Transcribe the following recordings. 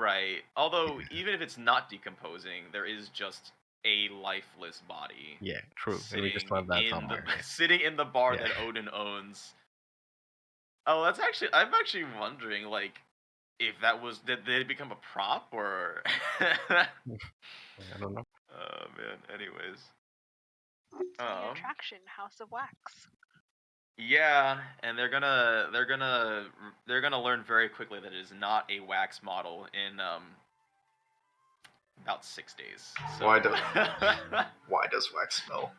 Right. Although, even if it's not decomposing, there is just a lifeless body Yeah, true. And we just sitting left that in the somewhere. sitting in the bar Yeah. that Odin owns. Oh, I'm actually wondering, like, if that was did it become a prop or I don't know. Oh man. Anyways. It's the new attraction, House of Wax. Yeah, and they're gonna learn very quickly that it is not a wax model in about 6 days. So Why does wax smell?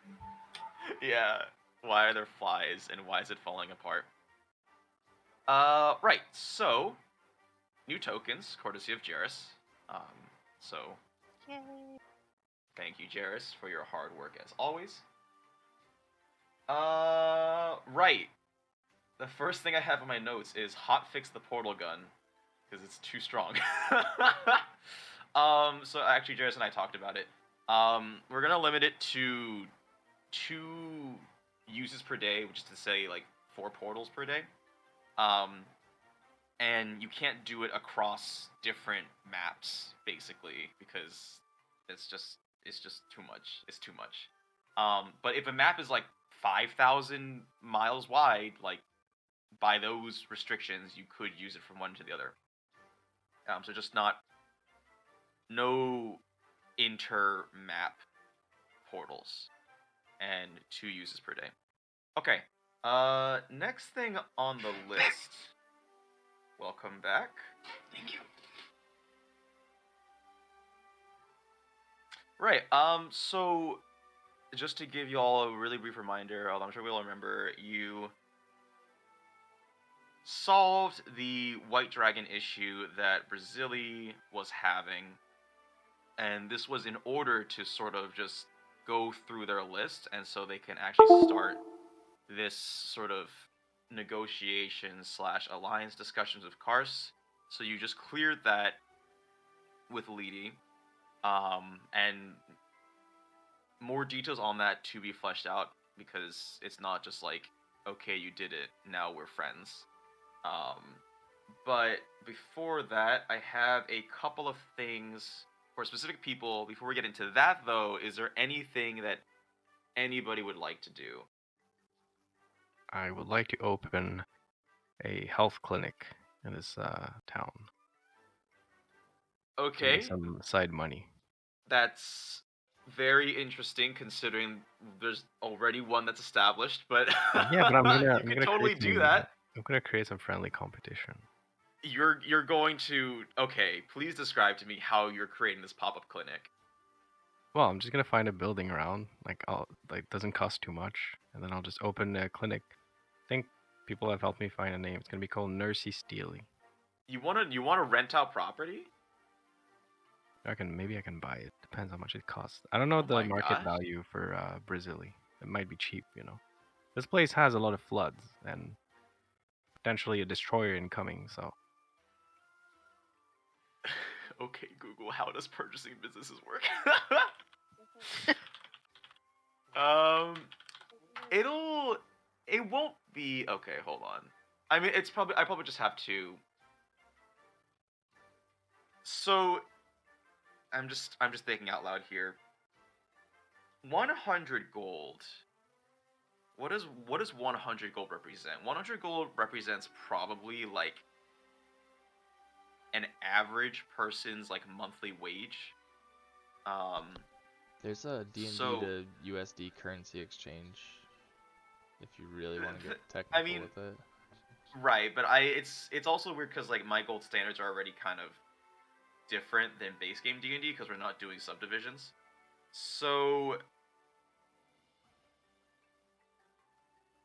yeah, why are there flies and why is it falling apart? Right. So new tokens, courtesy of Jarius. So Yay. thank you, Jarius, for your hard work as always. Right. The first thing I have in my notes is hotfix the portal gun because it's too strong. So actually, Jarius and I talked about it. We're gonna limit it to 2 uses per day, which is to say, like 4 portals per day. And you can't do it across different maps, basically, because it's just too much. It's too much. But if a map is like 5,000 miles wide, like by those restrictions, you could use it from one to the other. So just no inter-map portals, and 2 uses per day. Okay. Next thing on the list. Welcome back. Thank you. Right. So just to give you all a really brief reminder, although I'm sure we all remember, you solved the white dragon issue that Brazili was having, and this was in order to sort of just go through their list, and so they can actually start this sort of negotiation/alliance discussions with Kars. So you just cleared that with Lidi, and more details on that to be fleshed out, because it's not just like, okay, you did it, now we're friends. But before that, I have a couple of things for specific people. Before we get into that, though, is there anything that anybody would like to do? I would like to open a health clinic in this town. To Okay, make some side money. that's very interesting considering there's already one that's established, but Yeah, but you can totally do that. I'm gonna create some friendly competition. You're going to okay, please describe to me how you're creating this pop-up clinic. Well, I'm just gonna find a building around, doesn't cost too much, and then I'll just open a clinic. I think people have helped me find a name. It's gonna be called Nursey Steely. You wanna rent out property? Maybe I can buy it. Depends how much it costs. I don't know Oh the my market gosh. value for Brazili. It might be cheap, you know. This place has a lot of floods and potentially a destroyer incoming, so Okay, Google, how does purchasing businesses work? It won't be okay, hold on. I mean, I probably just have to. So I'm just thinking out loud here. 100 gold. What does 100 gold represent? 100 gold represents probably like an average person's like monthly wage. There's a D&D to USD currency exchange if you really want to get technical with it. Right, but it's also weird because like my gold standards are already kind of different than base game D&D because we're not doing subdivisions. So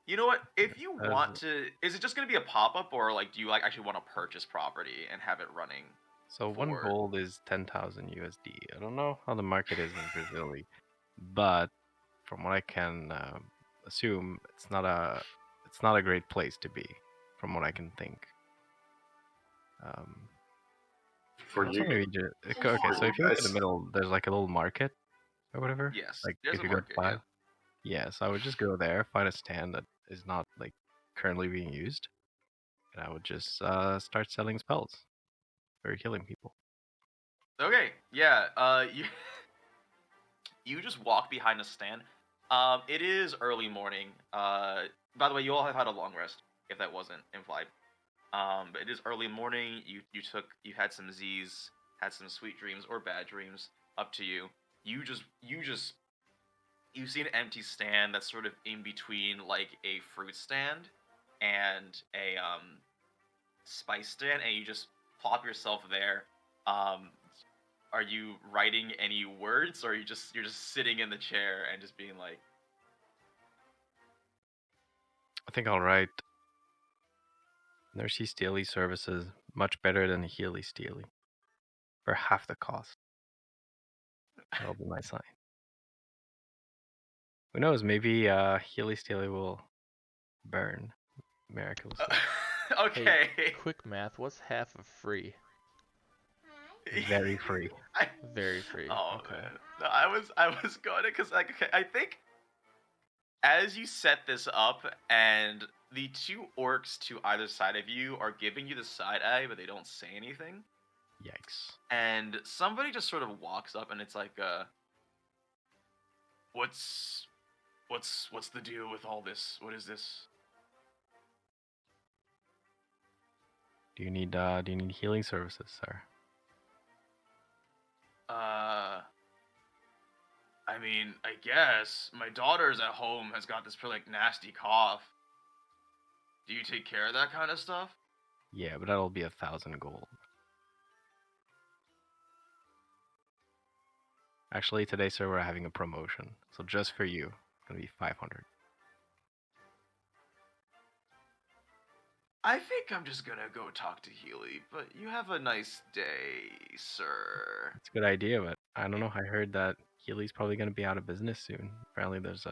you know what? If you want to, is it just gonna be a pop-up, or like do you like actually want to purchase property and have it running? So 1 gold is 10,000 USD. I don't know how the market is in Brazil, but from what I can assume, it's not a great place to be, from what I can think. For you, okay. So if you look in the middle, there's like a little market or whatever. Yes. Like there's if a you market, go to 5. Yeah. So I would just go there, find a stand that is not like currently being used, and I would just start selling spells or healing people. Okay, yeah. You you just walk behind a stand. It is early morning. By the way, you all have had a long rest, if that wasn't implied. But it is early morning. You had some Z's, had some sweet dreams or bad dreams. Up to you. You see an empty stand that's sort of in between like a fruit stand and a spice stand, and you just plop yourself there. Um, are you writing any words, or you're just sitting in the chair and just being like, I think I'll write Nursey Steely services much better than Healy Steely for half the cost. That'll be my sign. Who knows? Maybe Healy Steely will burn miraculously. okay, Hey, quick math. What's half of free? Very free. Very free. Oh Okay. man, no, I was going to, because like, okay, I think as you set this up and the two orcs to either side of you are giving you the side eye, but they don't say anything. Yikes. And somebody just sort of walks up, and it's like, what's the deal with all this? What is this? Do you need healing services, sir? I mean, I guess my daughter's at home has got this pretty like nasty cough. Do you take care of that kind of stuff? Yeah, but that'll be 1,000 gold. Actually, today, sir, we're having a promotion. So just for you, it's gonna be 500. I think I'm just gonna go talk to Healy, but you have a nice day, sir. It's a good idea, but I don't know. I heard that Healy's probably gonna be out of business soon. Apparently, there's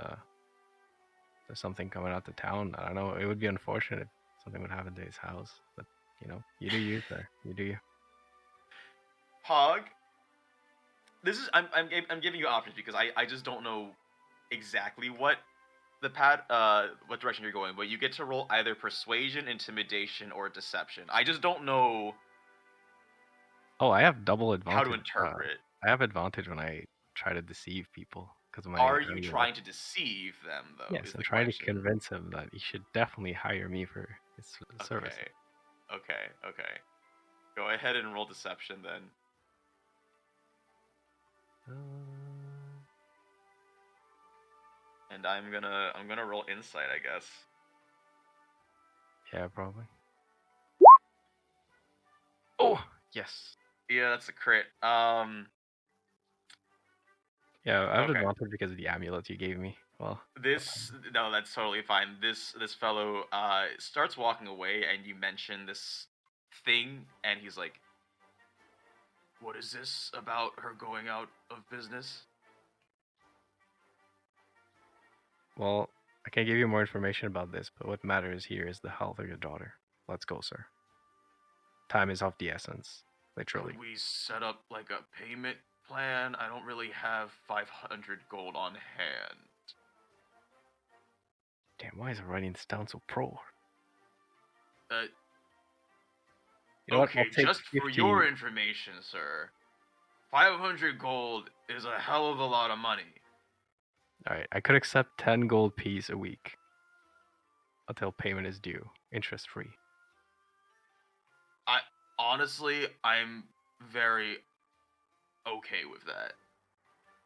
something coming out to town. I don't know. It would be unfortunate if something would happen to his house, but you know, you do you, sir. You do you. Hog, this is I'm giving you options because I just don't know exactly what what direction you're going, but you get to roll either persuasion, intimidation, or deception. I just don't know Oh, I have double advantage. how to interpret. I have advantage when I try to deceive people because of my. Are you trying to deceive them though? Yes, is I'm the trying question. to convince him that he should definitely hire me for his service. Okay. Go ahead and roll deception then. And I'm gonna roll insight, I guess. Yeah, probably. Oh, yes. Yeah, that's a crit. Yeah, I have Okay. advantage because of the amulet you gave me. Well, No, that's totally fine. This fellow starts walking away, and you mention this thing, and he's like, "What is this about her going out of business?" well, I can give you more information about this, but what matters here is the health of your daughter. Let's go, sir. Time is of the essence, literally. Could we set up like a payment plan? I don't really have 500 gold on hand. Damn, why is it writing this down so pro? You know what, okay, I'll take just for 50. your information, sir, 500 gold is a hell of a lot of money. Alright, I could accept 10 gold piece a week until payment is due, interest free. Honestly, I'm very okay with that.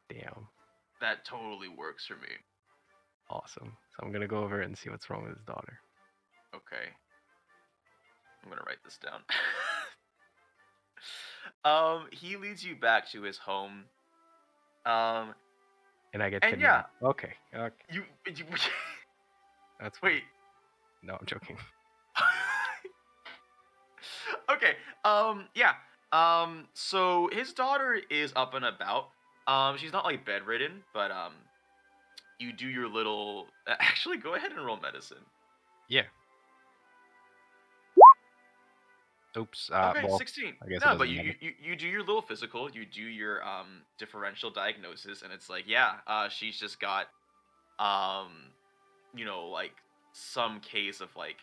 Damn, That totally works for me. awesome. So I'm gonna go over and see what's wrong with his daughter. Okay. I'm gonna write this down. He leads you back to his home. And I get And kidnapped. Okay. you That's fine. wait. No, I'm joking. Okay. Yeah. So his daughter is up and about. She's not like bedridden, but you do your little. Actually, go ahead and roll medicine. Yeah. Oops. Okay, well, 16. I guess it No, but doesn't matter. you do your little physical. You do your differential diagnosis, and it's like, yeah, she's just got like some case of like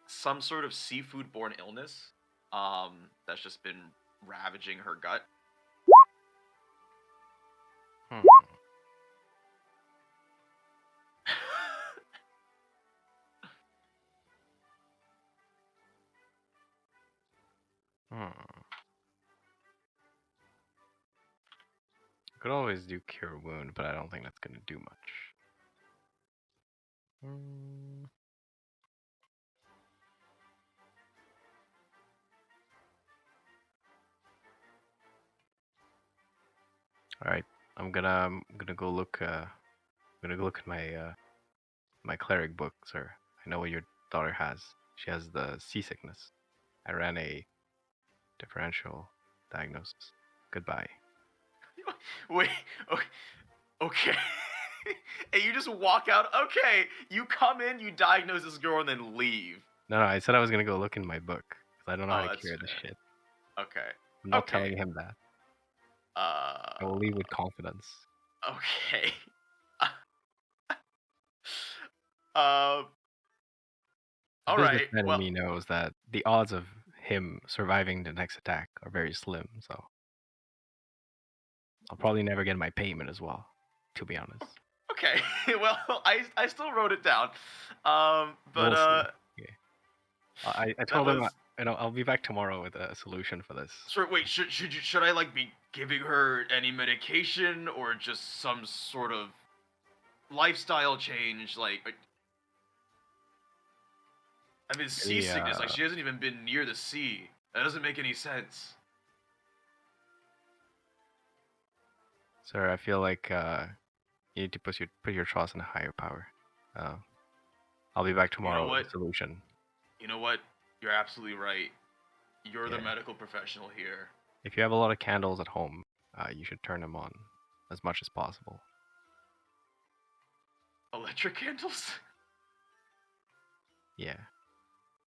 some sort of seafood-borne illness that's just been ravaging her gut. Could always do Cure Wound, but I don't think that's gonna do much. All right, I'm gonna go look. I'm gonna go look at my cleric book, sir. I know what your daughter has. She has the seasickness. I ran a differential diagnosis. Goodbye. Wait, okay. And you just walk out. Okay, you come in, you diagnose this girl, and then leave. No, I said I was gonna go look in my book because I don't know how to that's cure this fair. shit. Okay. I'm not Okay. telling him that. I will leave with confidence. Okay. All right. Businessman in me knows that the odds of him surviving the next attack are very slim, so I'll probably never get my payment as well, to be honest. Okay. Well, I still wrote it down. But We'll see. Okay. I told him was... I'll be back tomorrow with a solution for this. So wait, should I like be giving her any medication or just some sort of lifestyle change? Like, I mean, seasickness. Like, she hasn't even been near the sea. That doesn't make any sense. Sir, I feel like you need to put your trust in a higher power. I'll be back tomorrow with a solution. You know what? You're absolutely right. You're the medical professional here. If you have a lot of candles at home, you should turn them on as much as possible. Electric candles? Yeah.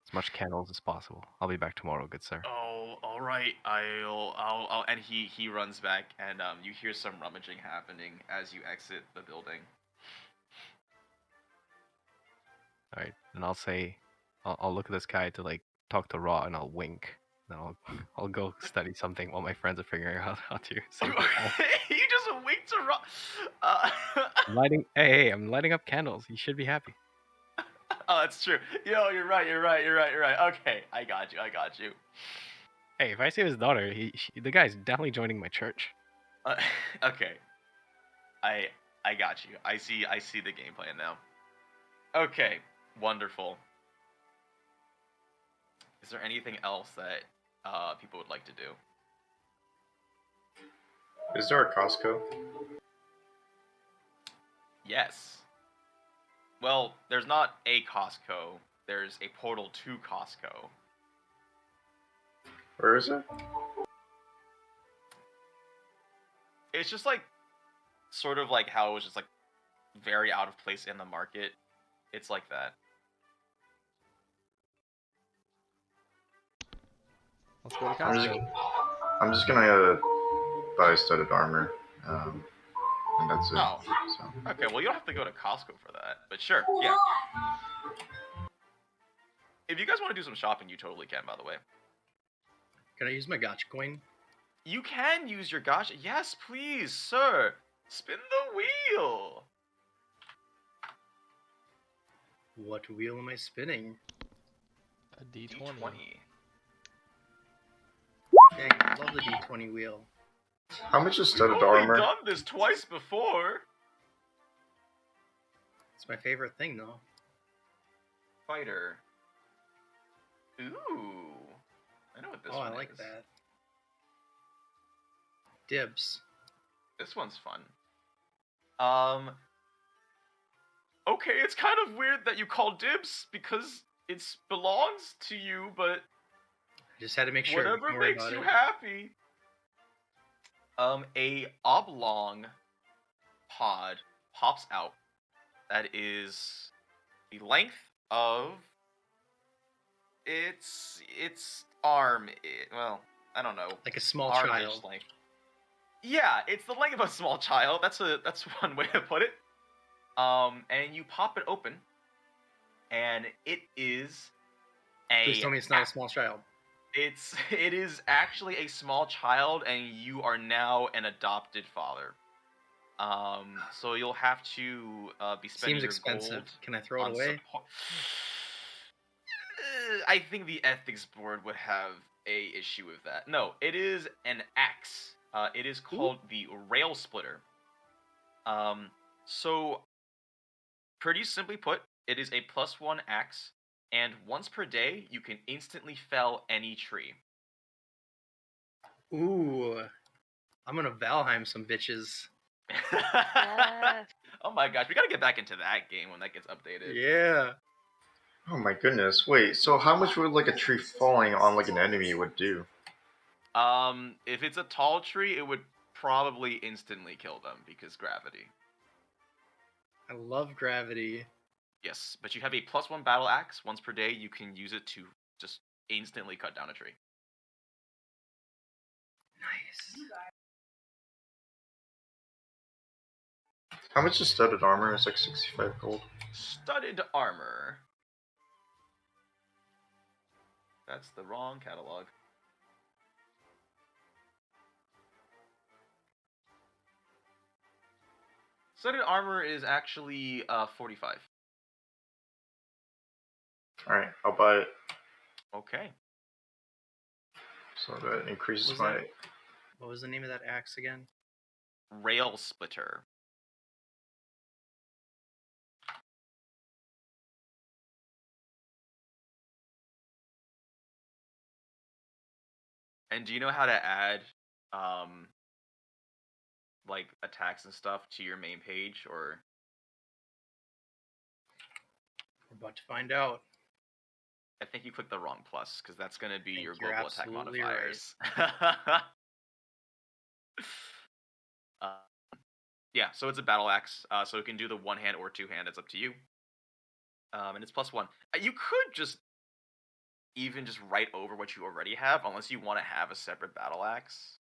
As much candles as possible. I'll be back tomorrow, good sir. Oh, all right. I'll and he runs back, and you hear some rummaging happening as you exit the building. All right, and I'll say, I'll look at this guy to like talk to Raw, and I'll wink. And I'll go study something while my friends are figuring out how to save the wall. You just winked to Raw. I'm lighting up candles. You should be happy. Oh, that's true. Yo, you're right. Okay, I got you. Hey, if I save his daughter, the guy's definitely joining my church. Okay. I got you. I see the game plan now. Okay, wonderful. Is there anything else that people would like to do? Is there a Costco? Yes. Well, there's not a Costco. There's a portal to Costco. Where is it? It's just like, sort of like how it was just like very out of place in the market. It's like that. Let's go to Costco. I'm just gonna buy studded armor, and that's it. Oh. So. Okay, well you don't have to go to Costco for that, but sure, yeah. If you guys want to do some shopping, you totally can, by the way. Can I use my gotcha coin? You can use your gotcha. Yes, please, sir. Spin the wheel. What wheel am I spinning? A D20. Dang, I love the D20 wheel. How much is studded You've only armor? done this twice before. It's my favorite thing, though. Fighter. Ooh. I know what this one is. I like that. Dibs. This one's fun. Okay, it's kind of weird that you call dibs because it belongs to you, but I just had to make sure. Whatever makes you happy. A oblong pod pops out that is the length of its arm. Well, I don't know. Like a small arm-ish child. Length. Yeah, it's the length of a small child. That's one way to put it. And you pop it open, and it is a. Please tell me it's not a small child. It is actually a small child, and you are now an adopted father. So you'll have to be spending Seems your expensive. gold Can I throw it on away? support. I think the ethics board would have a issue with that. No, it is an axe. It is called the Rail Splitter. So pretty simply put, it is a +1 axe, and once per day you can instantly fell any tree. Ooh, I'm gonna Valheim some bitches. Yes. Oh my gosh, we gotta get back into that game when that gets updated. Yeah. Oh my goodness. Wait, so how much would like a tree falling on like an enemy would do? If it's a tall tree, it would probably instantly kill them because gravity. I love gravity. Yes, but you have a +1 battle axe. Once per day, you can use it to just instantly cut down a tree. Nice. How much is studded armor? It's like 65 gold. Studded armor. That's the wrong catalog. Studded armor is actually 45. Alright, I'll buy it. Okay. So that increases Was my... that- What was the name of that axe again? Rail Splitter. And do you know how to add like attacks and stuff to your main page, or We're about to find out. I think you clicked the wrong plus because that's going to be your You're global attack absolutely modifiers. Yeah, so it's a battle axe, so it can do the one hand or two hand. It's up to you. And it's +1. You could just even just write over what you already have, unless you want to have a separate battle axe.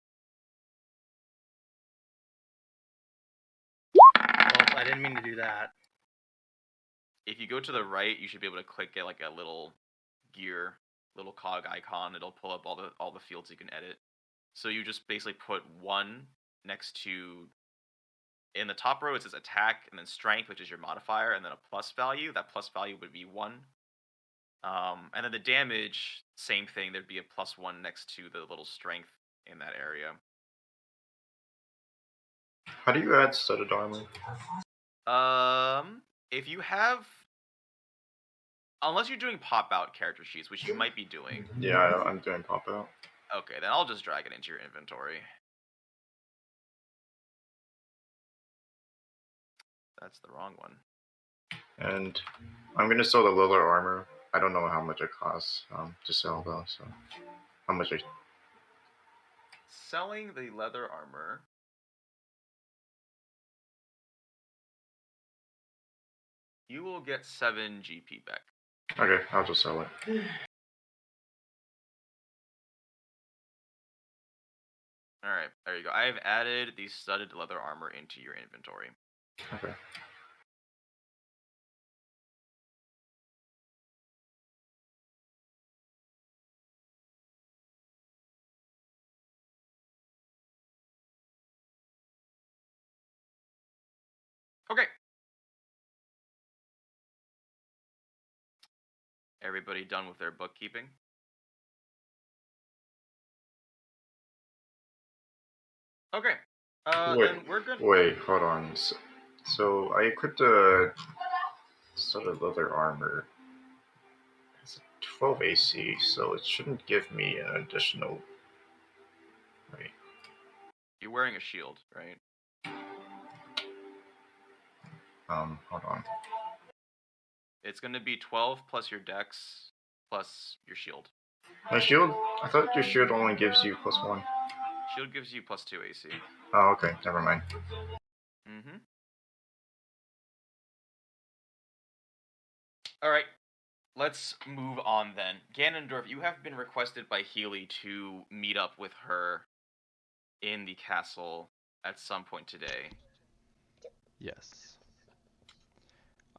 Well, I didn't mean to do that. If you go to the right, you should be able to click it like a little gear, little cog icon. It'll pull up all the fields you can edit. So you just basically put 1 next to, in the top row it says attack, and then strength, which is your modifier, and then a plus value. That plus value would be 1. And then the damage, same thing. There'd be a +1 next to the little strength in that area. How do you add studded armor? If you have, unless you're doing pop-out character sheets, which you might be doing. Yeah, I'm doing pop out. Okay, then I'll just drag it into your inventory. That's the wrong one. And I'm gonna sell the leather armor. I don't know how much it costs to sell though, so how much I... Selling the leather armor. You will get 7 GP back. Okay, I'll just sell it. Alright, there you go. I have added the studded leather armor into your inventory. Okay. Okay. Everybody done with their bookkeeping? Okay. Then we're good. Wait, hold on. So I equipped a studded leather armor. It's a 12 AC, so it shouldn't give me an additional... Wait. You're wearing a shield, right? Hold on. It's going to be 12 plus your dex plus your shield. My shield? I thought your shield only gives you +1. Shield gives you +2 AC. Oh, okay, never mind. Mm-hmm. Alright, let's move on then. Ganondorf, you have been requested by Healy to meet up with her in the castle at some point today. Yes.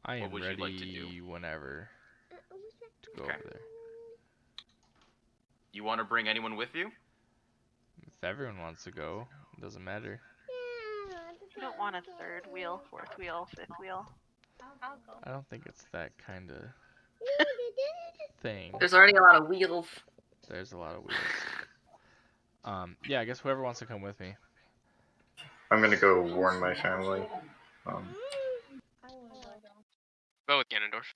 I What am would you ready like to do? whenever to go Okay. over there. You want to bring anyone with you? If everyone wants to go, it doesn't matter. You don't want a third wheel, fourth wheel, fifth wheel. I'll go. I don't think it's that kind of thing. There's already a lot of wheels. There's a lot of wheels. Yeah, I guess whoever wants to come with me. I'm gonna go warn my family. Go with Ganondorf.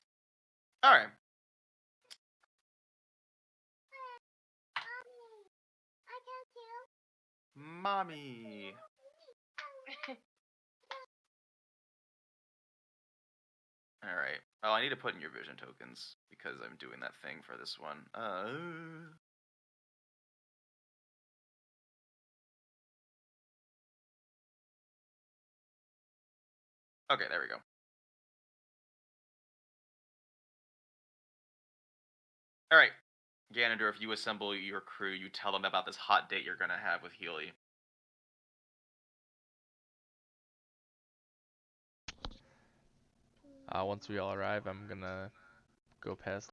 All right. Mommy. All right. Oh, I need to put in your vision tokens because I'm doing that thing for this one. Okay, there we go. All right, Ganondorf, you assemble your crew. You tell them about this hot date you're gonna have with Healy. Once we all arrive, I'm gonna go past.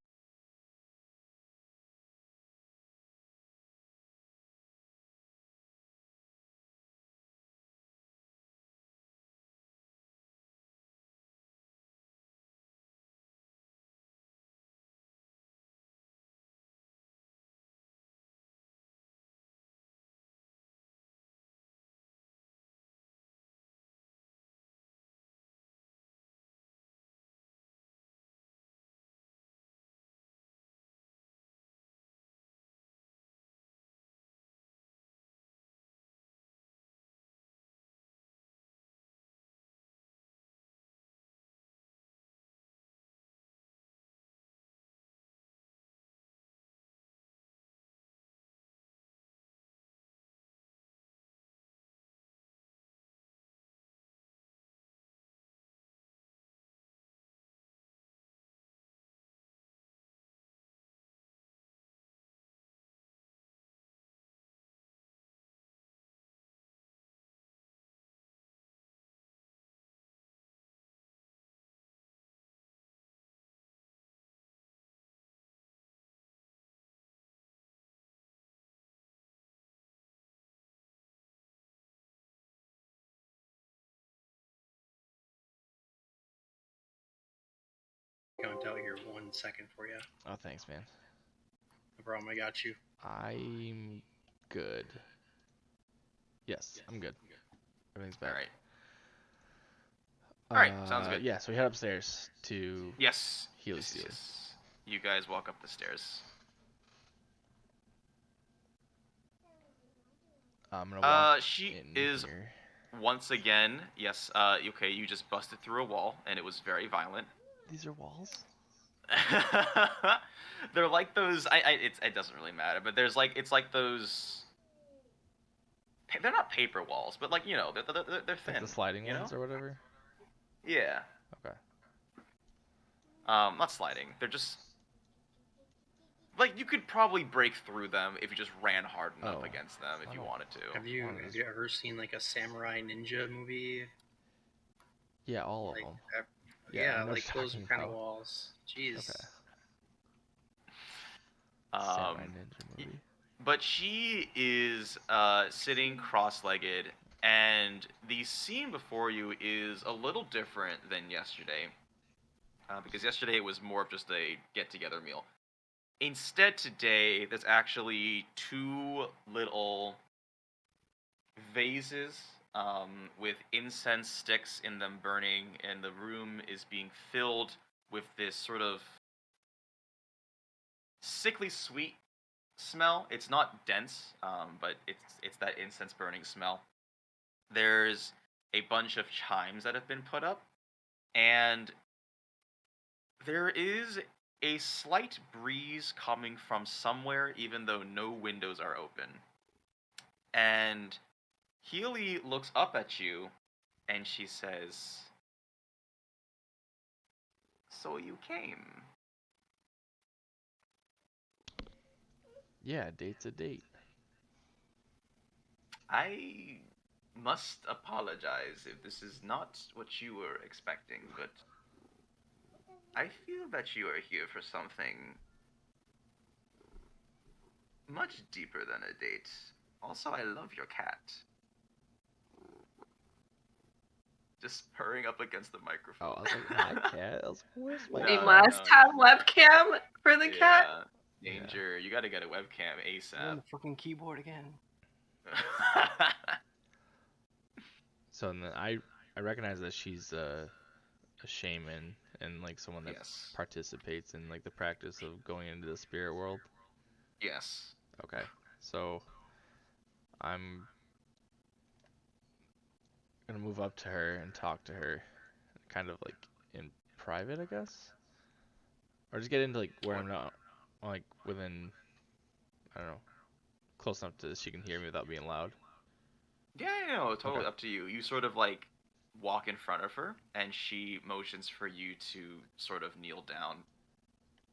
Count out here 1 second for you. Oh, thanks, man. No problem, I got you. I'm good. Yes, I'm good. Everything's back. All right. All right, sounds good. Yeah, so we head upstairs to Yes. Healy Yes, Steely. yes. You guys walk up the stairs. I'm gonna walk She in is here. once again. Yes. Okay, you just busted through a wall, and it was very violent. These are walls? They're like those. It doesn't really matter, but it's like those. They're not paper walls, but like they're thin. Like the sliding you ones know? or whatever? Yeah. Okay. Not sliding. They're just like you could probably break through them if you just ran hard enough against them if you wanted to. Have you ever seen like a samurai ninja movie? Yeah, all like, of them. Yeah, no like those talking kind of about. walls. Jeez. Okay. Samurai ninja movie. But she is sitting cross-legged, and the scene before you is a little different than yesterday. Because yesterday it was more of just a get-together meal. Instead today, there's actually 2 little vases with incense sticks in them burning, and the room is being filled with this sort of sickly sweet smell. It's not dense, but it's that incense burning smell. There's a bunch of chimes that have been put up, and there is a slight breeze coming from somewhere, even though no windows are open. And Healy looks up at you, and she says, "So you came." Yeah, date's a date. I must apologize if this is not what you were expecting, but I feel that you are here for something much deeper than a date. Also, I love your cat. Just purring up against the microphone. Oh, I was like, my cat? I was like, where's my No, We cat? must have webcam for the cat. Yeah, danger. You gotta get a webcam On ASAP. the fucking keyboard again. So then I recognize that she's a shaman and like someone that Yes. participates in like the practice of going into the spirit world. Yes. Okay, so I'm gonna move up to her and talk to her, kind of like in private, I guess, or just get into like where I'm not, like within, I don't know, close enough to she can hear me without being loud. Yeah, no, totally Okay. up to you. You sort of like walk in front of her, and she motions for you to sort of kneel down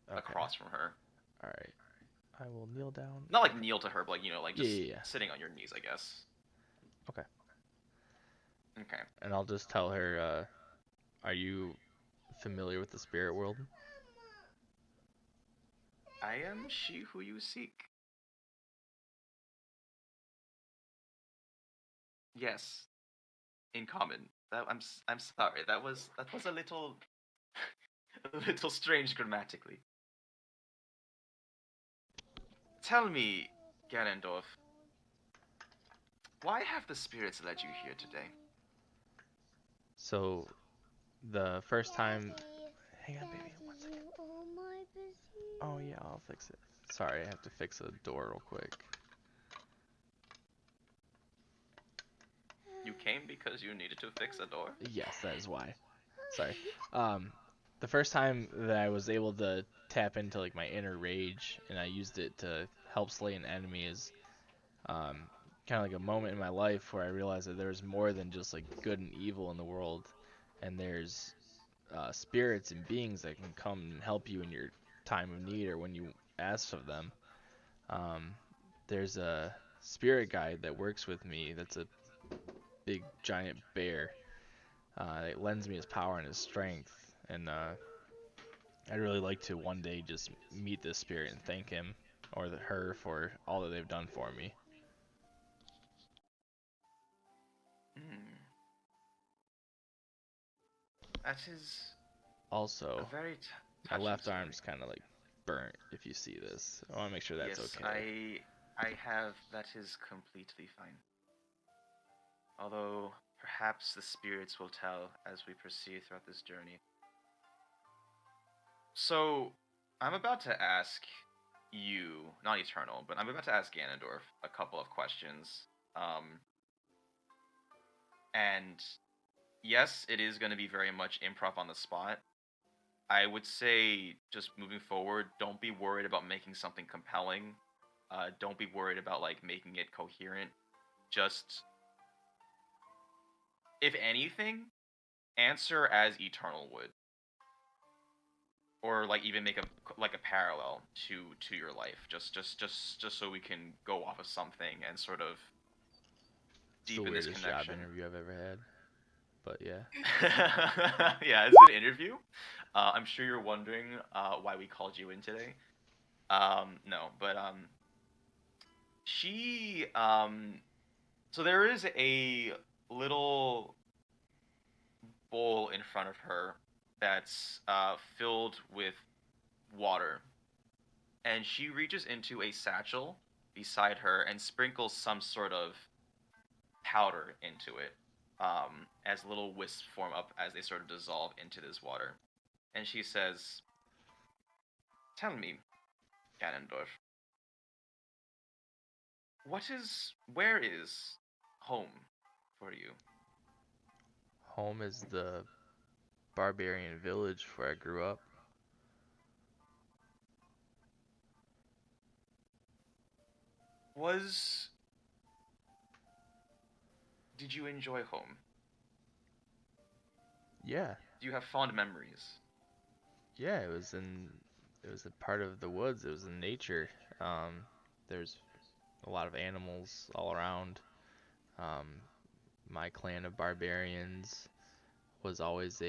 Okay. across from her. All right. I will kneel down. Not like kneel to her, but like, like just Yeah. sitting on your knees, I guess. Okay. Okay. And I'll just tell her, are you familiar with the spirit world? I am she who you seek. Yes. In common. I'm sorry. That was a little a little strange grammatically. Tell me, Ganondorf, why have the spirits led you here today? So, the first time... Hang on, baby. 1 second. Oh, yeah, I'll fix it. Sorry, I have to fix a door real quick. You came because you needed to fix a door? Yes, that is why. Sorry. The first time that I was able to tap into like my inner rage and I used it to help slay an enemy is kind of like a moment in my life where I realized that there's more than just like good and evil in the world, and there's spirits and beings that can come and help you in your time of need or when you ask of them. There's a spirit guide that works with me that's a big giant bear. It lends me his power and his strength, and I'd really like to one day just meet this spirit and thank him or her for all that they've done for me. That is Also, a very my touching left story. arm's kind of like burnt. If you see this, I want to make sure that's yes, okay. I have. That is completely fine. Although perhaps the spirits will tell as we proceed throughout this journey. So, I'm about to ask you, not Eternal, but I'm about to ask Ganondorf a couple of questions. And yes, it is going to be very much improv on the spot. I would say, just moving forward, don't be worried about making something compelling. Don't be worried about like making it coherent. Just, if anything, answer as Eternal would, or like even make a parallel to your life. Just so we can go off of something and sort of It's the deepen this weirdest job connection. interview I've ever had, but yeah. Yeah, it's an interview. I'm sure you're wondering why we called you in today. No, but she so there is a little bowl in front of her that's filled with water, and she reaches into a satchel beside her and sprinkles some sort of powder into it, as little wisps form up as they sort of dissolve into this water. And she says, "Tell me, Ganondorf, where is home for you?" Home is the Barbarian village where I grew up. Did you enjoy home? Yeah. Do you have fond memories? Yeah, it was a part of the woods. It was in nature. There's a lot of animals all around. Um, my clan of barbarians was always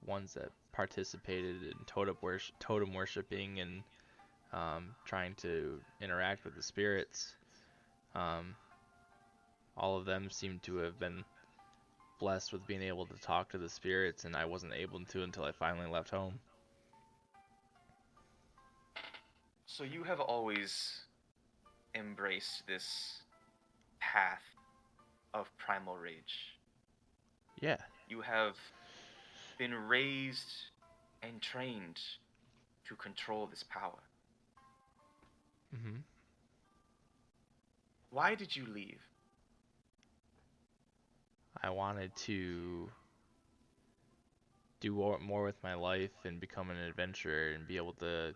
ones that participated in totem worshiping and trying to interact with the spirits. All of them seem to have been blessed with being able to talk to the spirits, and I wasn't able to until I finally left home. So you have always embraced this path of primal rage. Yeah. You have been raised and trained to control this power. Mm-hmm. Why did you leave? I wanted to do more with my life and become an adventurer and be able to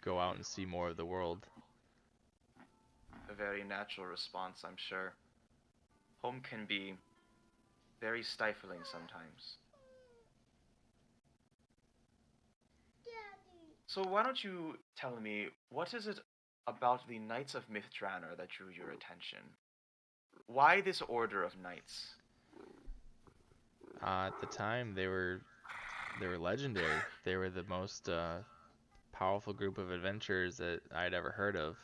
go out and see more of the world. A very natural response, I'm sure. Home can be very stifling sometimes. So why don't you tell me, what is it about the Knights of Mythdraenor that drew your attention? Why this order of knights? At the time, they were legendary. They were the most powerful group of adventurers that I'd ever heard of.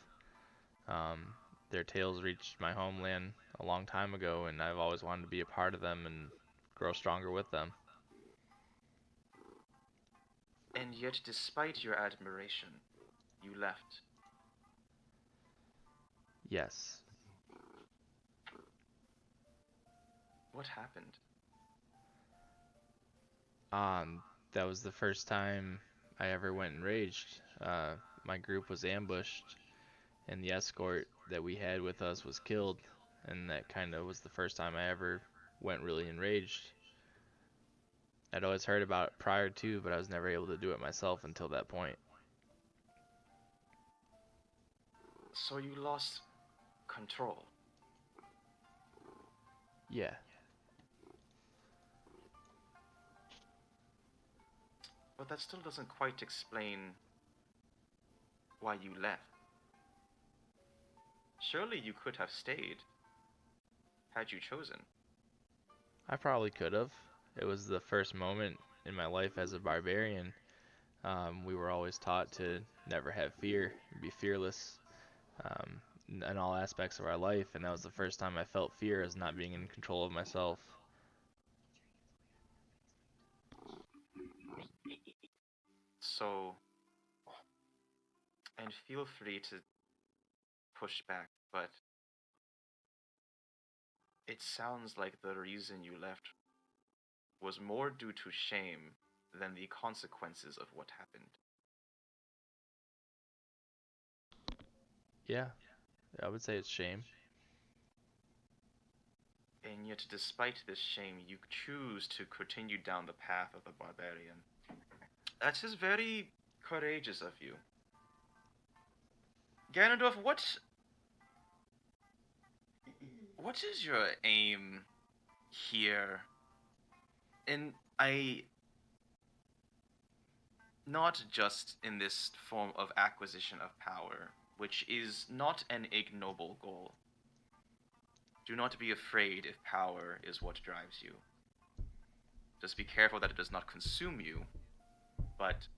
Their tales reached my homeland a long time ago, and I've always wanted to be a part of them and grow stronger with them. And yet, despite your admiration, you left. Yes. What happened? That was the first time I ever went enraged. My group was ambushed, and the escort that we had with us was killed, and that kind of was the first time I ever went really enraged. I'd always heard about it prior to, but I was never able to do it myself until that point. So you lost control. Yeah. But that still doesn't quite explain why you left. Surely you could have stayed, had you chosen. I probably could have. It was the first moment in my life as a barbarian. We were always taught to never have fear, be fearless in all aspects of our life, and that was the first time I felt fear as not being in control of myself. So, and feel free to push back, but it sounds like the reason you left was more due to shame than the consequences of what happened. Yeah, I would say it's shame. And yet, despite this shame, you choose to continue down the path of the barbarian. That is very courageous of you. Ganondorf, what is your aim here? And not just in this form of acquisition of power, which is not an ignoble goal. Do not be afraid if power is what drives you. Just be careful that it does not consume you. But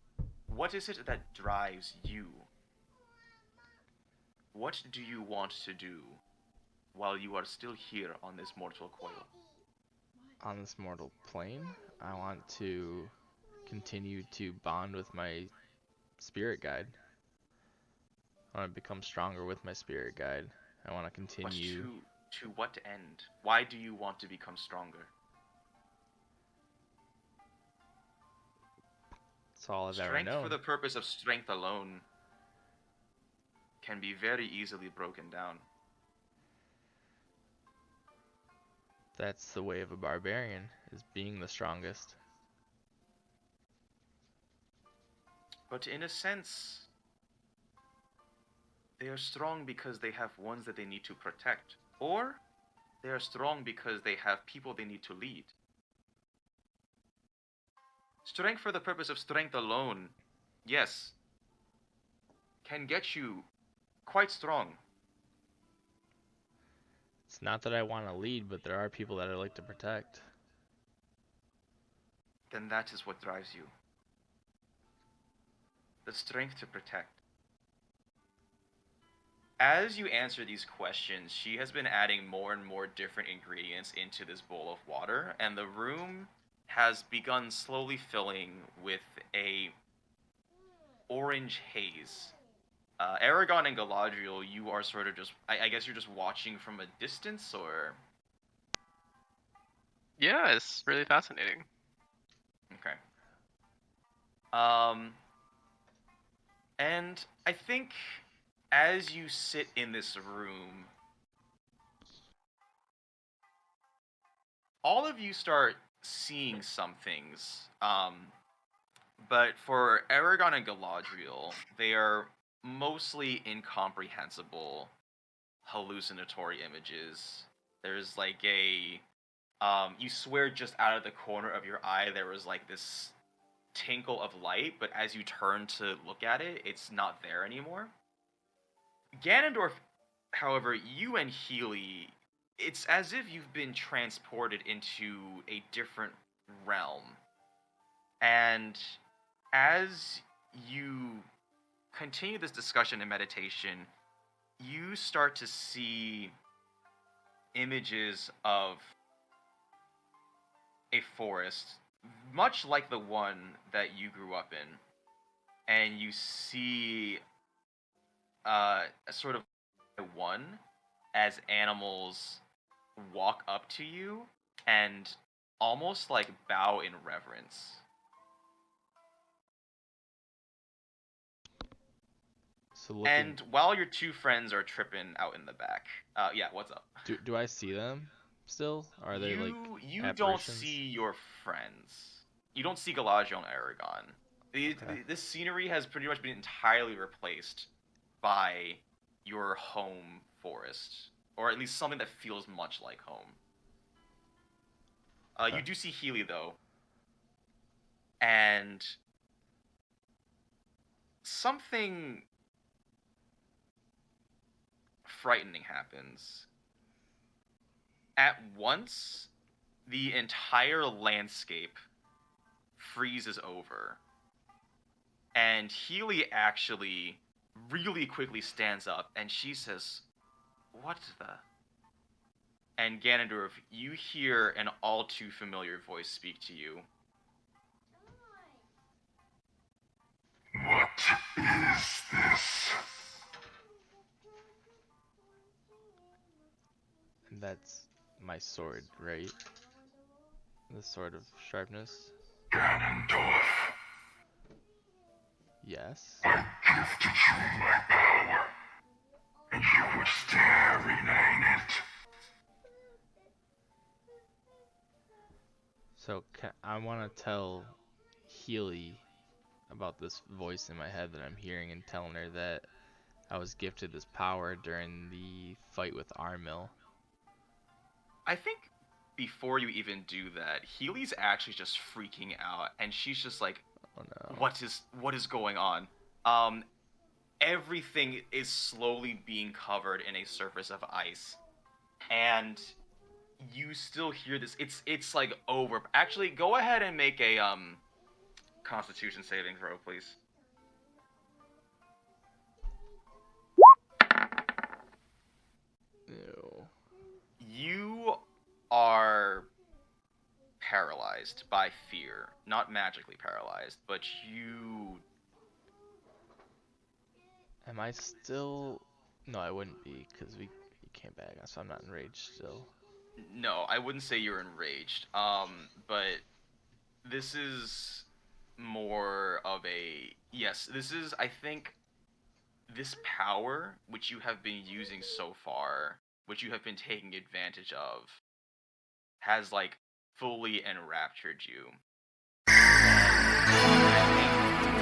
what is it that drives you? What do you want to do while you are still here on this mortal coil? On this mortal plane, I want to continue to bond with my spirit guide. I want to become stronger with my spirit guide. I want to continue. But to what end? Why do you want to become stronger? That's all I've ever Strength known. for the purpose of strength alone can be very easily broken down. That's the way of a barbarian, is being the strongest. But in a sense, they are strong because they have ones that they need to protect. Or they are strong because they have people they need to lead. Strength for the purpose of strength alone, yes, can get you quite strong. It's not that I want to lead, but there are people that I like to protect. Then that is what drives you. The strength to protect. as you answer these questions, she has been adding more and more different ingredients into this bowl of water, and the room has begun slowly filling with a orange haze. Eragon and Galadriel, you are sort of just, I guess you're just watching from a distance, or? Yeah, it's really fascinating. Okay. And I think as you sit in this room, all of you start seeing some things. But for Eragon and Galadriel, they are mostly incomprehensible, hallucinatory images. There's like a, you swear just out of the corner of your eye there was like this tinkle of light, but as you turn to look at it, it's not there anymore. Ganondorf, however, you and Healy, it's as if you've been transported into a different realm. And as you continue this discussion and meditation, you start to see images of a forest, much like the one that you grew up in. And you see a sort of one as animals walk up to you and almost like bow in reverence. So And while your two friends are tripping out in the back, yeah, what's up? do I see them still? Are they like you don't apparitions? see your friends. You don't see Galadriel and Eragon. This scenery has pretty much been entirely replaced by your home forest, or at least something that feels much like home. You do see Healy though, and something frightening happens. At once, the entire landscape freezes over. And Healy actually really quickly stands up and she says, "What the?" And Ganondorf, you hear an all too familiar voice speak to you. What is this? And that's my sword, right? The sword of sharpness? Ganondorf, Yes. I gifted you my power, and you would dare rename it. So I want to tell Healy about this voice in my head that I'm hearing and telling her that I was gifted this power during the fight with Armil. I think before you even do that, Healy's actually just freaking out, and she's just like, Oh no. what is going on? Everything is slowly being covered in a surface of ice, and you still hear this. It's like over. Actually, go ahead and make a Constitution saving throw, please. Ew. You are paralyzed by fear. Not magically paralyzed, but you... Am I still... No, I wouldn't be, because we came back, so I'm not enraged still. No, I wouldn't say you're enraged. But this is more of a... Yes, this is, I think, this power, which you have been using so far, which you have been taking advantage of, has, like, fully enraptured you. I think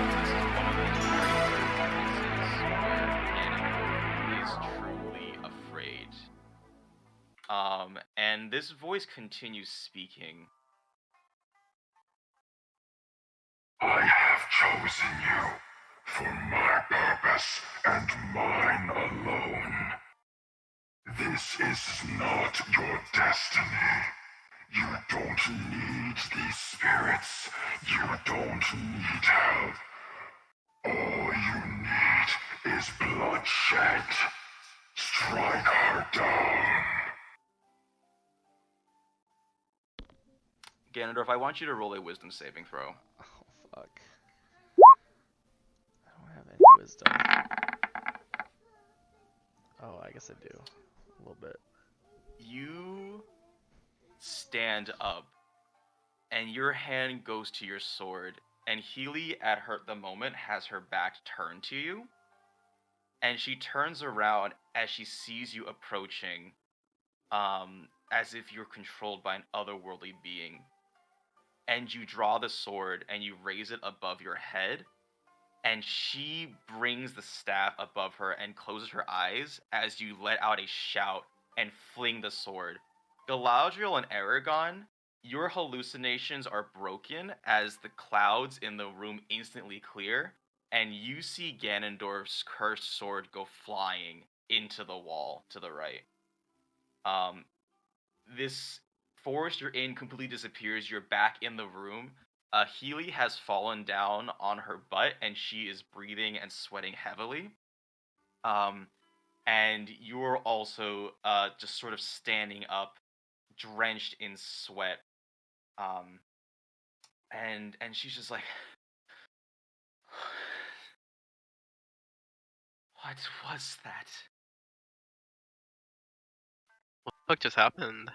this is one of the rare instances where Ganondorf is truly afraid. And this voice continues speaking. I have chosen you for my purpose and mine alone. This is not your destiny. You don't need these spirits. You don't need help. All you need is bloodshed. Strike her down. Ganondorf, I want you to roll a wisdom saving throw. Oh, fuck. I don't have any wisdom. Oh, I guess I do. A little bit. You stand up, and your hand goes to your sword, and Healy, at the moment, has her back turned to you, and she turns around as she sees you approaching, as if you're controlled by an otherworldly being. And you draw the sword, and you raise it above your head, and she brings the staff above her and closes her eyes as you let out a shout and fling the sword. Galadriel and Eragon, your hallucinations are broken as the clouds in the room instantly clear, and you see Ganondorf's cursed sword go flying into the wall to the right. This forest you're in completely disappears. You're back in the room. Healy has fallen down on her butt, and she is breathing and sweating heavily. And you're also just sort of standing up, drenched in sweat. And she's just like, what was that? What the fuck just happened?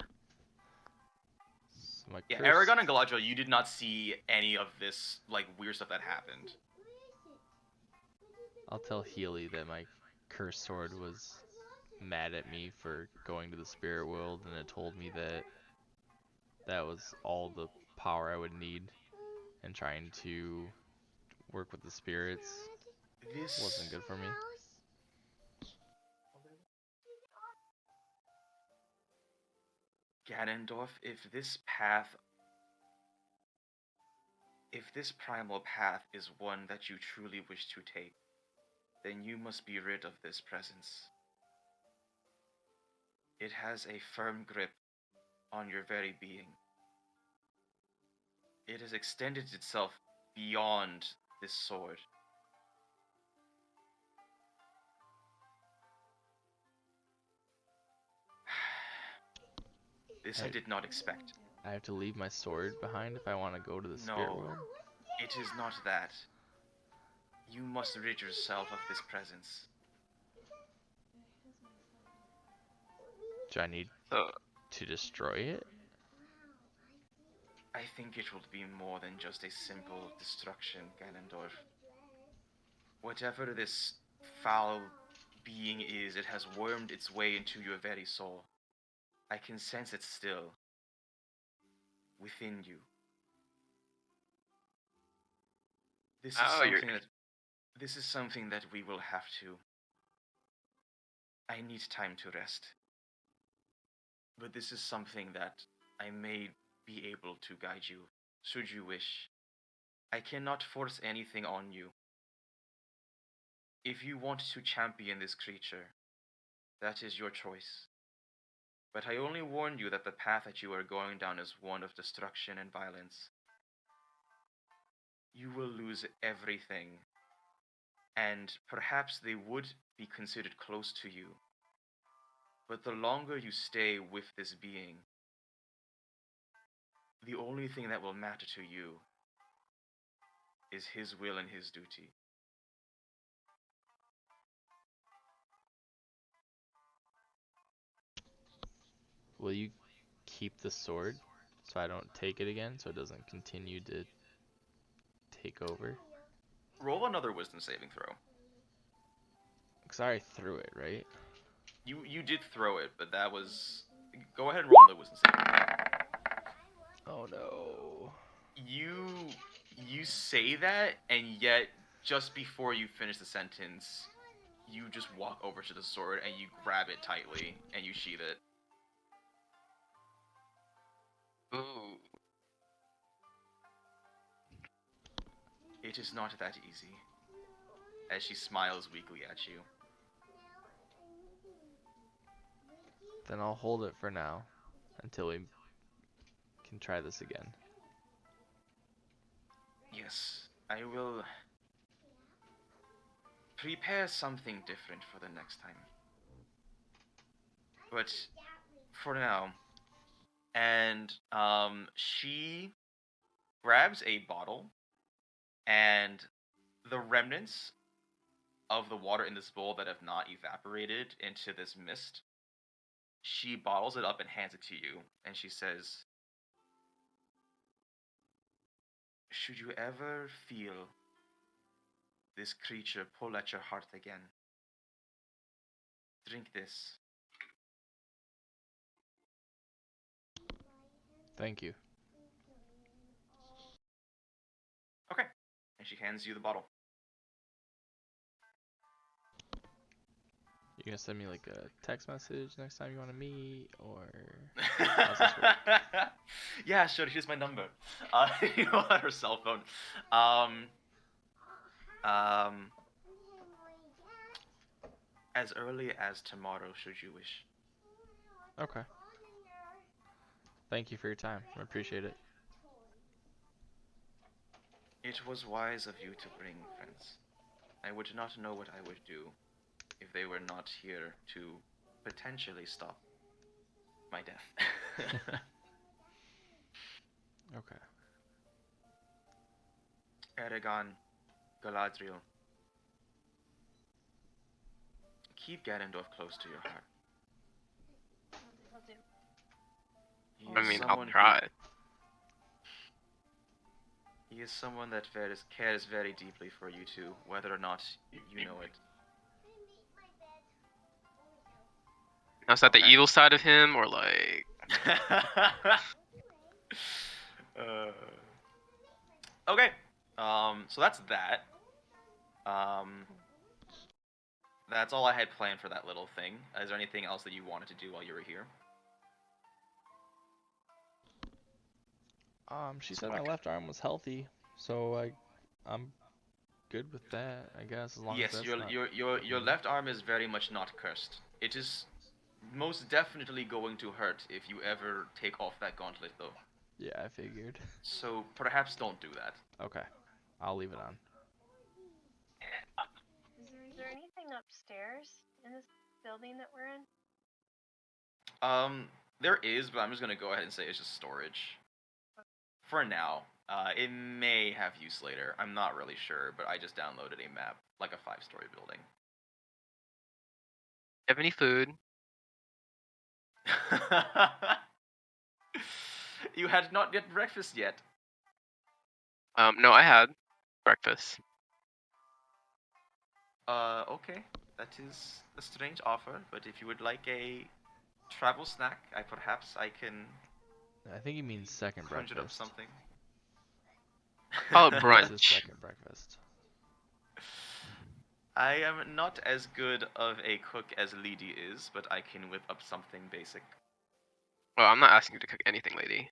So my Yeah, curse- Eragon and Galadriel, you did not see any of this like weird stuff that happened. I'll tell Healy that my cursed sword was mad at me for going to the spirit world, and it told me that that was all the power I would need, and trying to work with the spirits This wasn't good for me. Ganondorf, if this primal path is one that you truly wish to take, then you must be rid of this presence. It has a firm grip on your very being. It has extended itself beyond this sword. This I did not expect. I have to leave my sword behind if I want to go to the spirit No, world? it is not that. You must rid yourself of this presence. Do I need to destroy it? I think it will be more than just a simple destruction, Ganondorf. Whatever this foul being is, it has wormed its way into your very soul. I can sense it still within you. This is something that we will have to. I need time to rest. But this is something that I may be able to guide you, should you wish. I cannot force anything on you. If you want to champion this creature, that is your choice. But I only warn you that the path that you are going down is one of destruction and violence. You will lose everything, and perhaps they would be considered close to you. But the longer you stay with this being, the only thing that will matter to you is his will and his duty. Will you keep the sword so I don't take it again, so it doesn't continue to take over? Roll another wisdom saving throw. Because I already threw it, right? You did throw it, but that was... Go ahead and roll another wisdom saving throw. Oh no. You say that, and yet just before you finish the sentence, you just walk over to the sword and you grab it tightly and you sheath it. Ooh. It is not that easy. As she smiles weakly at you. Then I'll hold it for now until we can try this again. Yes, I will prepare something different for the next time. But for now, and she grabs a bottle, and the remnants of the water in this bowl that have not evaporated into this mist, she bottles it up and hands it to you, and she says, "Should you ever feel this creature pull at your heart again, drink this." Thank you. Okay. And she hands you the bottle. You gonna send me like a text message next time you want to meet, or how's this work? Yeah, sure. Here's my number. You know, on her cell phone. As early as tomorrow, should you wish. Okay. Thank you for your time. I appreciate it. It was wise of you to bring friends. I would not know what I would do if they were not here to potentially stop my death. Okay. Eragon, Galadriel, keep Ganondorf close to your heart. He I is mean, I'll someone try. He is someone that cares very deeply for you two, whether or not you know it. Now, is that the Okay. evil side of him, or like? Okay. So that's that. That's all I had planned for that little thing. Is there anything else that you wanted to do while you were here? She said my left arm was healthy, so I'm good with that, I guess, as long as Yes, that's your not... your left arm is very much not cursed. It is most definitely going to hurt if you ever take off that gauntlet, though. Yeah, I figured. So perhaps don't do that. Okay, I'll leave it on. Is there anything upstairs in this building that we're in? There is, but I'm just gonna go ahead and say it's just storage. For now. It may have use later. I'm not really sure, but I just downloaded a map, like a 5-story building. Have any food? You had not yet breakfast yet. No, I had breakfast. Okay. That is a strange offer, but if you would like a travel snack, perhaps I can I think he means second conjure breakfast. up something. Call it This is brunch. second breakfast. I am not as good of a cook as Lady is, but I can whip up something basic. Well, I'm not asking you to cook anything, lady.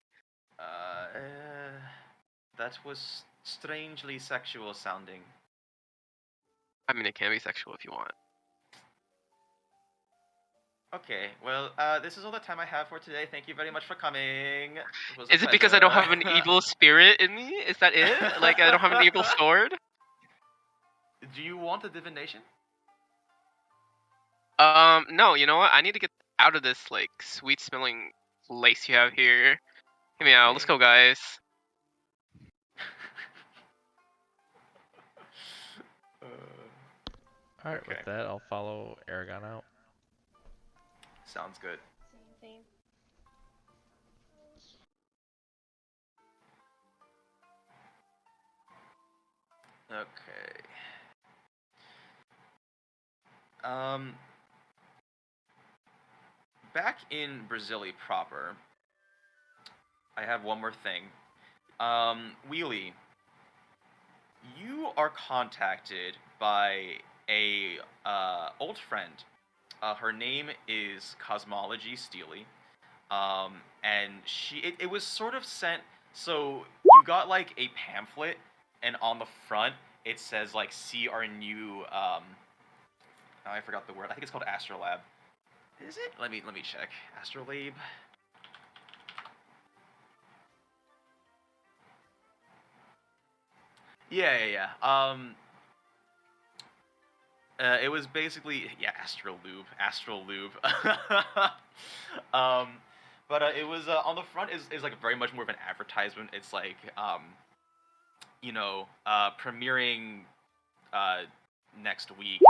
That was strangely sexual sounding. I mean, it can be sexual if you want. Okay, well, this is all the time I have for today. Thank you very much for coming. Was a Is it because I don't have an pleasure. evil spirit in me? Is that it? Like, I don't have an evil sword? Do you want a divination? No, you know what? I need to get out of this, like, sweet-smelling place you have here. Hear me out. Let's go, guys. Alright, Okay. with that, I'll follow Eragon out. Sounds good. Same. Okay. Back in Brasilia proper, I have one more thing. Wheelie, you are contacted by a old friend. Her name is Cosmology Steely. And it was sort of sent, so you got like a pamphlet, and on the front it says like, see our new, I forgot the word, I think it's called Astrolab. Is it? Let me check. Astrolabe. Yeah. It was basically Astral Lube. But it was on the front is like very much more of an advertisement. It's like premiering next week.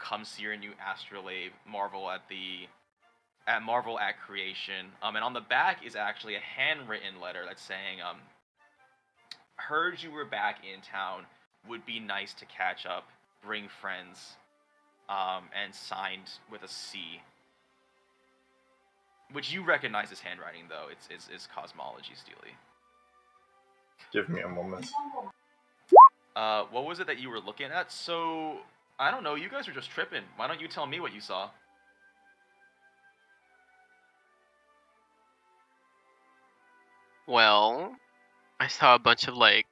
Come see your new Astrolabe Marvel at Creation. And on the back is actually a handwritten letter that's saying, heard you were back in town. Would be nice to catch up. Bring friends. And signed with a C. Which you recognize as handwriting, though. It's cosmology, Steely. Give me a moment. What was it that you were looking at? So, I don't know. You guys are just tripping. Why don't you tell me what you saw? Well, I saw a bunch of like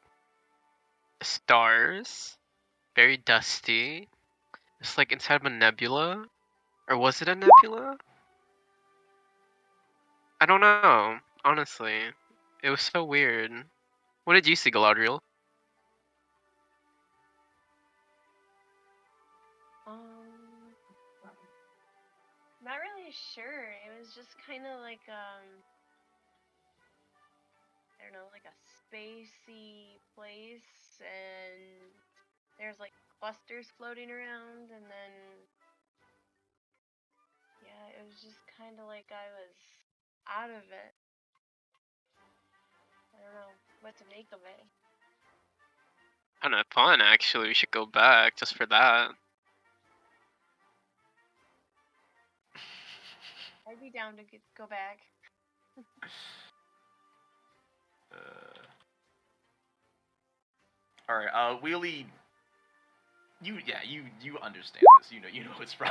stars, very dusty. It's like inside of a nebula, or was it a nebula? I don't know. Honestly, it was so weird. What did you see, Galadriel? Not really sure. It was just kind of like I don't know, like a spacey place, and there's like clusters floating around, and then yeah, it was just kind of like I was out of it. I don't know what to make of it. Kind of fun, actually. We should go back just for that. I'd be down to go back. All right, Wheelie. You understand this. You know it's from.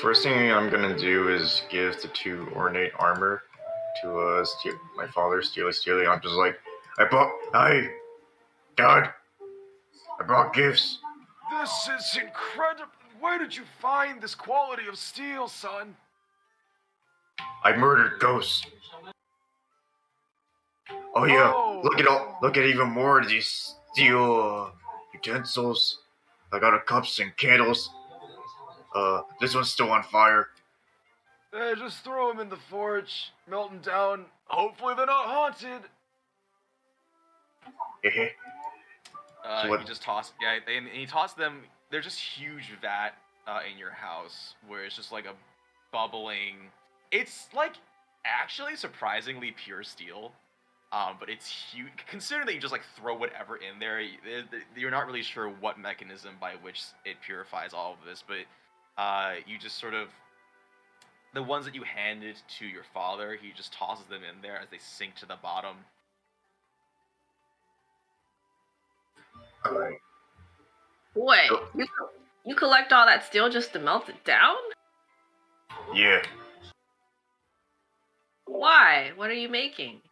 First thing I'm gonna do is give the 2 ornate armor to my father, Steely. I'm just like, Dad, I brought gifts. This is incredible. Where did you find this quality of steel, son? I murdered ghosts. Oh yeah, look at even more of these steel utensils. I got cups and candles. This one's still on fire. Just throw them in the forge, melt them down. Hopefully they're not haunted. He just tossed. Yeah, and he tossed them. They're just huge vat in your house where it's just like a bubbling. It's like actually surprisingly pure steel, but it's huge. Considering that you just like throw whatever in there, you're not really sure what mechanism by which it purifies all of this. But you just sort of the ones that you handed to your father, he just tosses them in there as they sink to the bottom. Alright. Wait, you collect all that steel just to melt it down? Yeah. Why? What are you making?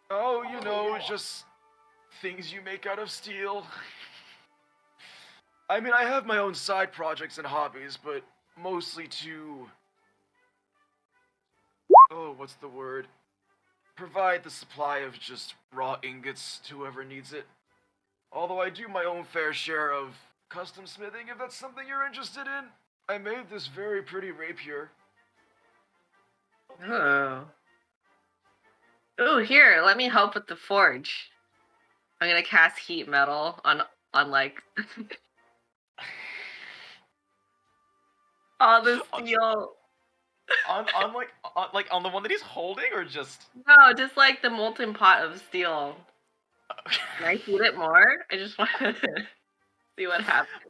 Oh, just things you make out of steel. I mean, I have my own side projects and hobbies, but mostly to... Oh, what's the word? Provide the supply of just raw ingots to whoever needs it. Although I do my own fair share of custom smithing, if that's something you're interested in. I made this very pretty rapier. Oh. Ooh, here, let me help with the forge. I'm gonna cast heat metal on like all the steel. on the one that he's holding, or just No, just like the molten pot of steel. Can I heat it more? I just want to see what happens.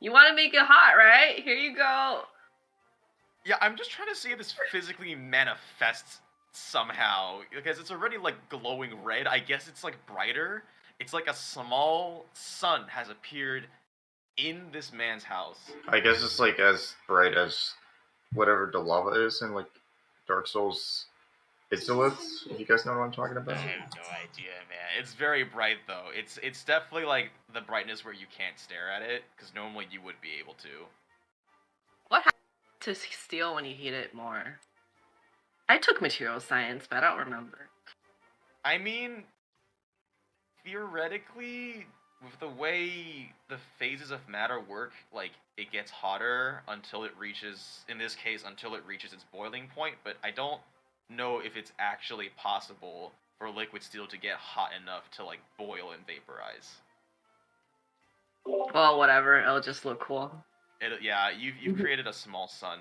You want to make it hot, right? Here you go. Yeah, I'm just trying to see if this physically manifests somehow, because it's already like glowing red. I guess it's like brighter. It's like a small sun has appeared in this man's house. I guess it's like as bright as whatever the lava is in like Dark Souls Isolith, if you guys know what I'm talking about. I have no idea, man. It's very bright though. It's definitely like the brightness where you can't stare at it, because normally you would be able to. What happens to steel when you heat it more? I took material science, but I don't remember. I mean, theoretically, with the way the phases of matter work, like, it gets hotter until it reaches, in this case, until it reaches its boiling point, but I don't know if it's actually possible for liquid steel to get hot enough to, like, boil and vaporize. Well, whatever. It'll just look cool. Yeah, you've created a small sun.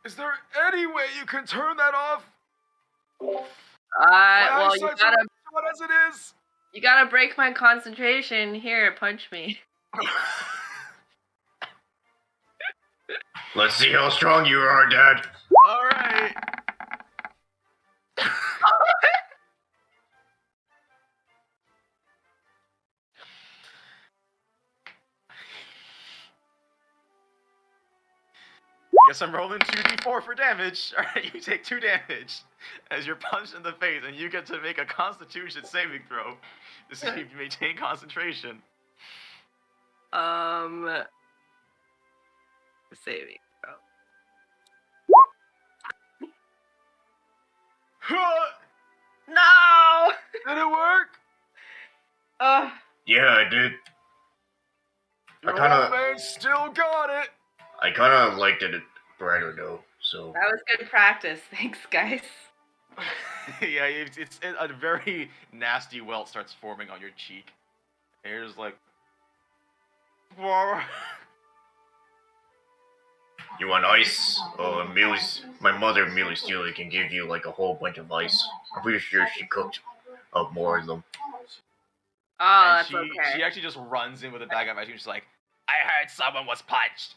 Is there any way you can turn that off? Well, you eyesight's gotta what as it is. You gotta break my concentration. Here, punch me. Let's see how strong you are, Dad. All right. Guess I'm rolling 2d4 for damage. Alright, you take 2 damage as you're punched in the face, and you get to make a Constitution saving throw to see if you maintain concentration. Saving throw. No! Did it work? Yeah, I did. Your old man still got it. I kind of liked it brighter though, so. That was good practice. Thanks, guys. Yeah, it's a very nasty welt starts forming on your cheek. And you're just like, whoa. You want ice? My mother, Millie Steely, can give you like a whole bunch of ice. I'm pretty sure she cooked up more of them. Oh, and that's okay. She actually just runs in with a bag of ice cream. She's like, I heard someone was punched.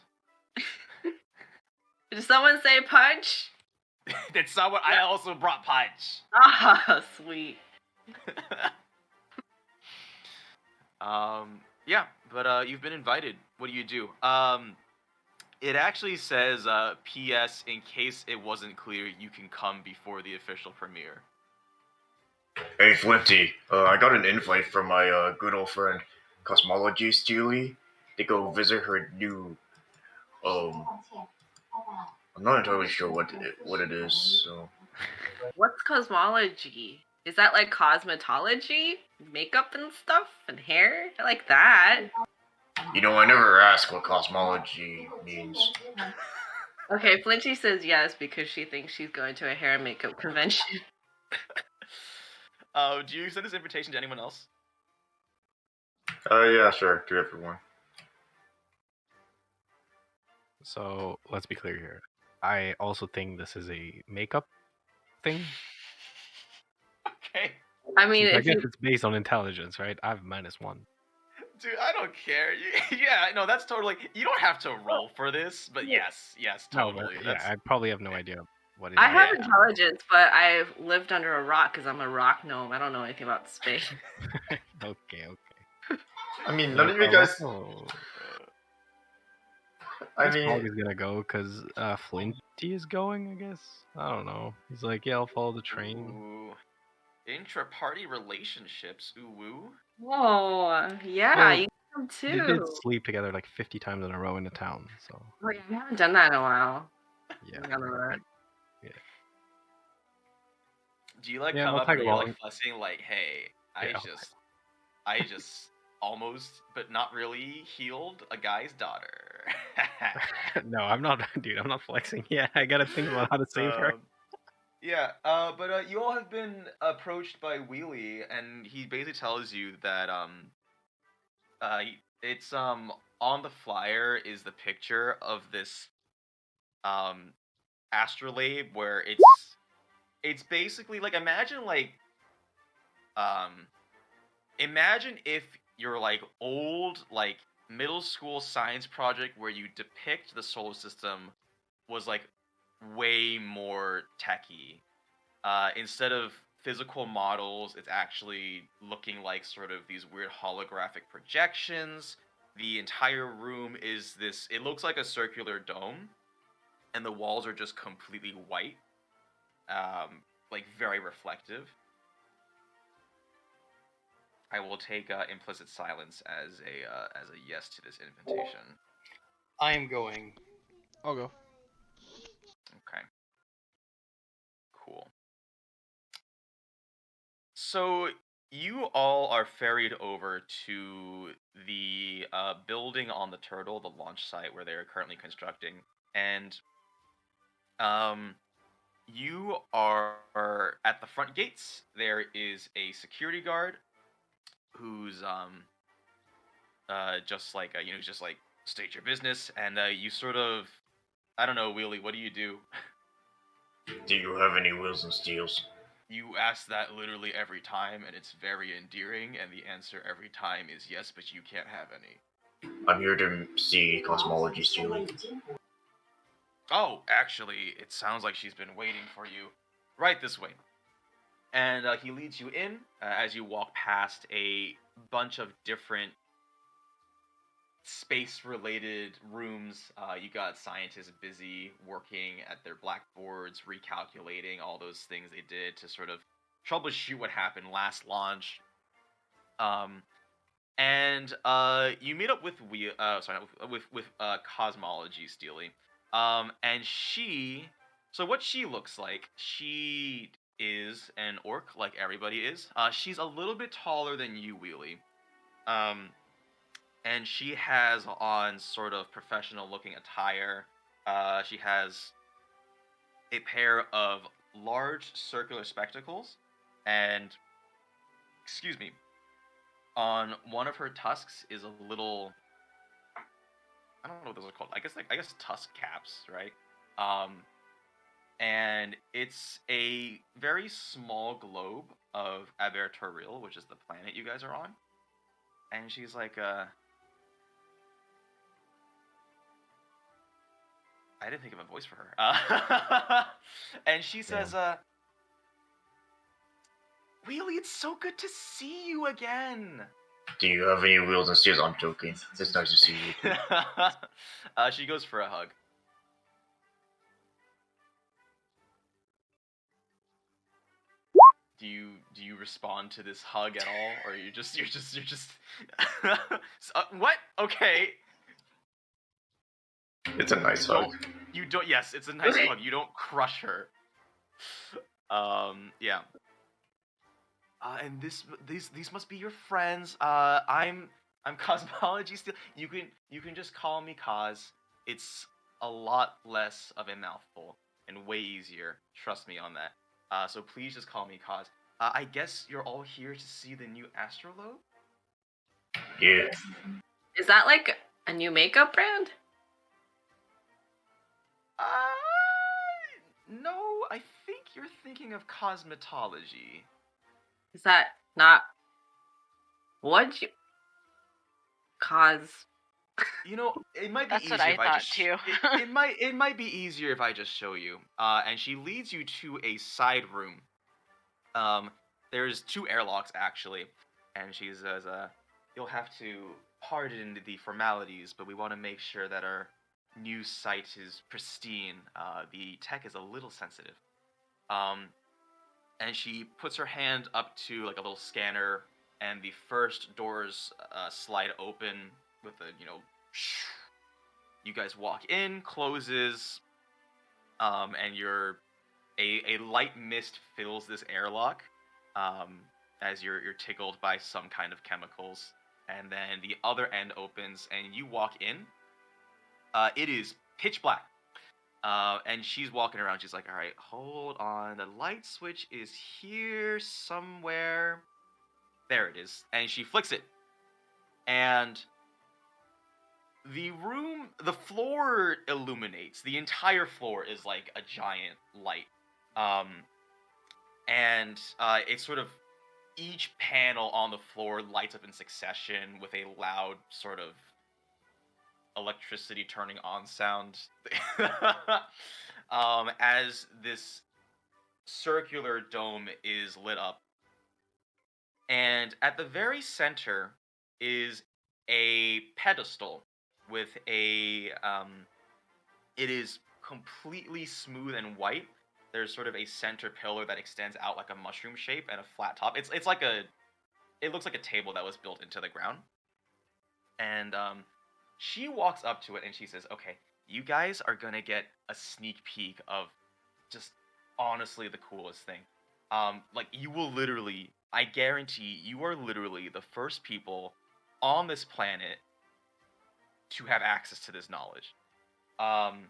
Did someone say punch? Did someone? I also brought punch. Ah, sweet. Yeah, but you've been invited. What do you do? It actually says, P.S. in case it wasn't clear, you can come before the official premiere. Hey, Flinty, I got an invite from my good old friend, Cosmology Steely, to go visit her new, I'm not entirely sure what it is, so. What's cosmology? Is that like cosmetology? Makeup and stuff? And hair? I like that. You know, I never ask what cosmology means. Okay, Flinty says yes because she thinks she's going to a hair and makeup convention. Do you send this invitation to anyone else? Yeah, sure, to everyone. So, let's be clear here. I also think this is a makeup thing. Okay. I mean, I guess it's based on intelligence, right? I have -1. Dude, I don't care. Yeah, no, that's totally... You don't have to roll for this, but yes, totally. No, but, yeah, I probably have no idea what it is. I have intelligence, but I've lived under a rock because I'm a rock gnome. I don't know anything about space. Okay. I mean, none of you guys... I mean... He's gonna go because Flinty is going, I guess? I don't know. He's like, yeah, I'll follow the train. Ooh. Intra-party relationships, ooh woo. Oh, yeah, you can too. They did sleep together like 50 times in a row in the town, so. Oh, yeah, I haven't done that in a while. Yeah. Yeah. Do you like come up and you're like fussing like, hey, I just almost, but not really, healed a guy's daughter. No, I'm not, dude. I'm not flexing. Yeah, I gotta think about how to save her. Yeah, but you all have been approached by Wheelie, and he basically tells you that it's on the flyer is the picture of this astrolabe where it's basically like imagine if your like old like middle school science project where you depict the solar system was like way more techy. Instead of physical models, it's actually looking like sort of these weird holographic projections. The entire room is this, it looks like a circular dome, and the walls are just completely white, like very reflective. I will take implicit silence as a yes to this invitation. I am going. I'll go. Okay. Cool. So you all are ferried over to the building on the Turtle, the launch site where they are currently constructing, and you are at the front gates. There is a security guard who's just like just like state your business, and you sort of, I don't know, Wheelie, what do you do? Do you have any wheels and steels? You ask that literally every time, and it's very endearing, and the answer every time is yes, but you can't have any. I'm here to see cosmology, Steely. Oh, actually, it sounds like she's been waiting for you. Right this way. And he leads you in as you walk past a bunch of different space-related rooms. You got scientists busy working at their blackboards, recalculating all those things they did to sort of troubleshoot what happened last launch. And you meet up with Cosmology, Steely. And she, so what she looks like, she is an orc like everybody is. She's a little bit taller than you, Wheelie. And she has on sort of professional looking attire. She has a pair of large circular spectacles, and excuse me, on one of her tusks is a little, I don't know what those are called. I guess tusk caps, right? And it's a very small globe of Abertoril, which is the planet you guys are on. And she's like, I didn't think of a voice for her. And she says, Wheelie, it's so good to see you again. Do you have any wheels and steels? I'm joking. It's nice to see you. She goes for a hug. Do you respond to this hug at all, or you're just what? Okay. It's a nice hug. You don't. Yes, it's a nice hug. You don't crush her. Yeah. And these must be your friends. I'm Cosmology Steel. You can just call me Cos. It's a lot less of a mouthful and way easier. Trust me on that. So please just call me Cos. I guess you're all here to see the new Astrolobe? Yeah. Is that like a new makeup brand? No, I think you're thinking of cosmetology. Is that not what you cause? You know, it might be That's easier what I if I thought just too. it might be easier if I just show you. And she leads you to a side room. There's 2 airlocks actually, and she says, you'll have to pardon the formalities, but we want to make sure that our new site is pristine. The tech is a little sensitive. And she puts her hand up to like a little scanner, and the first doors slide open with a, you guys walk in, closes, and a light mist fills this airlock, as you're tickled by some kind of chemicals, and then the other end opens, and you walk in. It is pitch black. And she's walking around. She's like, all right, hold on. The light switch is here somewhere. There it is. And she flicks it. And the floor illuminates. The entire floor is like a giant light. And it's sort of, each panel on the floor lights up in succession with a loud sort of electricity turning on sound. As this circular dome is lit up. And at the very center is a pedestal with a it is completely smooth and white. There's sort of a center pillar that extends out like a mushroom shape and a flat top. It looks like a table that was built into the ground. And she walks up to it and she says, okay, you guys are gonna get a sneak peek of just honestly the coolest thing. like you will literally, I guarantee you are literally the first people on this planet to have access to this knowledge. And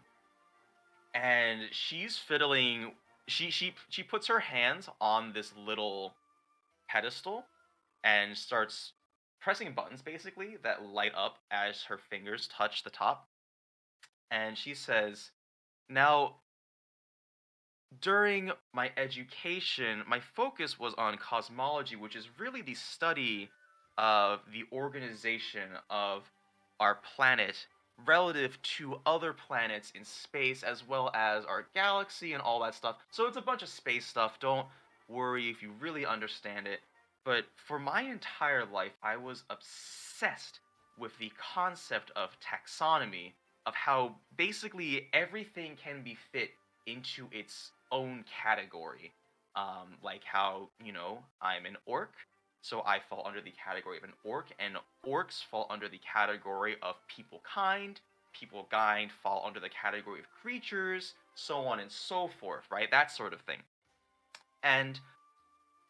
she's fiddling. She puts her hands on this little pedestal and starts pressing buttons basically that light up as her fingers touch the top. And she says, "Now, during my education, my focus was on cosmology, which is really the study of the organization of our planet relative to other planets in space, as well as our galaxy and all that stuff. So it's a bunch of space stuff. Don't worry if you really understand it. But for my entire life, I was obsessed with the concept of taxonomy, of how basically everything can be fit into its own category. Like how, I'm an orc, so I fall under the category of an orc, and orcs fall under the category of people kind fall under the category of creatures, so on and so forth, right? That sort of thing. And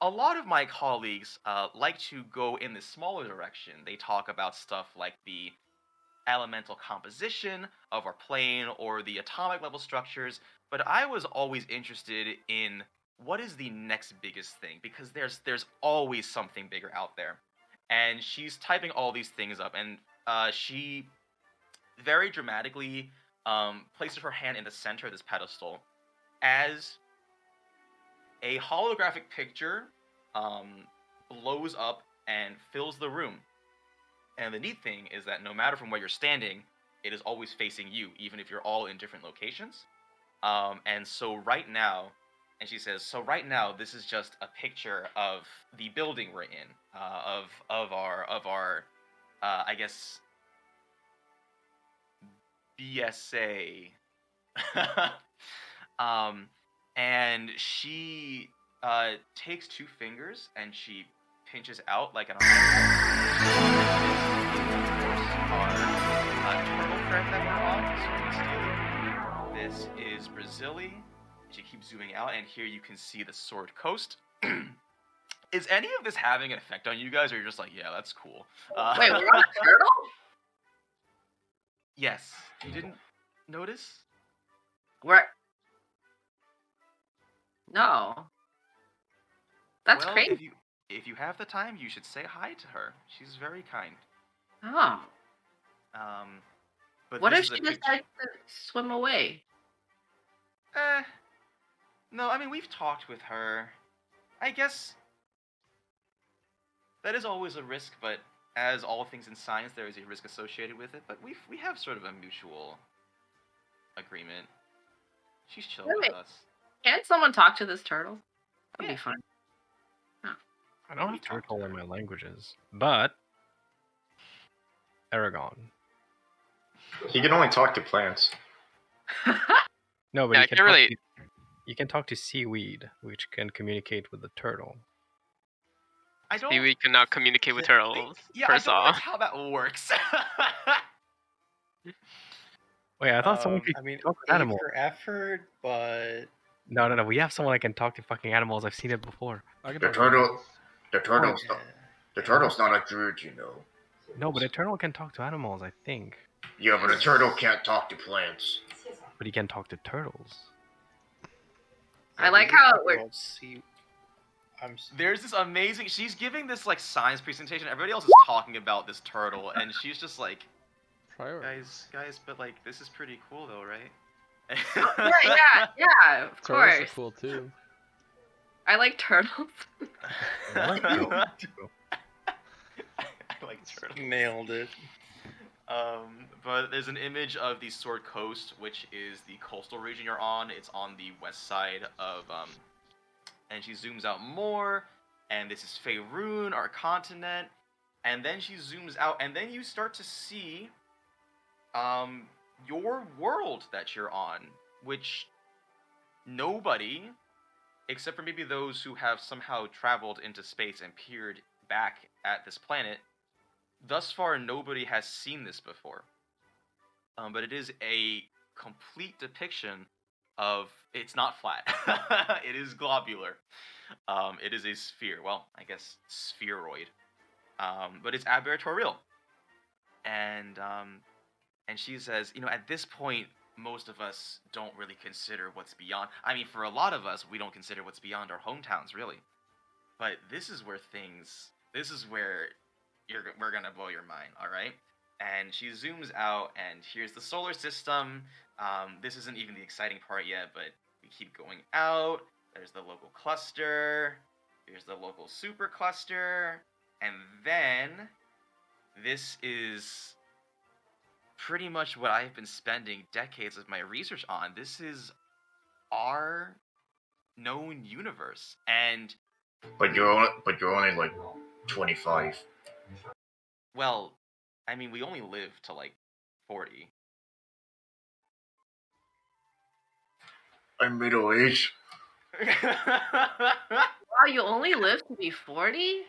a lot of my colleagues like to go in the smaller direction. They talk about stuff like the elemental composition of our plane or the atomic level structures, but I was always interested in what is the next biggest thing, because there's always something bigger out there. And she's typing all these things up, and she very dramatically places her hand in the center of this pedestal as a holographic picture blows up and fills the room. And the neat thing is that no matter from where you're standing, it is always facing you, even if you're all in different locations. And so right now, and she says, so right now, this is just a picture of the building we're in, of our I guess, BSA. And she takes two fingers and she pinches out like an our turtle friend that we're on, Steely. This is Brazili. She keeps zooming out, and here you can see the Sword Coast. Is any of this having an effect on you guys, or you're just like, yeah, that's cool? Wait, we're on a turtle? Yes. You didn't notice? No. That's well, crazy. If you have the time, you should say hi to her. She's very kind. Oh. But what this if is a she decides to swim away? No, I mean, we've talked with her. I guess that is always a risk, but as all things in science, there is a risk associated with it. But we have sort of a mutual agreement. She's chill with us. Can't someone talk to this turtle? That'd be fun. I don't have turtle in my languages, but Eragon. He can only talk to plants. No, but Yeah, you I can can't really. You can talk to seaweed, which can communicate with the turtle. I don't. We cannot communicate with turtles. Yeah, first I don't know off. how that works. Wait, I thought someone could talk to animals. For effort, but No. We have someone that can talk to fucking animals. I've seen it before. The turtle's not a druid, you know. No, but a turtle can talk to animals, I think. Yeah, but a turtle can't talk to plants. But he can talk to turtles. I like how it works. There's this amazing. She's giving this like science presentation. Everybody else is talking about this turtle, and she's just like, guys, but like this is pretty cool though, right? yeah, of course. Turtles are cool too. I like turtles. I like turtles too. I like turtles. Nailed it. But there's an image of the Sword Coast, which is the coastal region you're on. It's on the west side of, and she zooms out more, and this is Faerun, our continent, and then she zooms out, and then you start to see, your world that you're on, which nobody, except for maybe those who have somehow traveled into space and peered back at this planet, thus far, nobody has seen this before. But it is a complete depiction of... It's not flat. It is globular. It is a sphere. Well, I guess spheroid. But it's aberratorial. And she says, at this point, most of us don't really consider what's beyond. I mean, for a lot of us, we don't consider what's beyond our hometowns, really. But this is where we're gonna blow your mind, all right? And she zooms out, and here's the solar system. This isn't even the exciting part yet, but we keep going out. There's the local cluster. Here's the local super cluster. And then this is pretty much what I've been spending decades of my research on. This is our known universe. And But you're only like 25. well, I mean, we only live to like 40. I'm middle aged. Wow, you only live to be 40?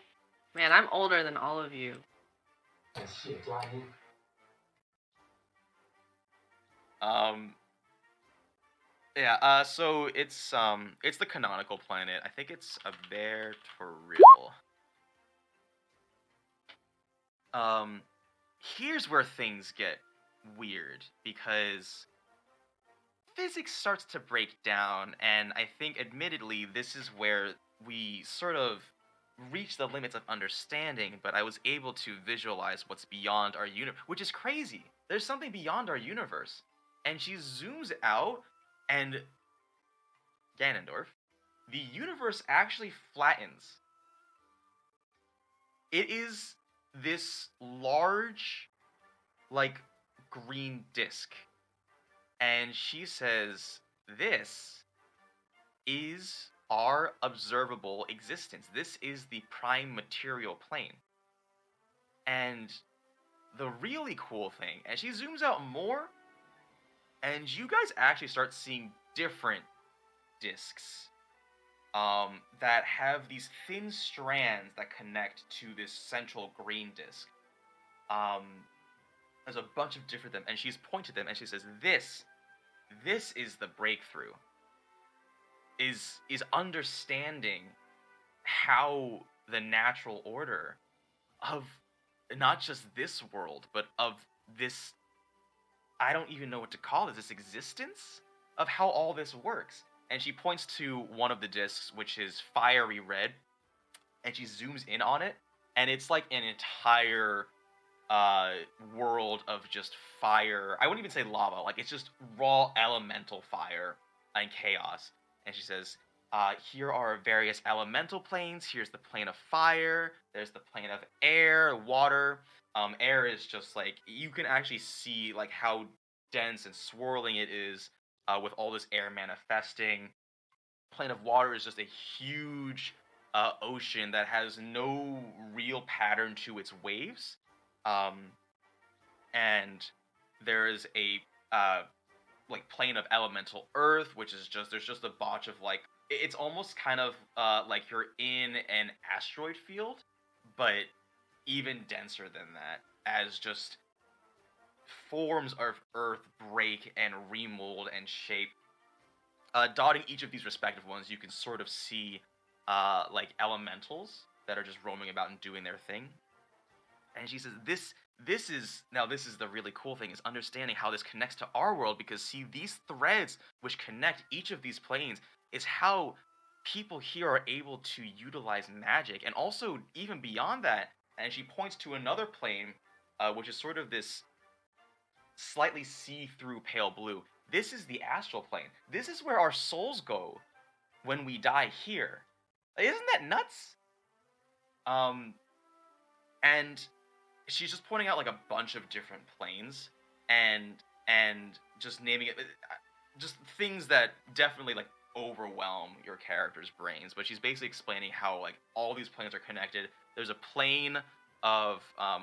Man, I'm older than all of you. Yeah, so it's the canonical planet. I think it's aberratorial. Here's where things get weird, because physics starts to break down, and I think, admittedly, this is where we sort of reach the limits of understanding, but I was able to visualize what's beyond our universe, which is crazy. There's something beyond our universe. And she zooms out, and Ganondorf, the universe actually flattens. It is this large, like, green disc. And she says, this is our observable existence. This is the prime material plane. And the really cool thing, and she zooms out more, and you guys actually start seeing different discs that have these thin strands that connect to this central green disc. There's a bunch of different them, and she's pointed them, and she says, this is the breakthrough. Is understanding how the natural order of not just this world, but of this, I don't even know what to call it, this existence of how all this works. And she points to one of the discs, which is fiery red, and she zooms in on it, and it's like an entire world of just fire. I wouldn't even say lava, like it's just raw elemental fire and chaos. And she says, here are various elemental planes. Here's the plane of fire. There's the plane of air, water. Air is just like, you can actually see like how dense and swirling it is with all this air manifesting. Plane of water is just a huge ocean that has no real pattern to its waves. And there is a like plane of elemental earth, which is just, there's just a bunch of like, it's almost kind of like you're in an asteroid field, but even denser than that, as just forms of earth break and remold and shape. Dotting each of these respective ones, you can sort of see like elementals that are just roaming about and doing their thing. And she says, this is the really cool thing, is understanding how this connects to our world, because see, these threads which connect each of these planes is how people here are able to utilize magic, and also even beyond that. And she points to another plane, which is sort of this slightly see-through pale blue. This is the Astral Plane. This is where our souls go when we die here. Isn't that nuts? And she's just pointing out like a bunch of different planes and just naming it, just things that definitely like overwhelm your character's brains. But she's basically explaining how like all these planes are connected. There's a plane of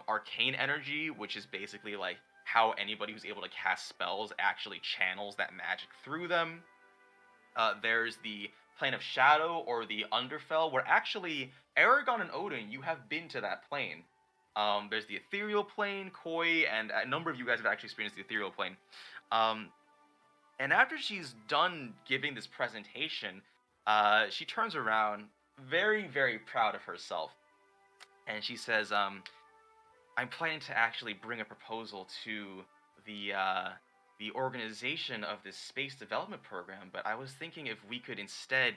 arcane energy, which is basically like how anybody who's able to cast spells actually channels that magic through them. There's the plane of shadow, or the Underfell, where actually Eragon and Odin, you have been to that plane. There's the ethereal plane, Koi, and a number of you guys have actually experienced the ethereal plane. And after she's done giving this presentation, she turns around very, very proud of herself. And she says, I'm planning to actually bring a proposal to the organization of this space development program, but I was thinking if we could instead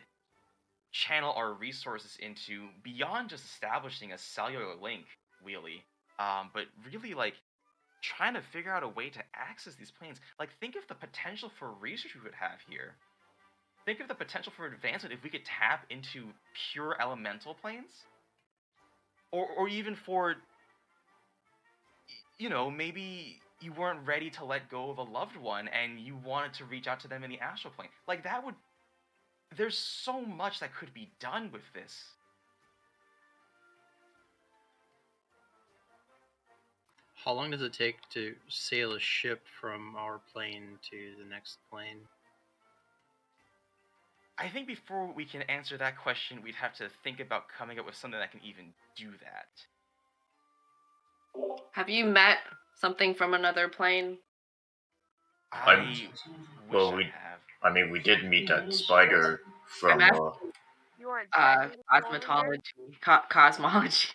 channel our resources into beyond just establishing a cellular link, really, but really like trying to figure out a way to access these planes. Like, think of the potential for research we would have here. Think of the potential for advancement if we could tap into pure elemental planes, or even for, you know, maybe you weren't ready to let go of a loved one and you wanted to reach out to them in the astral plane. Like, that would... There's so much that could be done with this. How long does it take to sail a ship from our plane to the next plane? I think before we can answer that question, we'd have to think about coming up with something that can even do that. Have you met something from another plane? I wish I have. I mean, we did meet that spider from. You weren't Cosmetology. Cosmology.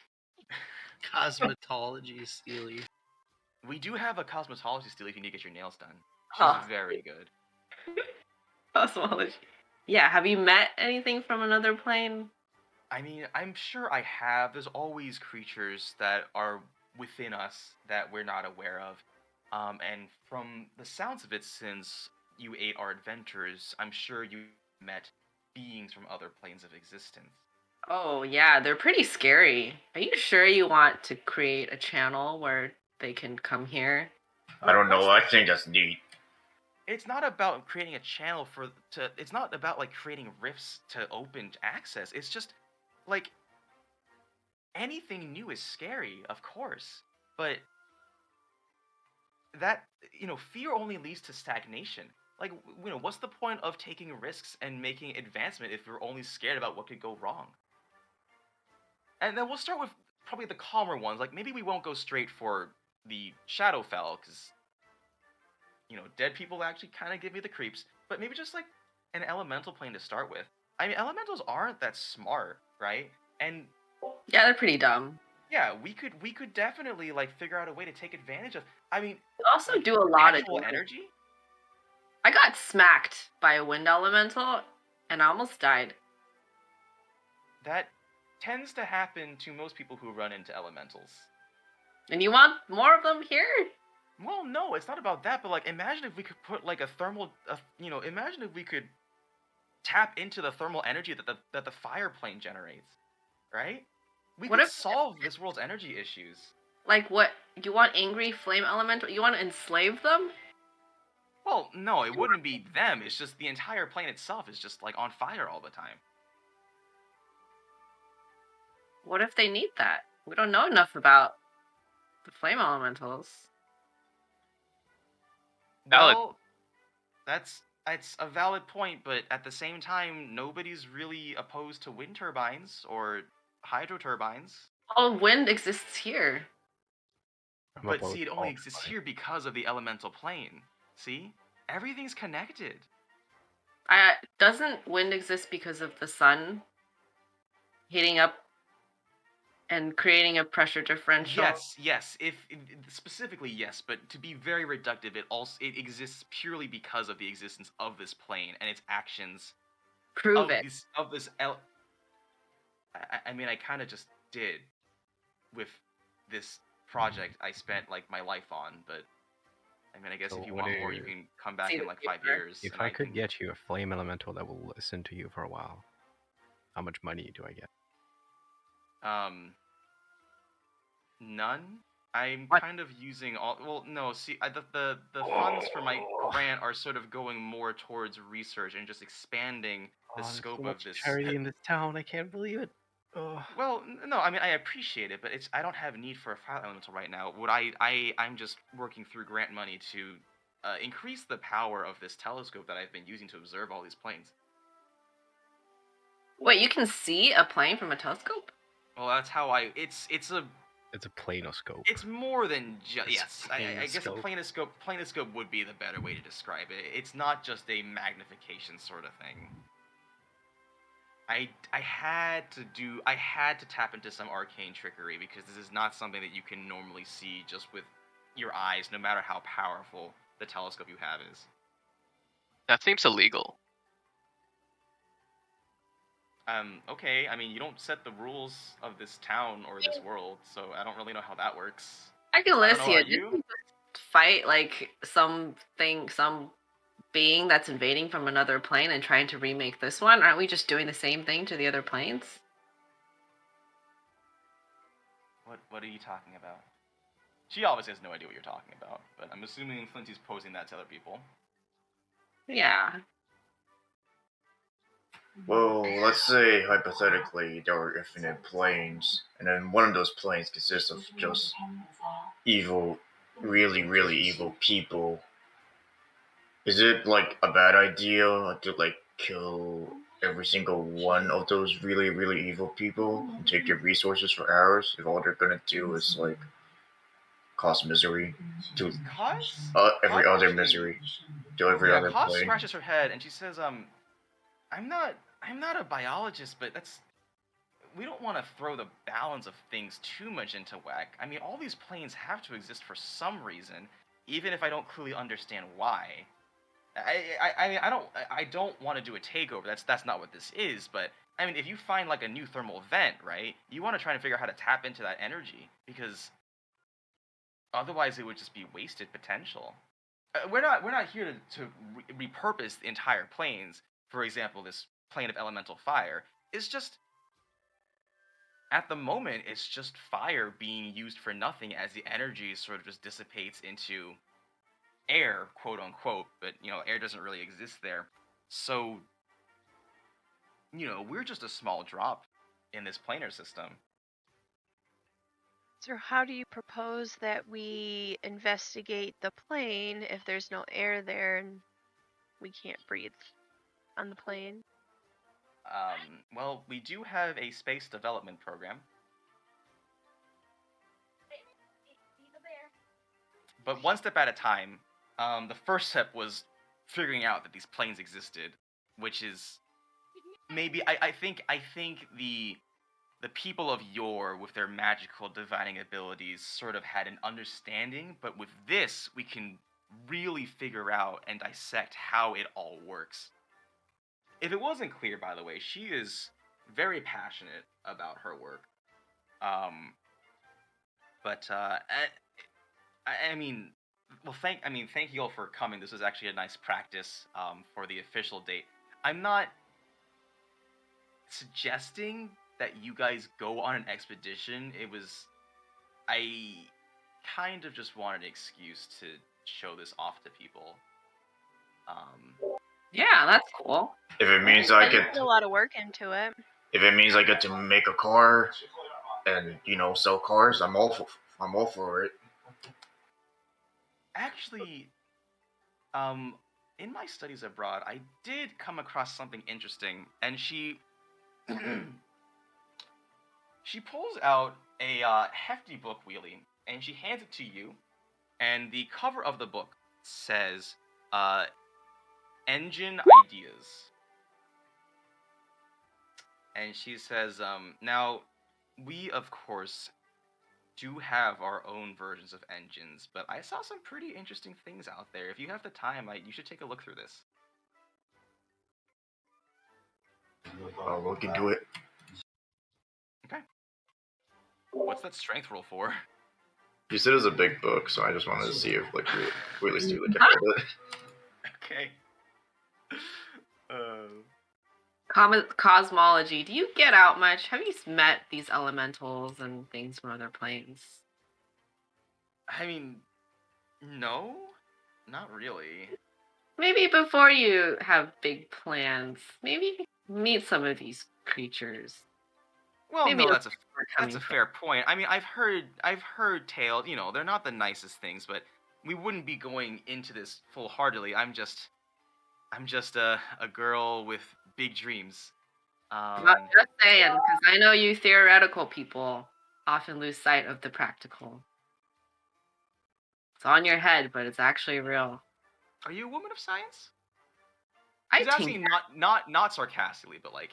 Cosmetology, Steely. We do have a cosmetology Steely if you need to get your nails done. She's Oh. very good. Cosmology. Yeah, have you met anything from another plane? I mean, I'm sure I have. There's always creatures that are within us that we're not aware of. And from the sounds of it, since you ate our adventures, I'm sure you met beings from other planes of existence. Oh, yeah, they're pretty scary. Are you sure you want to create a channel where they can come here? I don't know. I think that's neat. It's not about creating a channel it's not about like creating rifts to open access. It's just like anything new is scary, of course, but that, you know, fear only leads to stagnation. Like, you know, what's the point of taking risks and making advancement if you're only scared about what could go wrong? And then we'll start with probably the calmer ones. Like, maybe we won't go straight for the Shadowfell, because, you know, dead people actually kind of give me the creeps. But maybe just, like, an elemental plane to start with. I mean, elementals aren't that smart, right? And... yeah, they're pretty dumb. Yeah, we could definitely, like, figure out a way to take advantage of... I mean... They also do a lot of actual energy? I got smacked by a wind elemental, and I almost died. That tends to happen to most people who run into elementals. And you want more of them here? Well, no, it's not about that, but, like, imagine if we could put, like, a thermal... imagine if we could tap into the thermal energy that the fire plane generates, right? We could solve this world's energy issues. Like, what? You want angry flame elemental? You want to enslave them? Well, no, it wouldn't be them. It's just the entire plane itself is just, like, on fire all the time. What if they need that? We don't know enough about the flame elementals. Valid. Well, it's a valid point, but at the same time, nobody's really opposed to wind turbines or hydro turbines. All wind exists here. But see, it only exists here because of the elemental plane. See? Everything's connected. Doesn't wind exist because of the sun heating up and creating a pressure differential? Yes. Specifically, yes. But to be very reductive, it exists purely because of the existence of this plane and its actions. Prove it. I mean, I kind of just did with this project I spent, like, my life on, but I mean, I guess if you want more, you can come back in, like, 5 years. If I could get you a flame elemental that will listen to you for a while, how much money do I get? None. I'm kind of using all... Well, no, see, the funds for my grant are sort of going more towards research and just expanding the scope of this... charity in this town, I can't believe it. Oh. Well, no, I mean, I appreciate it, but I don't have need for a fire elemental right now. I'm just working through grant money to increase the power of this telescope that I've been using to observe all these planes. Wait, you can see a plane from a telescope? Well, that's how it's a planoscope. It's more than just... Yes, I guess a planoscope would be the better way to describe it. It's not just a magnification sort of thing. I had to tap into some arcane trickery because this is not something that you can normally see just with your eyes, no matter how powerful the telescope you have is. That seems illegal. Okay, I mean, you don't set the rules of this town or this world, so I don't really know how that works. I don't know, Archelasia, are didn't you? you just fight like some being that's invading from another plane and trying to remake this one? Aren't we just doing the same thing to the other planes? What are you talking about? She obviously has no idea what you're talking about, but I'm assuming Flinty's posing that to other people. Yeah. Well, let's say hypothetically there are infinite planes, and then one of those planes consists of just evil, really, really evil people. Is it like a bad idea to like kill every single one of those really, really evil people and take their resources for ours if all they're gonna do is like cause misery to every other misery to every other Kaz plane? scratches her head and she says, I'm not a biologist, but we don't want to throw the balance of things too much into whack. I mean, all these planes have to exist for some reason, even if I don't clearly understand why. I don't want to do a takeover. That's not what this is. But I mean, if you find like a new thermal vent, right? You want to try and figure out how to tap into that energy because otherwise it would just be wasted potential. We're not here to repurpose the entire planes. For example, this plane of elemental fire is just, at the moment, it's just fire being used for nothing as the energy sort of just dissipates into air, quote unquote, but air doesn't really exist there. So, we're just a small drop in this planar system. So how do you propose that we investigate the plane if there's no air there and we can't breathe on the plane? Well, we do have a space development program. But one step at a time. The first step was figuring out that these planes existed, which is maybe I think the people of yore with their magical divining abilities sort of had an understanding, but with this we can really figure out and dissect how it all works. If it wasn't clear, by the way, she is very passionate about her work. Thank you all for coming. This was actually a nice practice for the official date. I'm not suggesting that you guys go on an expedition. I kind of just wanted an excuse to show this off to people. Yeah, that's cool. If it means I put a lot of work into it. If it means I get to make a car and sell cars, I'm all for it. Actually, in my studies abroad, I did come across something interesting, and she pulls out a hefty book wheelie, and she hands it to you, and the cover of the book says, Engine Ideas. And she says, now, we, of course, do have our own versions of engines, but I saw some pretty interesting things out there. If you have the time, you should take a look through this. I'll look into it. Okay. What's that strength roll for? You said it was a big book, so I just wanted to see if really Steely could hold it. Okay. Cosmology. Do you get out much? Have you met these elementals and things from other planes? I mean, no, not really. Maybe before you have big plans, maybe meet some of these creatures. Well, maybe no, that's a fair point. I mean, I've heard tales. They're not the nicest things, but we wouldn't be going into this full-heartedly. I'm just a girl with big dreams. I'm just saying, because I know you theoretical people often lose sight of the practical. It's on your head, but it's actually real. Are you a woman of science? I She's asking not sarcastically, but like,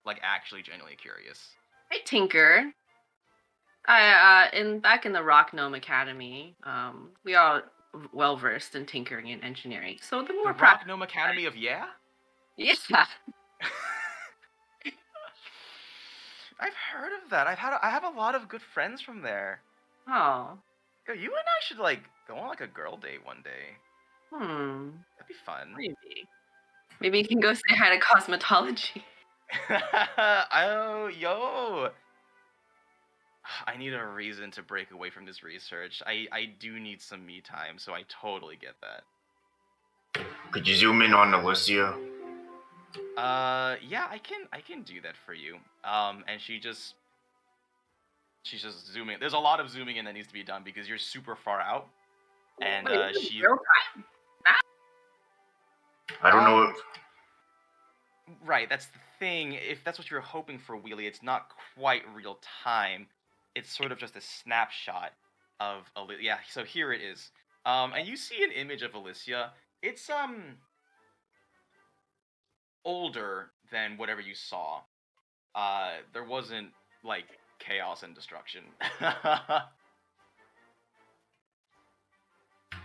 like actually genuinely curious. I tinker. Back in the Rock Gnome Academy, we are well versed in tinkering and engineering. So the The more Rock Gnome Academy of Yeah? yeah. I've heard of that. I have a lot of good friends from there. Oh. Yo, you and I should like go on like a girl date one day. That'd be fun. Maybe you can go say hi to cosmetology. Oh, yo. I need a reason to break away from this research. I do need some me time, so I totally get that. Could you zoom in on Alicia? Yeah, I can do that for you. And she's just zooming. There's a lot of zooming in that needs to be done because you're super far out. And she. I don't know if. Right, that's the thing. If that's what you're hoping for, Wheelie, it's not quite real time. It's sort of just a snapshot of Alicia. Yeah, so here it is. And you see an image of Alicia. It's older than whatever you saw. There wasn't like chaos and destruction.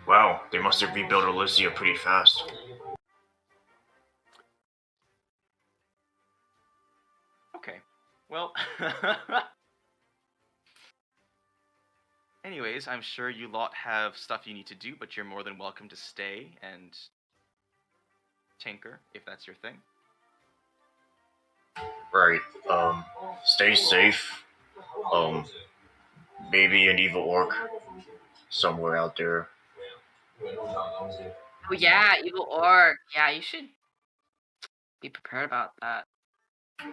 Wow, they must have rebuilt Alicia pretty fast. Okay. Well, anyways, I'm sure you lot have stuff you need to do, but you're more than welcome to stay and tinker if that's your thing. Right. Stay safe. Maybe an evil orc somewhere out there. Oh yeah, evil orc. Yeah, you should be prepared about that.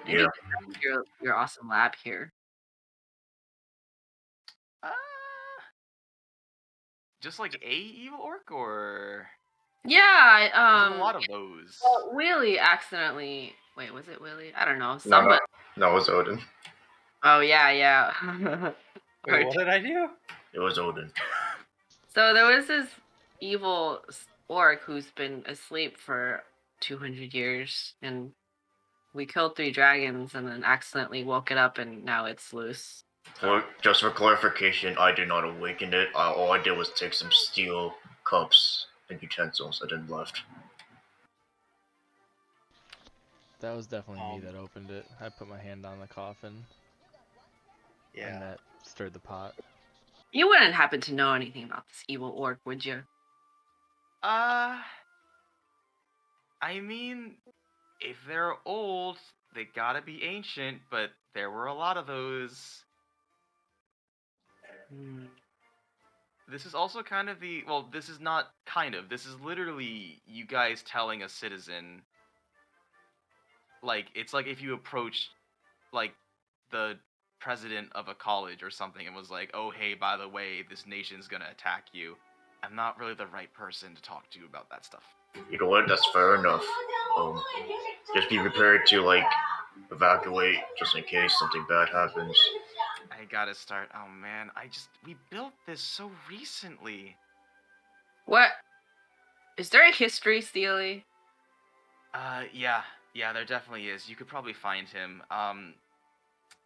Yeah. Your awesome lab here. Just like a evil orc, or Yeah, there's a lot of those. Well, Willie accidentally. Wait, was it Willie? I don't know. No, it was Odin. Oh yeah. Wait, what did I do? It was Odin. So there was this evil orc who's been asleep for 200 years, and we killed 3 dragons, and then accidentally woke it up, and now it's loose. Just for clarification, I did not awaken it. All I did was take some steel cups and utensils and then left. That was definitely me that opened it. I put my hand on the coffin. Yeah. And that stirred the pot. You wouldn't happen to know anything about this evil orc, would you? I mean, if they're old, they gotta be ancient, but there were a lot of those. This is also kind of the, well, this is not kind of, this is literally you guys telling a citizen, like, it's like if you approached, like, the president of a college or something and was like, oh, hey, by the way, this nation's gonna attack you. I'm not really the right person to talk to about that stuff. You know what? That's fair enough. Just be prepared to, like, evacuate just in case something bad happens. I gotta start. Oh man, we built this so recently. What? Is there a history, Steely? Yeah, there definitely is. You could probably find him.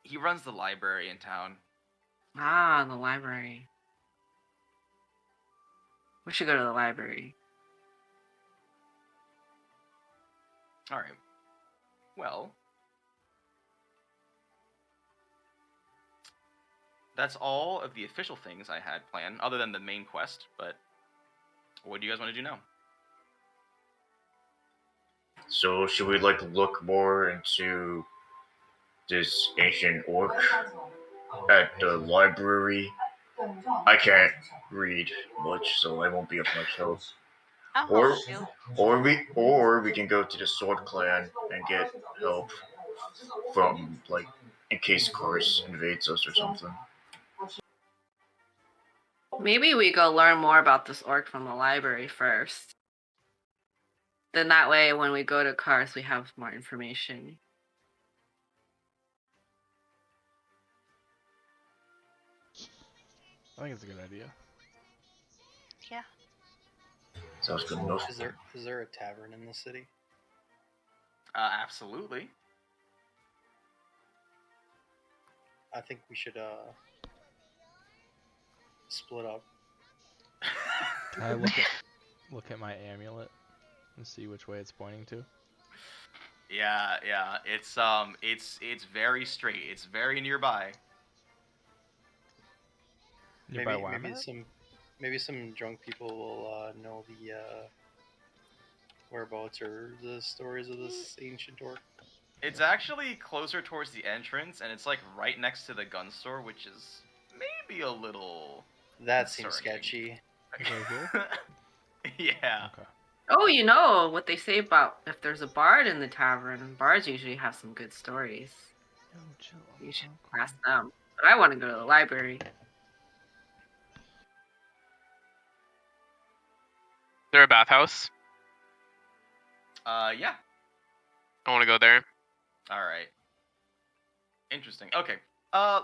He runs the library in town. Ah, the library. We should go to the library. Alright. Well, that's all of the official things I had planned, other than the main quest, but what do you guys want to do now? So, should we, like, look more into this ancient orc at the library? I can't read much, so I won't be of much help. I'll Or help you. or we can go to the Sword Clan and get help from, like, in case Chorus invades us or something. Maybe we go learn more about this orc from the library first. Then that way, when we go to Kars, we have more information. I think it's a good idea. Yeah. Sounds good enough. Is there a tavern in the city? Absolutely. I think we should split up. Can I look at my amulet and see which way it's pointing to? Yeah, it's very straight. It's very nearby. Nearby where I'm maybe at? maybe some drunk people will know the whereabouts or the stories of this ancient orc. It's actually closer towards the entrance, and it's like right next to the gun store, which is maybe a little. That seems concerning. sketchy. Right here? Yeah. Okay. Oh, you know what they say about if there's a bard in the tavern. Bards usually have some good stories. Yo, chill. You should ask them. But I want to go to the library. Is there a bathhouse? Yeah. I want to go there. All right. Interesting. Okay.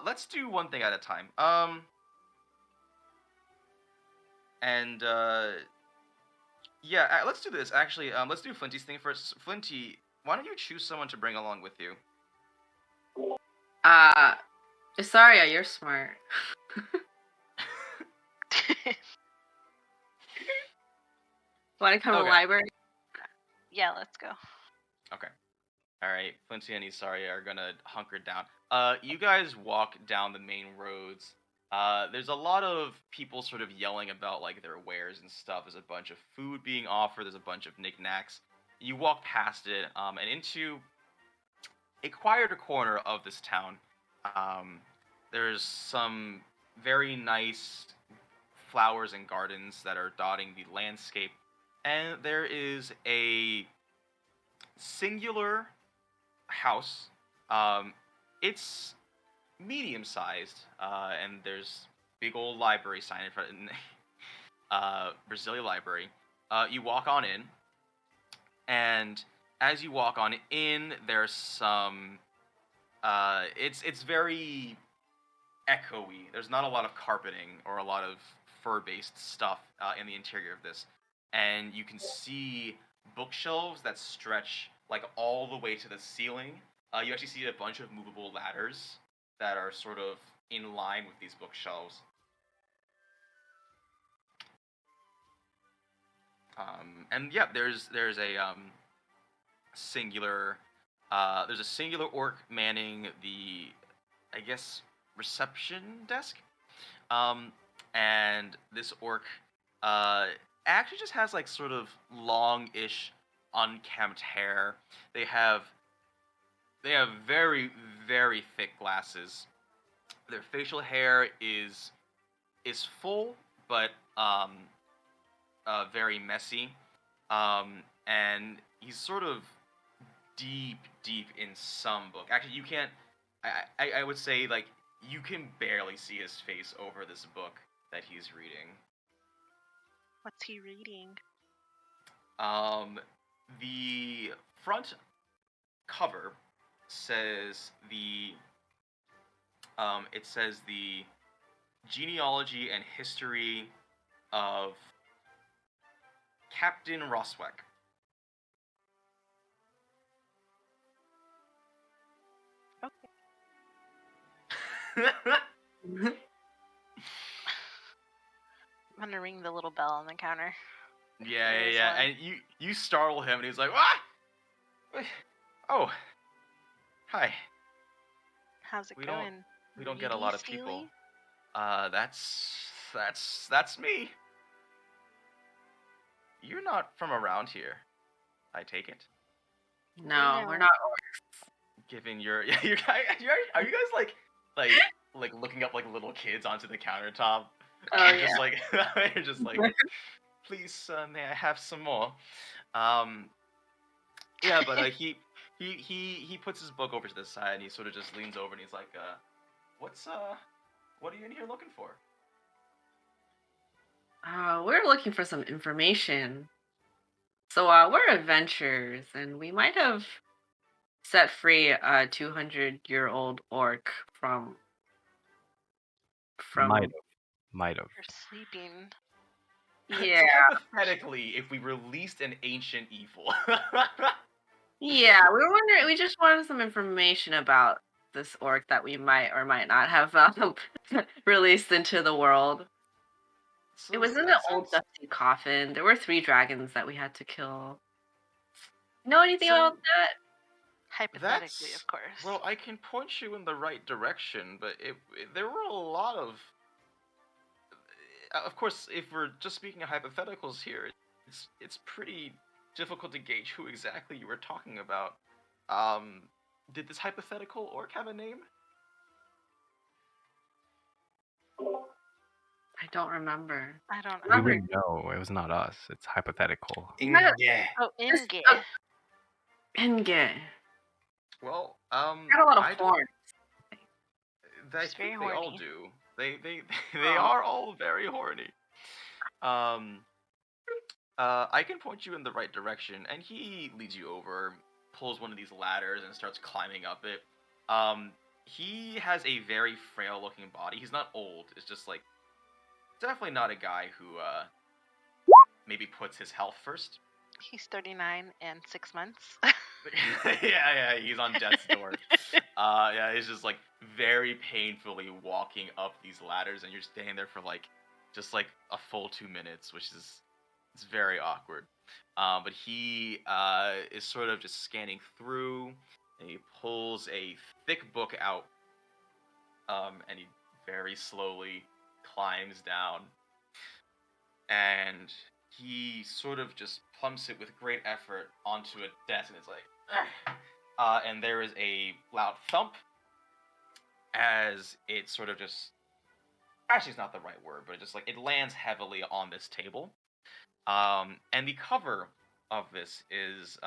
Let's do one thing at a time. Yeah, let's do this. Actually, let's do Flinty's thing first. Flinty, why don't you choose someone to bring along with you? Isarya, you're smart. Want to come to the Okay. library? Yeah, let's go. Okay. All right. Flinty and Isarya are gonna hunker down. You guys walk down the main roads. There's a lot of people sort of yelling about like their wares and stuff. There's a bunch of food being offered. There's a bunch of knickknacks. You walk past it, and into a quieter corner of this town. There's some very nice flowers and gardens that are dotting the landscape, and there is a singular house. It's medium-sized, and there's big old library sign in front. Brazilian library. You walk on in, and as you walk on in, there's some. It's very echoey. There's not a lot of carpeting or a lot of fur-based stuff in the interior of this, and you can see bookshelves that stretch like all the way to the ceiling. You actually see a bunch of movable ladders that are sort of in line with these bookshelves. And yeah, there's a singular orc manning the, I guess, reception desk. And this orc actually just has like sort of long-ish unkempt hair. They have very, very thick glasses. Their facial hair is full, but very messy. And he's sort of deep in some book. Actually, you can't. I would say like you can barely see his face over this book that he's reading. What's he reading? The front cover says the genealogy and history of Captain Roswek. I'm gonna ring the little bell on the counter. Yeah. And you startle him, and he's like, "Ah! Oh, hi." How's it We going? We don't get a lot of Steely? people. That's me. You're not from around here, I take it. No, we're not. Given your are you guys like looking up like little kids onto the countertop? Oh, You're yeah. just like you're just like, please, may I have some more? Yeah, but he puts his book over to the side, and he sort of just leans over, and he's like, what are you in here looking for? We're looking for some information. So we're adventurers, and we might have set free a 200-year-old orc from. Might have. You're sleeping. Yeah. So hypothetically, if we released an ancient evil. Yeah, we were wondering. We just wanted some information about this orc that we might or might not have released into the world. So It was in an that old sounds- dusty coffin. There were 3 dragons that we had to kill. Know anything So- about that? Hypothetically, That's of course. well, I can point you in the right direction, but there were a lot of course, if we're just speaking of hypotheticals here, it's pretty difficult to gauge who exactly you were talking about. Did this hypothetical orc have a name? I don't remember. I don't We know. Remember- would know. It was not us. It's hypothetical. Yeah. Oh, This- Inge. oh, Enge. Well, Got a lot I of don't- horns. I He's very think they all horny. do. They Oh. are all very horny. I can point you in the right direction, and he leads you over, pulls one of these ladders, and starts climbing up it. He has a very frail-looking body. He's not old. It's just like definitely not a guy who maybe puts his health first. He's 39 and 6 months. yeah, he's on death's door. Yeah, he's just like very painfully walking up these ladders, and you're standing there for like just like a full 2 minutes, which is it's very awkward. But he is sort of just scanning through, and he pulls a thick book out, and he very slowly climbs down, and he sort of just plumps it with great effort onto a desk, and it's like, and there is a loud thump as it sort of just, actually it's not the right word, but it just like, it lands heavily on this table. And the cover of this is,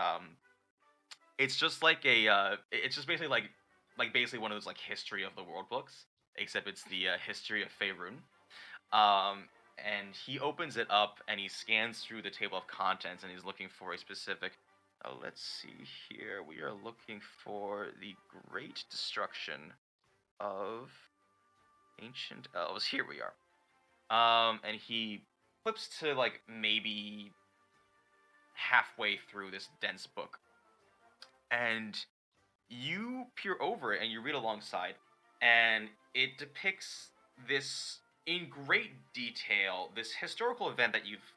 it's just like it's just basically like basically one of those like history of the world books, except it's the history of Faerun. And he opens it up and he scans through the table of contents and he's looking for a specific. Let's see here. We are looking for the Great Destruction of Ancient Elves. Here we are. And he flips to like maybe halfway through this dense book, and you peer over it and you read alongside, and it depicts this in great detail, this historical event that you've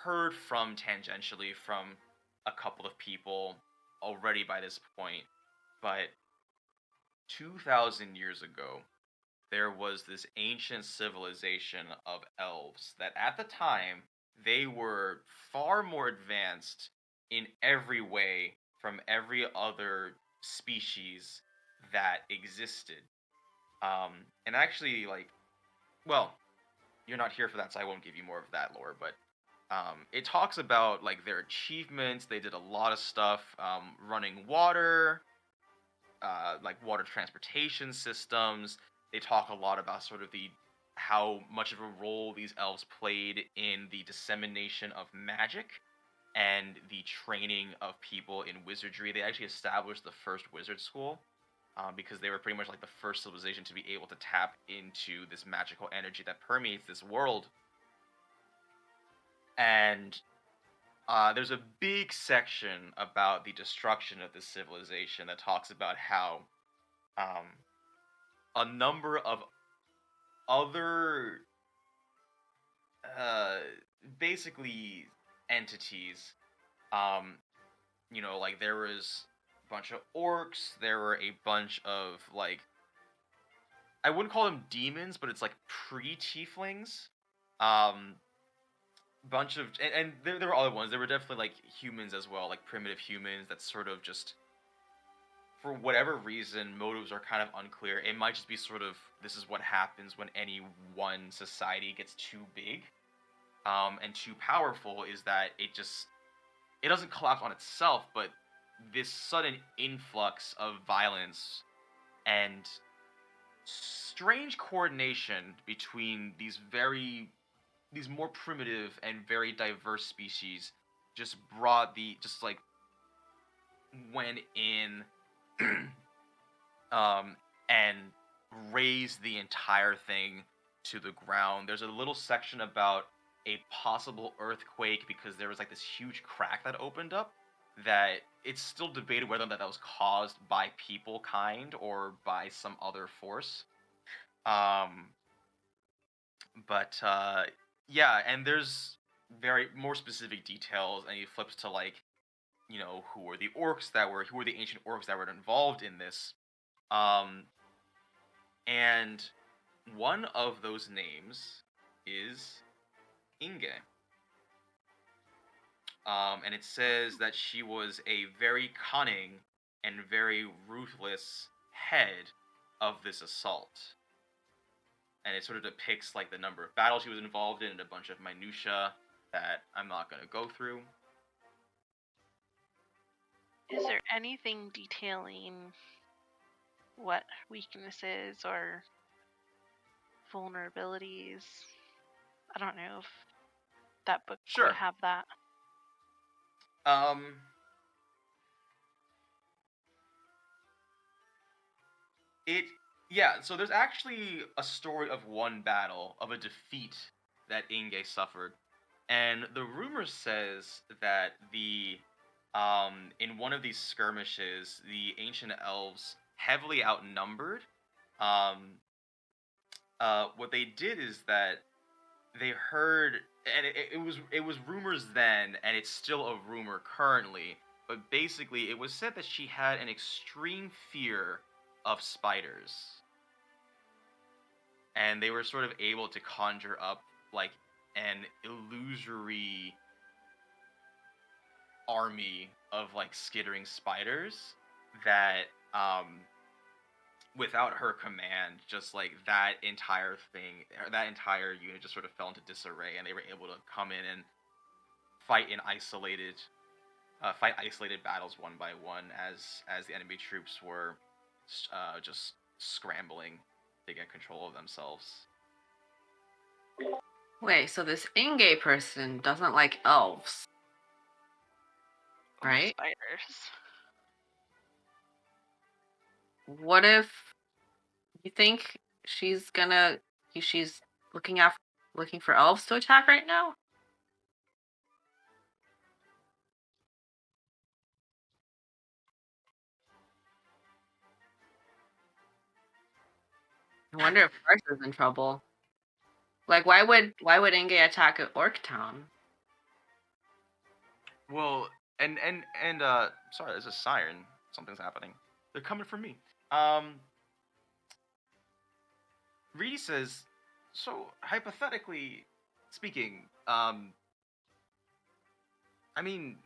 heard from tangentially from a couple of people already by this point, but 2,000 years ago, there was this ancient civilization of elves that at the time, they were far more advanced in every way from every other species that existed. And actually, like, well, you're not here for that, so I won't give you more of that lore, but it talks about, like, their achievements. They did a lot of stuff, running water, like water transportation systems. They talk a lot about sort of how much of a role these elves played in the dissemination of magic and the training of people in wizardry. They actually established the first wizard school because they were pretty much like the first civilization to be able to tap into this magical energy that permeates this world. And there's a big section about the destruction of this civilization that talks about how a number of other basically entities, you know, like there was a bunch of orcs, there were a bunch of like, I wouldn't call them demons, but it's like pre-tieflings, bunch of, and there were other ones. There were definitely like humans as well, like primitive humans that sort of just, for whatever reason, motives are kind of unclear. It might just be sort of, this is what happens when any one society gets too big and too powerful, is that it doesn't collapse on itself, but this sudden influx of violence and strange coordination between these more primitive and very diverse species just went in and razed the entire thing to the ground. There's a little section about a possible earthquake because there was like this huge crack that opened up that it's still debated whether or not that was caused by people kind or by some other force. But yeah, and there's very more specific details, and he flips to like, who were the ancient orcs that were involved in this. And one of those names is Inge. And it says that she was a very cunning and very ruthless head of this assault. And it sort of depicts like the number of battles she was involved in and a bunch of minutia that I'm not going to go through. Is there anything detailing what weaknesses or vulnerabilities? I don't know if that book Sure. would have that. So there's actually a story of one battle, of a defeat that Inge suffered. And the rumor says that in one of these skirmishes, the ancient elves, heavily outnumbered, what they did is that they heard, and it was rumors then, and it's still a rumor currently, but basically it was said that she had an extreme fear of spiders. And they were sort of able to conjure up like an illusory army of like skittering spiders that without her command, just like that entire unit just sort of fell into disarray, and they were able to come in and fight isolated battles one by one as the enemy troops were just scrambling to get control of themselves. Wait, so this Inge person doesn't like elves, right? Spiders. What if you think she's looking for elves to attack right now? I wonder if Sorcerer's in trouble. Like, why would Inge attack an orc town? Well, and sorry, there's a siren. Something's happening. They're coming for me. Reedy says, so hypothetically speaking, I mean,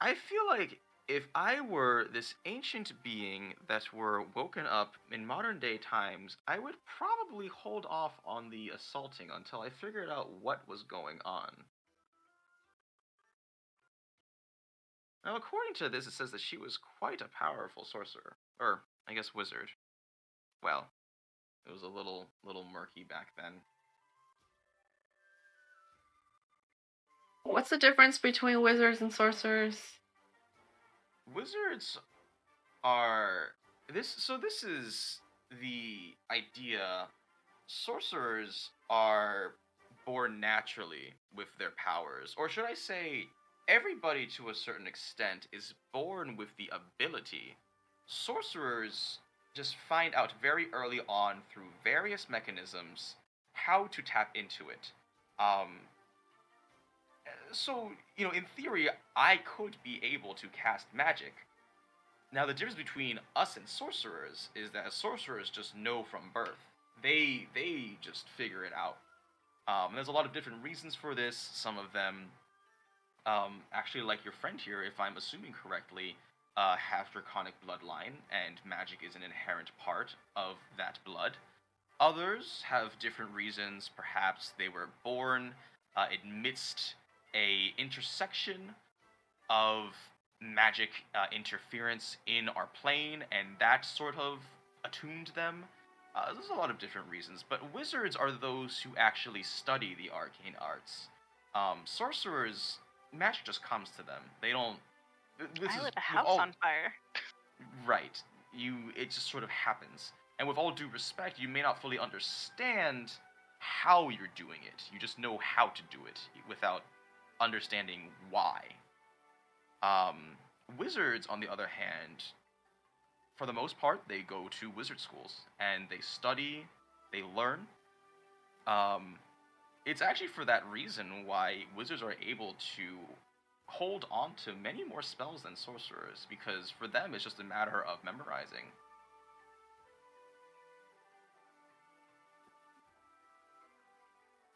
I feel like if I were this ancient being that were woken up in modern day times, I would probably hold off on the assaulting until I figured out what was going on. Now, according to this, it says that she was quite a powerful sorcerer. Or, I guess, wizard. Well, it was a little murky back then. What's the difference between wizards and sorcerers? Wizards are... This is the idea. Sorcerers are born naturally with their powers. Or should I say, everybody to a certain extent is born with the ability. Sorcerers just find out very early on through various mechanisms how to tap into it. So, in theory, I could be able to cast magic. Now, the difference between us and sorcerers is that sorcerers just know from birth. They just figure it out. And there's a lot of different reasons for this. Some of them, actually, like your friend here, if I'm assuming correctly, have draconic bloodline, and magic is an inherent part of that blood. Others have different reasons. Perhaps they were born amidst a intersection of magic interference in our plane, and that sort of attuned them. There's a lot of different reasons, but wizards are those who actually study the arcane arts. Sorcerers, magic just comes to them. They don't. I lit a house on fire. Right. It just sort of happens. And with all due respect, you may not fully understand how you're doing it. You just know how to do it without understanding why. Wizards, on the other hand, for the most part, they go to wizard schools and they study, they learn. It's actually for that reason why wizards are able to hold on to many more spells than sorcerers, because for them it's just a matter of memorizing.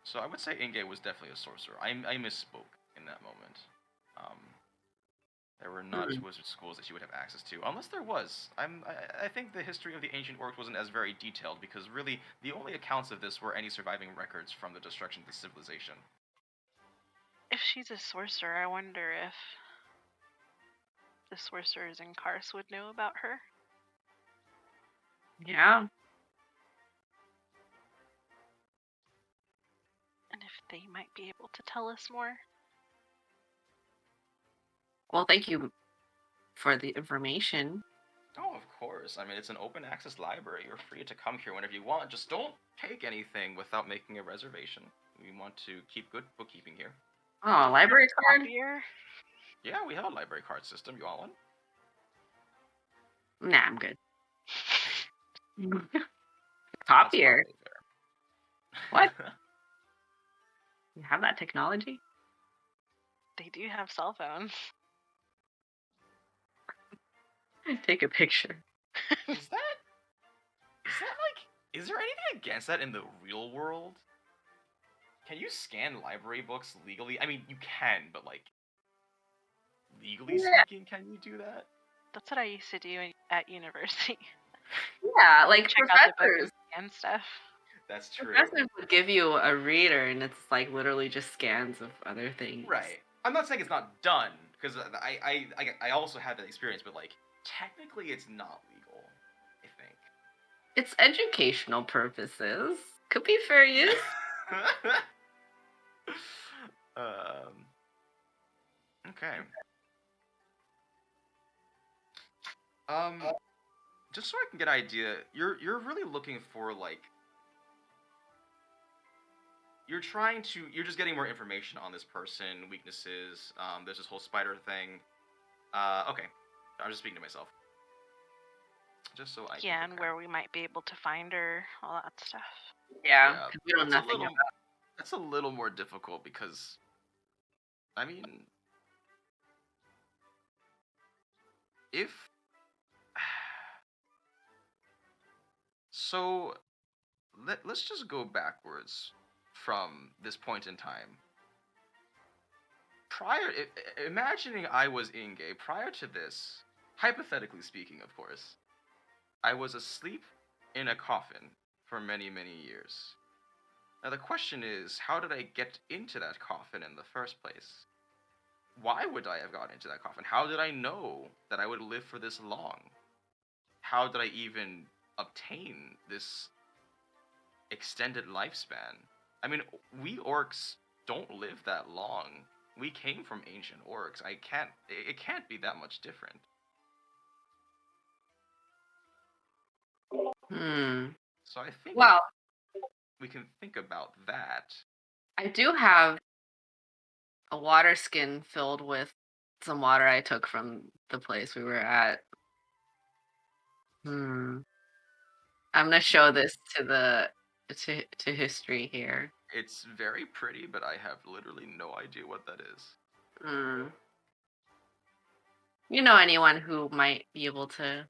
So I would say Inge was definitely a sorcerer. I misspoke in that moment. There were not wizard schools that she would have access to, unless there was. I think the history of the ancient orcs wasn't as very detailed, because really the only accounts of this were any surviving records from the destruction of the civilization. If she's a sorcerer, I wonder if the sorcerers in Kars would know about her. Yeah. And if they might be able to tell us more. Well, thank you for the information. Oh, of course. I mean, it's an open access library. You're free to come here whenever you want. Just don't take anything without making a reservation. We want to keep good bookkeeping here. Oh, library card? Copier? Yeah, we have a library card system. You want one? Nah, I'm good. That's Copier? probably fair. What? You have that technology? They do have cell phones. Take a picture. Is there anything against that in the real world? Can you scan library books legally? I mean, you can, but like, legally speaking, can you do that? That's what I used to do at university. Yeah, like Check out the book professors. and stuff. That's true. Professors would give you a reader, and it's like literally just scans of other things. Right. I'm not saying it's not done, because I also had that experience, but like, technically it's not legal, I think. It's educational purposes. Could be fair use. Okay. Just so I can get an idea, you're really looking for like, you're just getting more information on this person, weaknesses. There's this whole spider thing. Okay, I'm just speaking to myself. Just so I can Yeah, and prepare. where we might be able to find her, all that stuff. Yeah, Yeah, 'cause we know nothing about. That's a little more difficult because, I mean, if so, let's just go backwards from this point in time. Imagining I was Inge prior to this, hypothetically speaking, of course, I was asleep in a coffin for many, many years. Now the question is, how did I get into that coffin in the first place? Why would I have gotten into that coffin? How did I know that I would live for this long? How did I even obtain this extended lifespan? I mean, we orcs don't live that long. We came from ancient orcs. It can't be that much different. So I think we can think about that. I do have a water skin filled with some water I took from the place we were at. I'm gonna show this to history here. It's very pretty, but I have literally no idea what that is. You know anyone who might be able to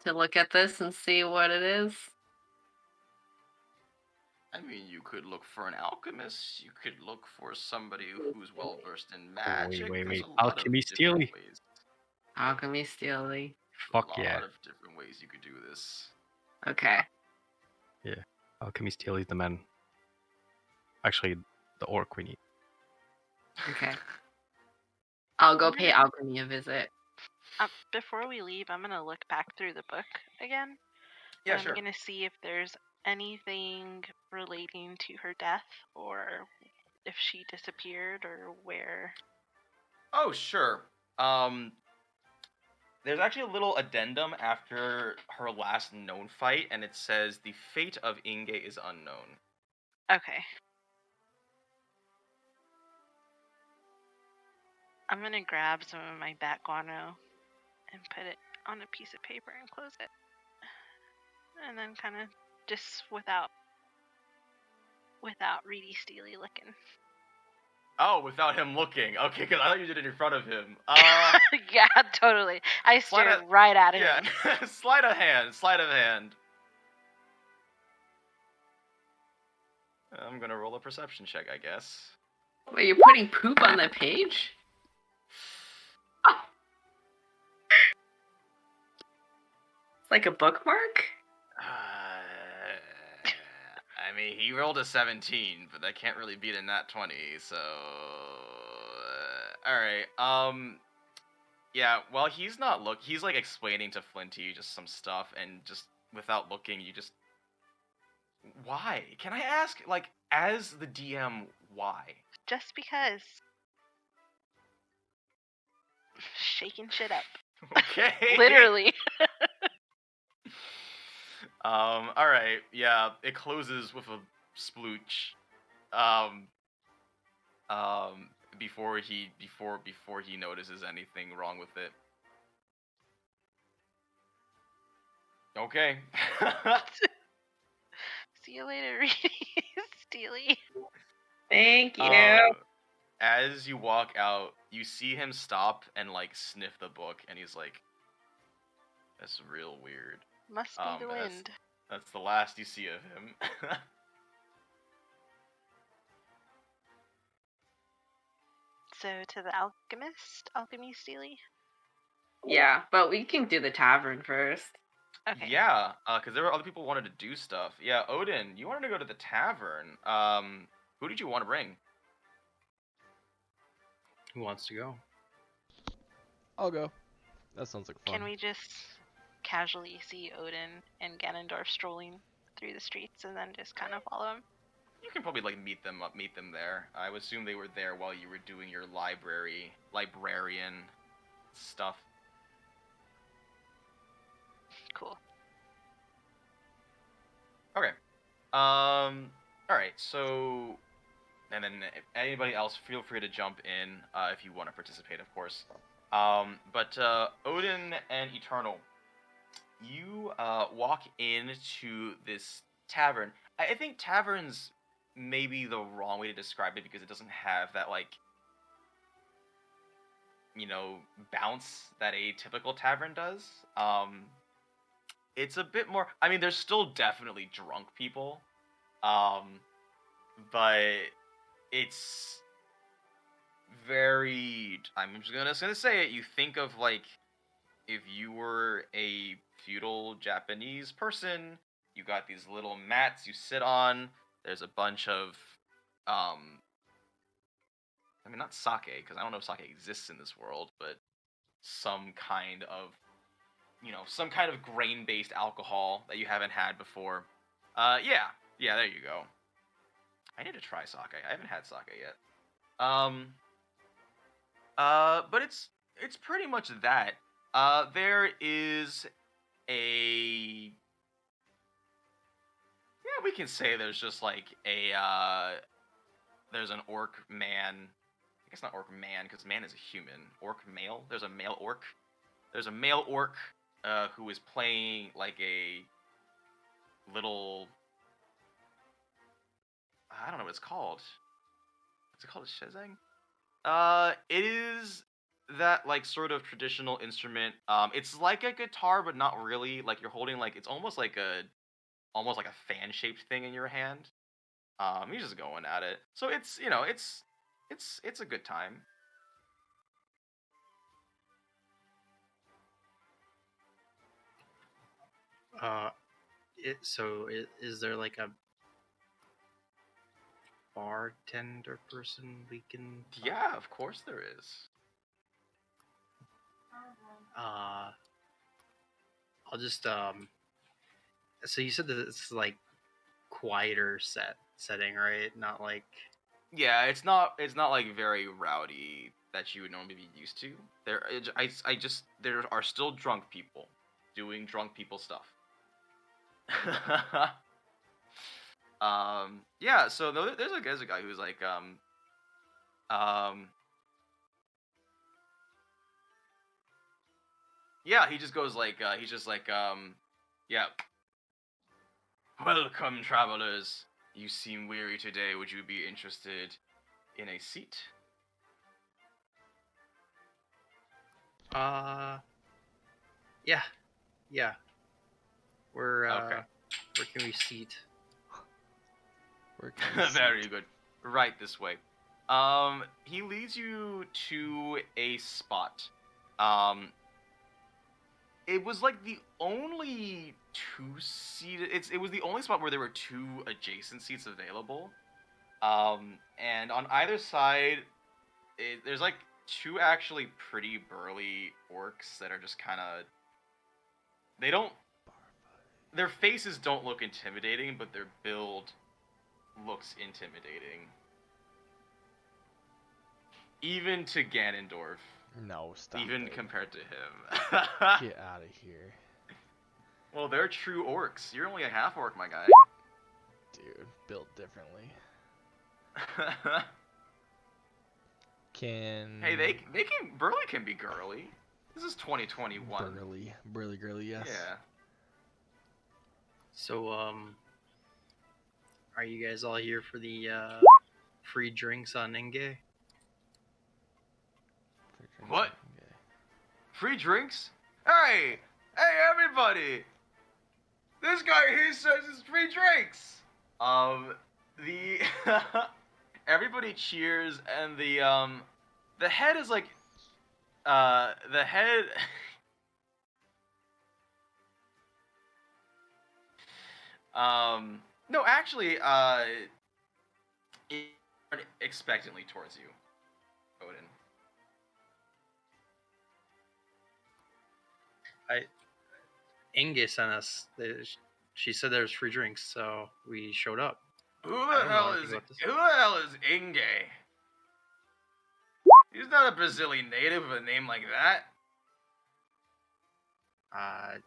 look at this and see what it is? I mean, you could look for an alchemist. You could look for somebody who's well versed in magic. Wait. There's a lot Alchemy of different Steely? ways. Alchemy Steely. Fuck A yeah. lot of different ways you could do this. Okay. Yeah. Alchemy Steely's the man. Actually, the orc we need. Okay. I'll go pay Alchemy a visit. Before we leave, I'm gonna look back through the book again. Yeah, and sure. I'm gonna see if there's anything relating to her death, or if she disappeared, or where. Oh, sure. There's actually a little addendum after her last known fight, and it says the fate of Inge is unknown. Okay. I'm gonna grab some of my bat guano and put it on a piece of paper and close it. And then kind of just without Reedy Steely looking. Oh, without him looking. Okay, because I thought you did it in front of him. Yeah, totally. I Sleight stared of- right at him. Yeah, sleight of hand. Sleight of hand. I'm gonna roll a perception check, I guess. Wait, you're putting poop on the page? It's like a bookmark? I mean, he rolled a 17, but that can't really beat a nat 20, so... Alright, yeah, well, he's not he's, like, explaining to Flinty just some stuff, and just, without looking, you just... Why? Can I ask, like, as the DM, why? Just because. Shaking shit up. Okay. Literally. Alright, yeah, it closes with a splooch. Before he notices anything wrong with it. Okay. See you later, Reedy Steely. Thank you. As you walk out, you see him stop and, like, sniff the book, and he's like, that's real weird. Must be the wind. That's the last you see of him. So to the alchemy Steely? Yeah, but we can do the tavern first. Okay. Yeah, because there were other people who wanted to do stuff. Yeah, Odin, you wanted to go to the tavern. Who did you want to bring? Who wants to go? I'll go. That sounds like fun. Can we just casually see Odin and Ganondorf strolling through the streets and then just kind of follow him? You can probably, like, meet them there. I would assume they were there while you were doing your librarian stuff. Cool. Okay. Alright, so... And then if anybody else, feel free to jump in if you want to participate, of course. But Odin and Eternal, you walk into this tavern. I think taverns may be the wrong way to describe it because it doesn't have that, like, you know, bounce that a typical tavern does. It's a bit more... I mean, there's still definitely drunk people. But it's very... I'm just gonna say it. You think of, like, if you were a feudal Japanese person, you got these little mats you sit on. There's a bunch of... I mean, not sake, because I don't know if sake exists in this world, but some kind of... You know, some kind of grain-based alcohol that you haven't had before. Yeah, there you go. I need to try sake. I haven't had sake yet. But it's pretty much that. There is a... Yeah, we can say there's just, like, there's an orc man. I guess not orc man, because man is a human. Orc male? There's a male orc. There's a male orc who is playing, like, a little... I don't know what it's called. Is it called a shezang? It is that, like, sort of traditional instrument. It's like a guitar, but not really. Like, you're holding, like, it's almost like a fan-shaped thing in your hand. You're just going at it. So it's, you know, it's a good time. Is there like a bartender person we can talk? Yeah, of course there is. I'll just so you said that it's like quieter setting, right? Not like... Yeah, it's not like very rowdy that you would normally be used to. There are still drunk people doing drunk people stuff. Yeah, so there's a guy who's like Yeah, he just goes like, yeah. Welcome, travelers. You seem weary today. Would you be interested in a seat? Yeah. Where Okay. where can we seat? Where can we Very seat? good. Right this way. He leads you to a spot. It was like the only two-seated. It was the only spot where there were two adjacent seats available. And on either side, there's like two actually pretty burly orcs that are just kind of. They don't. Their faces don't look intimidating, but their build looks intimidating. Even to Ganondorf. No, stop. Even it. compared to him. Get out of here. Well, they're true orcs. You're only a half-orc, my guy. Dude, built differently. Hey, they can burly can be girly. This is 2021. Burly girly, yes. Yeah. So are you guys all here for the free drinks on Inge? What? Free drinks? Hey, everybody! This guy here says it's free drinks. The everybody cheers, and the head is like, the head. No, actually, it expectantly towards you, Odin. Inge sent us. She said there was free drinks, so we showed up. Who the hell is Inge? He's not a Brazilian native with a name like that.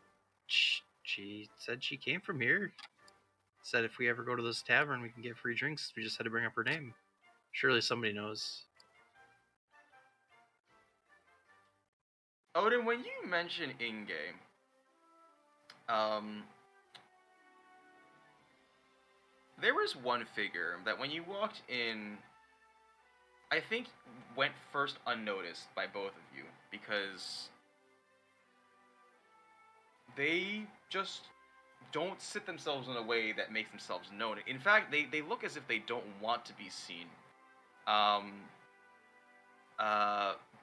She said she came from here. Said if we ever go to this tavern, we can get free drinks. We just had to bring up her name. Surely somebody knows. Odin, when you mention Inge, there was one figure that when you walked in, I think went first unnoticed by both of you, because they just don't sit themselves in a way that makes themselves known. In fact, they look as if they don't want to be seen.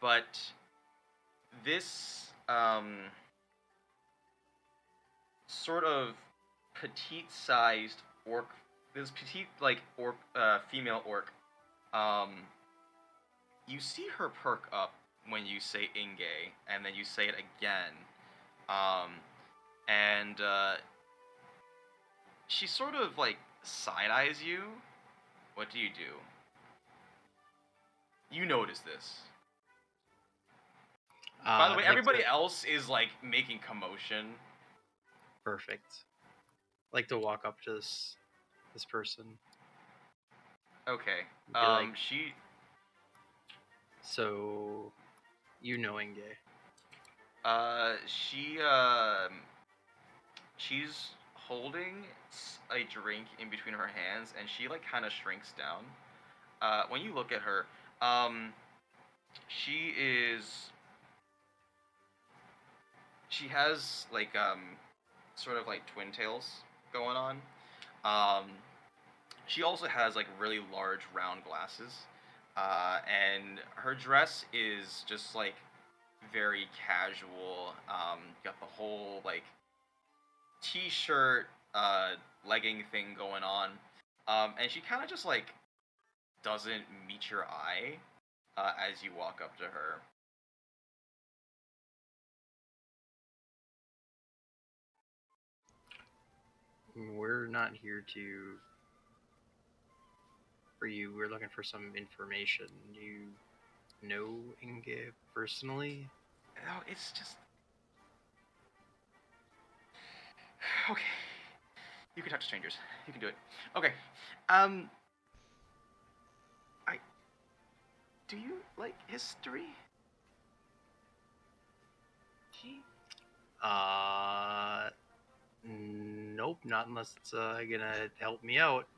But this sort of petite-sized orc, this petite orc, female orc, you see her perk up when you say Inge, and then you say it again, and she sort of like side-eyes you. What do? You notice this. By the way, everybody else is like making commotion. Perfect. Like to walk up to this person. Okay. She. So, you know Inge. She's holding a drink in between her hands, and she like kind of shrinks down. When you look at her, she has like sort of like twin tails going on. She also has like really large round glasses, and her dress is just like very casual. Got the whole like t-shirt, legging thing going on, and she kind of just like doesn't meet your eye as you walk up to her. We're not here for you. We're looking for some information. Do you know Inge personally? No, it's just... Okay. You can talk to strangers. You can do it. Okay. Do you like history? Nope, not unless it's gonna help me out.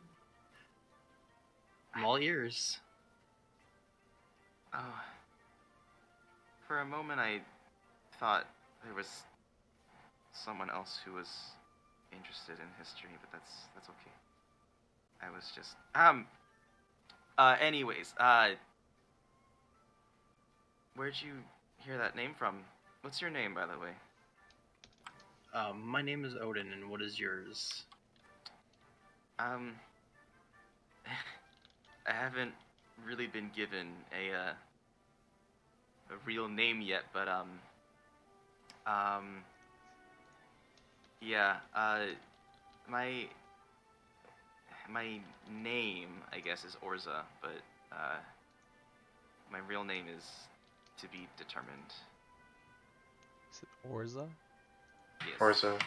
I'm all ears. Oh. For a moment, I thought there was someone else who was interested in history, but that's okay. I was just anyways, where'd you hear that name from? What's your name, by the way? My name is Odin, and what is yours? I haven't really been given a real name yet, but yeah, my name, I guess, is Orza, but my real name is to be determined. Is it Orza? Yes. Orza.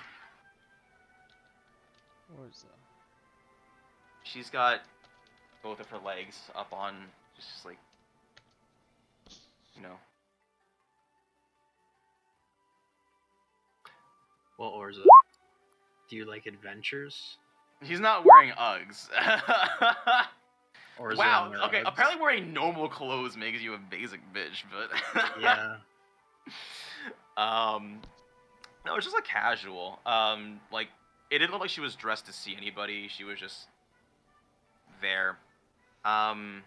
Orza. She's got both of her legs up on, just like, you know. Well, Orza, do you like adventures? He's not wearing Uggs. Orza Wow. and their Okay. Uggs? Apparently, wearing normal clothes makes you a basic bitch, but Yeah. No, it's just like casual. Like it didn't look like she was dressed to see anybody. She was just there. Sorry.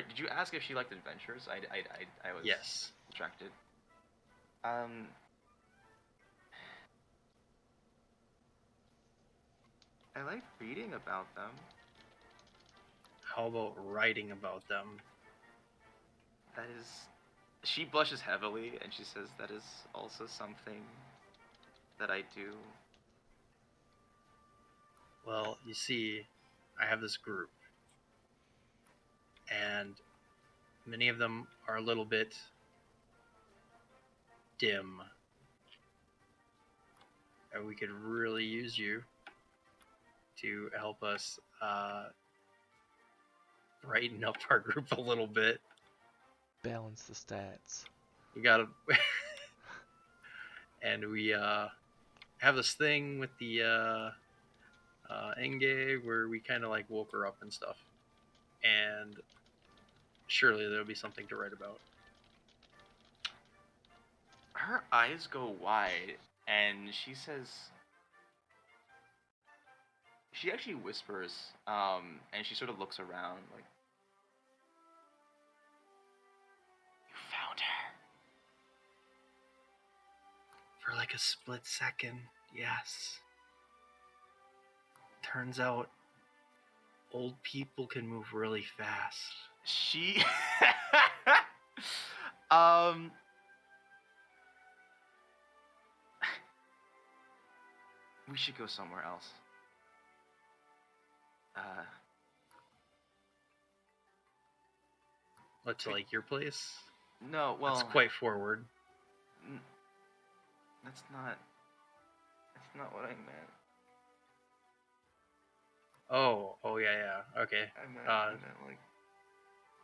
Did you ask if she liked adventures? I was Yes. distracted. I like reading about them. How about writing about them? That is... She blushes heavily, and she says that is also something that I do. Well, you see, I have this group, and many of them are a little bit dim, and we could really use you to help us brighten up our group a little bit. Balance the stats. We gotta... and we have this thing with the Enge where we kind of like woke her up and stuff. And surely there'll be something to write about. Her eyes go wide, and she says... She actually whispers, and she sort of looks around, like... You found her. For like a split second, yes. Turns out, old people can move really fast. She... We should go somewhere else. What's like your place? No, well... That's quite forward. That's not what I meant. Oh yeah, okay. I meant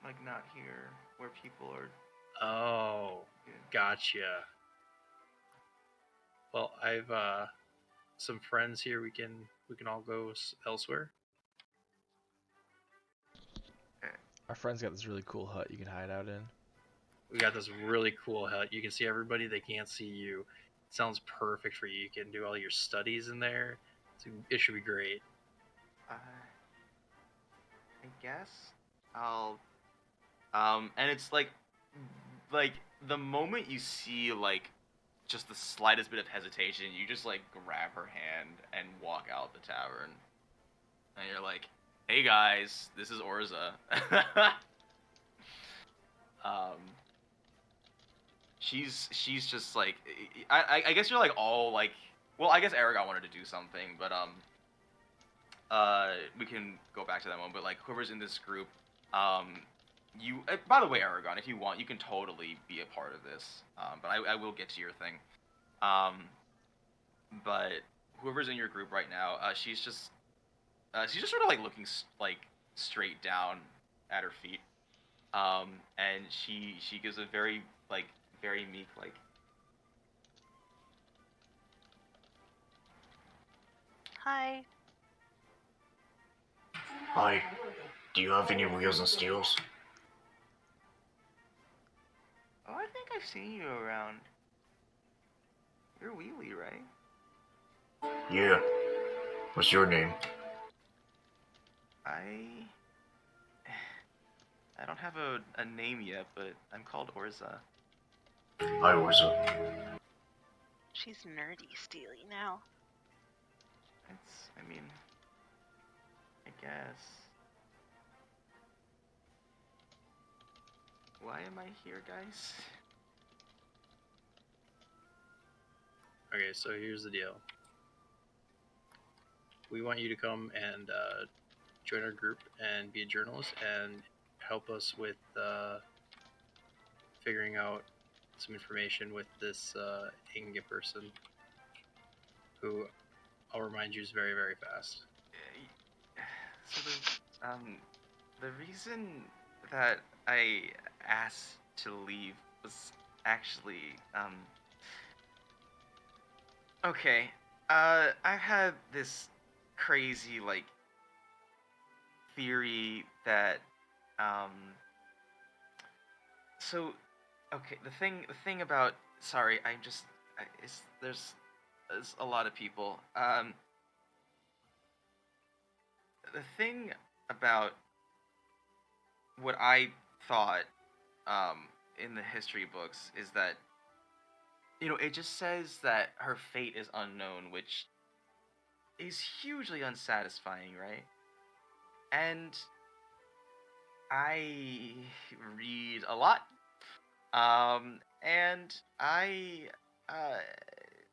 like not here, where people are... Oh, Yeah. gotcha. Well, I've some friends here. We can all go elsewhere. Our friend's got this really cool hut you can hide out in. We got this really cool hut. You can see everybody. They can't see you. It sounds perfect for you. You can do all your studies in there. It should be great. I guess I'll... and it's like the moment you see like just the slightest bit of hesitation, you just like grab her hand and walk out the tavern, and you're like, "Hey guys, this is Orza." She's just like, I guess you're like all like, well, I guess Eragon wanted to do something, but we can go back to that one. But like whoever's in this group, you. By the way, Eragon, if you want, you can totally be a part of this. But I will get to your thing. But whoever's in your group right now, she's just sort of like looking like straight down at her feet. And she gives a very meek like, Hi. Hi. Do you have any wheels and steels? Oh, I think I've seen you around. You're Wheelie, right? Yeah. What's your name? I don't have a name yet, but I'm called Orza. Hi, Orza. She's nerdy Steely now. I mean, I guess. Why am I here, guys? Okay, so here's the deal. We want you to come and join our group and be a journalist and help us with figuring out some information with this Inga person, who I'll remind you is very, very fast. So the reason that I asked to leave was actually, okay. I've had this crazy, like, theory that, so, okay, the thing about, sorry, there's a lot of people. The thing about what I thought, in the history books is that, it just says that her fate is unknown, which is hugely unsatisfying, right? And I read a lot, and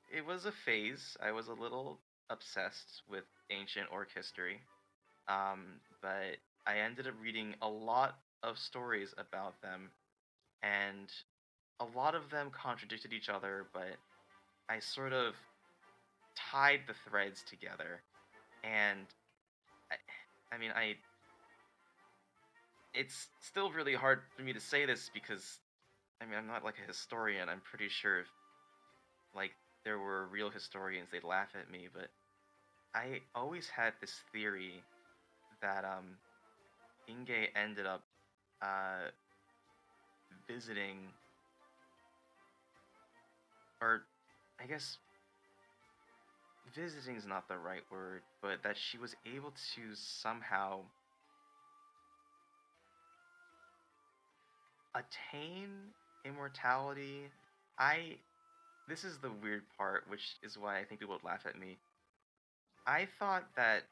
it was a phase. I was a little obsessed with ancient orc history, but I ended up reading a lot of stories about them, and a lot of them contradicted each other, but I sort of tied the threads together, and I mean, it's still really hard for me to say this because, I mean, I'm not like a historian. I'm pretty sure if, like, there were real historians, they'd laugh at me, but I always had this theory that, Inge ended up, visiting, or I guess visiting is not the right word, but that she was able to somehow attain immortality. This is the weird part, which is why I think people would laugh at me. I thought that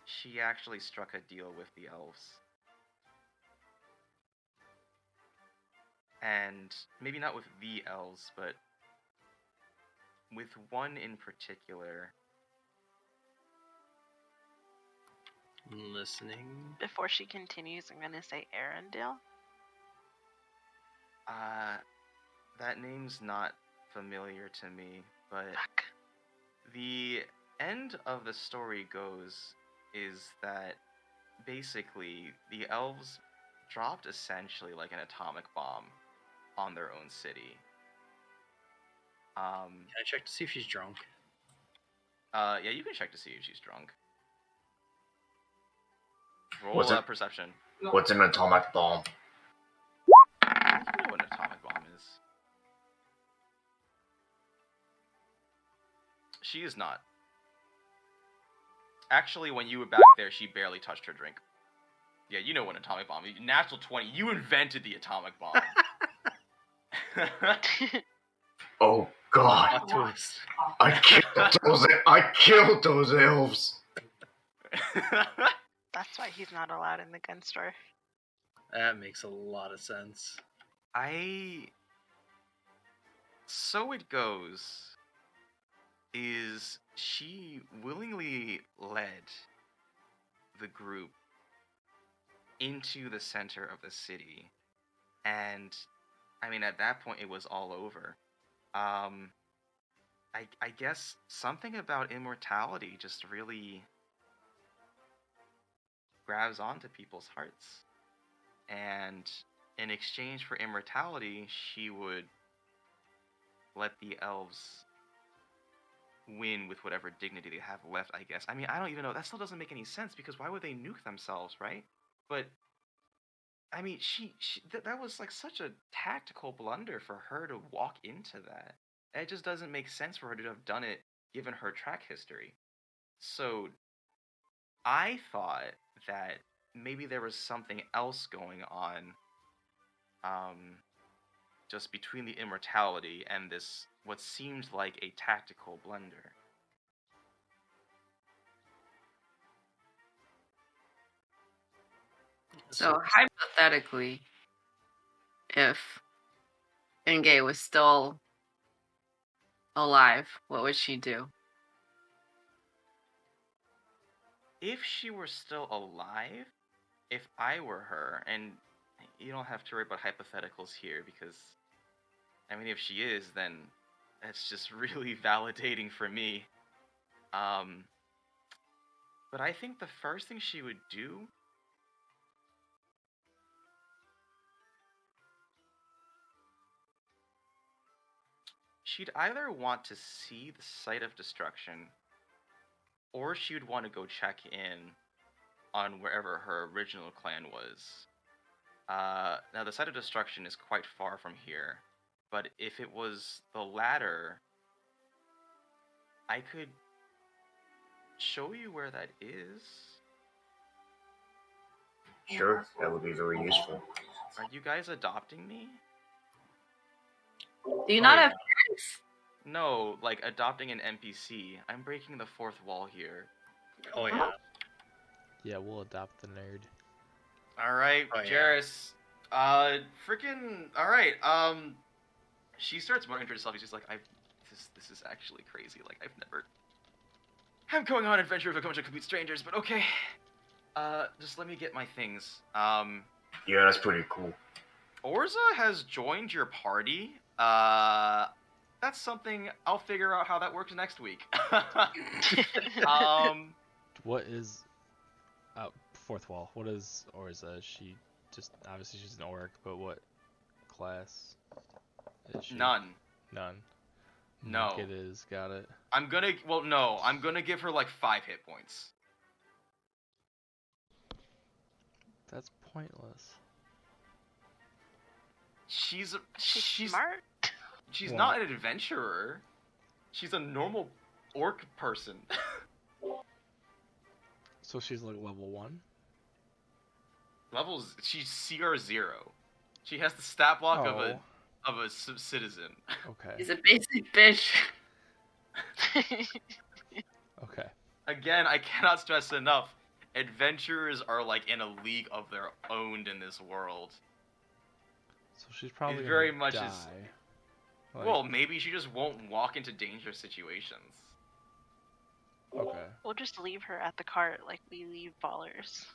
she actually struck a deal with the elves. And maybe not with the elves, but with one in particular. Listening. Before she continues, I'm gonna say Arendelle. That name's not familiar to me, but Fuck. the end of the story goes is that basically the elves dropped essentially like an atomic bomb on their own city. Can I check to see if she's drunk? Yeah, you can check to see if she's drunk. Roll What's it? Perception. What's an atomic bomb? You know what an atomic bomb is. She is not. Actually, when you were back there, she barely touched her drink. Yeah, you know what an atomic bomb is. Natural 20. You invented the atomic bomb. Oh God! Plot twist. I killed those elves. That's why he's not allowed in the gun store. That makes a lot of sense. So it goes is she willingly led the group into the center of the city, and I mean, at that point it was all over. I guess something about immortality just really grabs onto people's hearts, and in exchange for immortality, she would let the elves win with whatever dignity they have left, I guess. I mean, I don't even know. That still doesn't make any sense because why would they nuke themselves, right? But I mean, that was like such a tactical blunder for her to walk into that. It just doesn't make sense for her to have done it given her track history. So I thought that maybe there was something else going on, just between the immortality and this what seemed like a tactical blunder. So hypothetically, if Inge was still alive, what would she do? If she were still alive, if I were her, and you don't have to worry about hypotheticals here because, I mean, if she is, then that's just really validating for me. But I think the first thing she would do she'd either want to see the site of destruction, or she would want to go check in on wherever her original clan was. Now, the site of destruction is quite far from here, but if it was the latter, I could show you where that is. Sure, that would be very useful. Are you guys adopting me? Do you not have parents? No, like adopting an NPC. I'm breaking the fourth wall here. Oh yeah. Yeah, we'll adopt the nerd. Alright, Oh, yeah. Jarius. Freaking. Alright, she starts muttering to herself. She's like, this is actually crazy. Like, I'm going on an adventure with a bunch of complete strangers, but okay. Just let me get my things. Yeah, that's pretty cool. Orza has joined your party. That's something I'll figure out how that works next week. What is fourth wall? What is Orza? She just obviously she's an orc, but what class is she? None. None. No. It is. Got it. I'm gonna give her like 5 hit points. That's pointless. She's smart. She's not an adventurer. She's a normal orc person. So she's like level 1? She's CR0. She has the stat block Oh. of a citizen. Okay. He's a basic bitch. Okay. Again, I cannot stress enough. Adventurers are like in a league of their own in this world. So she's probably It very gonna much die. is. Like, Well, maybe she just won't walk into dangerous situations. okay. We'll just leave her at the cart like we leave ballers.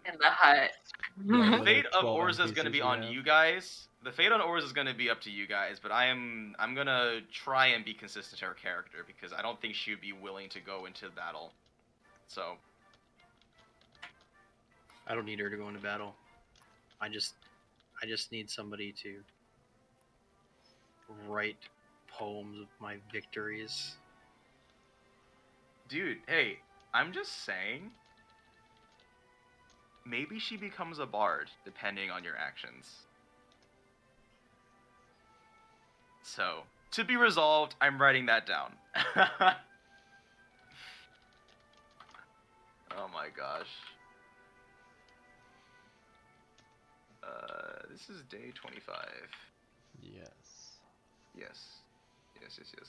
In the hut. The the fate of 12 Orza is going to NPCs be we on have. you guys. The fate on Orza is going to be up to you guys, but I'm going to try and be consistent to her character because I don't think she would be willing to go into battle. So, I don't need her to go into battle. I just need somebody to write poems of my victories. dude, hey, I'm just saying maybe she becomes a bard depending on your actions. So, to be resolved, I'm writing that down. Oh my gosh. This is day 25. Yes. Yes.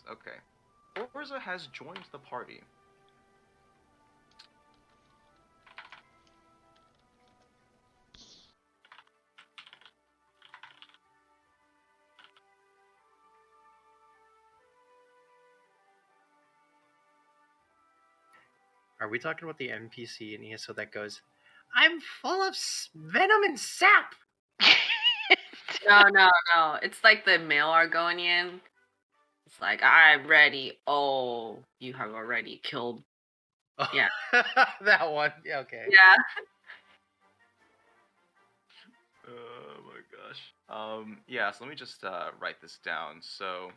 Okay. Orza has joined the party. Are we talking about the NPC in ESO that goes, I'm full of venom and sap? No. It's like the male Argonian. It's like, I'm ready. Oh, you have already killed. Oh, Yeah. that one. Yeah, okay. Yeah. Oh my gosh. Yeah, so let me just write this down. So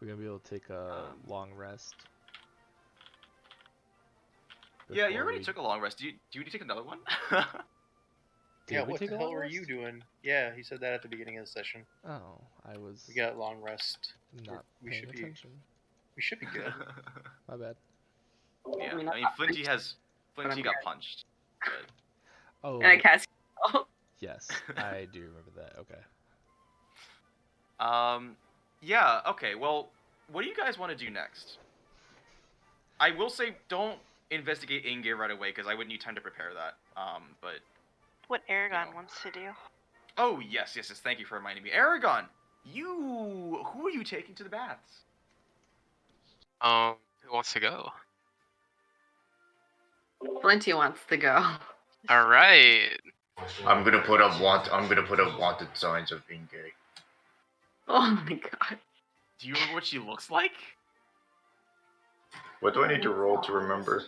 We're gonna be able to take a long rest. Yeah, you before already we- took a long rest. Do you need to take another one? Did Yeah, we what take the a hell long were rest? you doing? Yeah, he said that at the beginning of the session. Oh, I was We got long rest. not we paying should be attention. we should be good. My bad. Yeah, mean, I mean, Flinty I'm got good. punched. But Oh, And I cast. Oh, yes, I do remember that. Okay. yeah, okay. Well, what do you guys want to do next? I will say, don't investigate Inge right away because I would need time to prepare that. But What Eragon know. wants to do. oh yes. Thank you for reminding me, Eragon. Who are you taking to the baths? Who wants to go? Flinty wants to go. All right. I'm gonna put up wanted signs of being gay. Oh my god. Do you remember what she looks like? What do I need to roll to remember?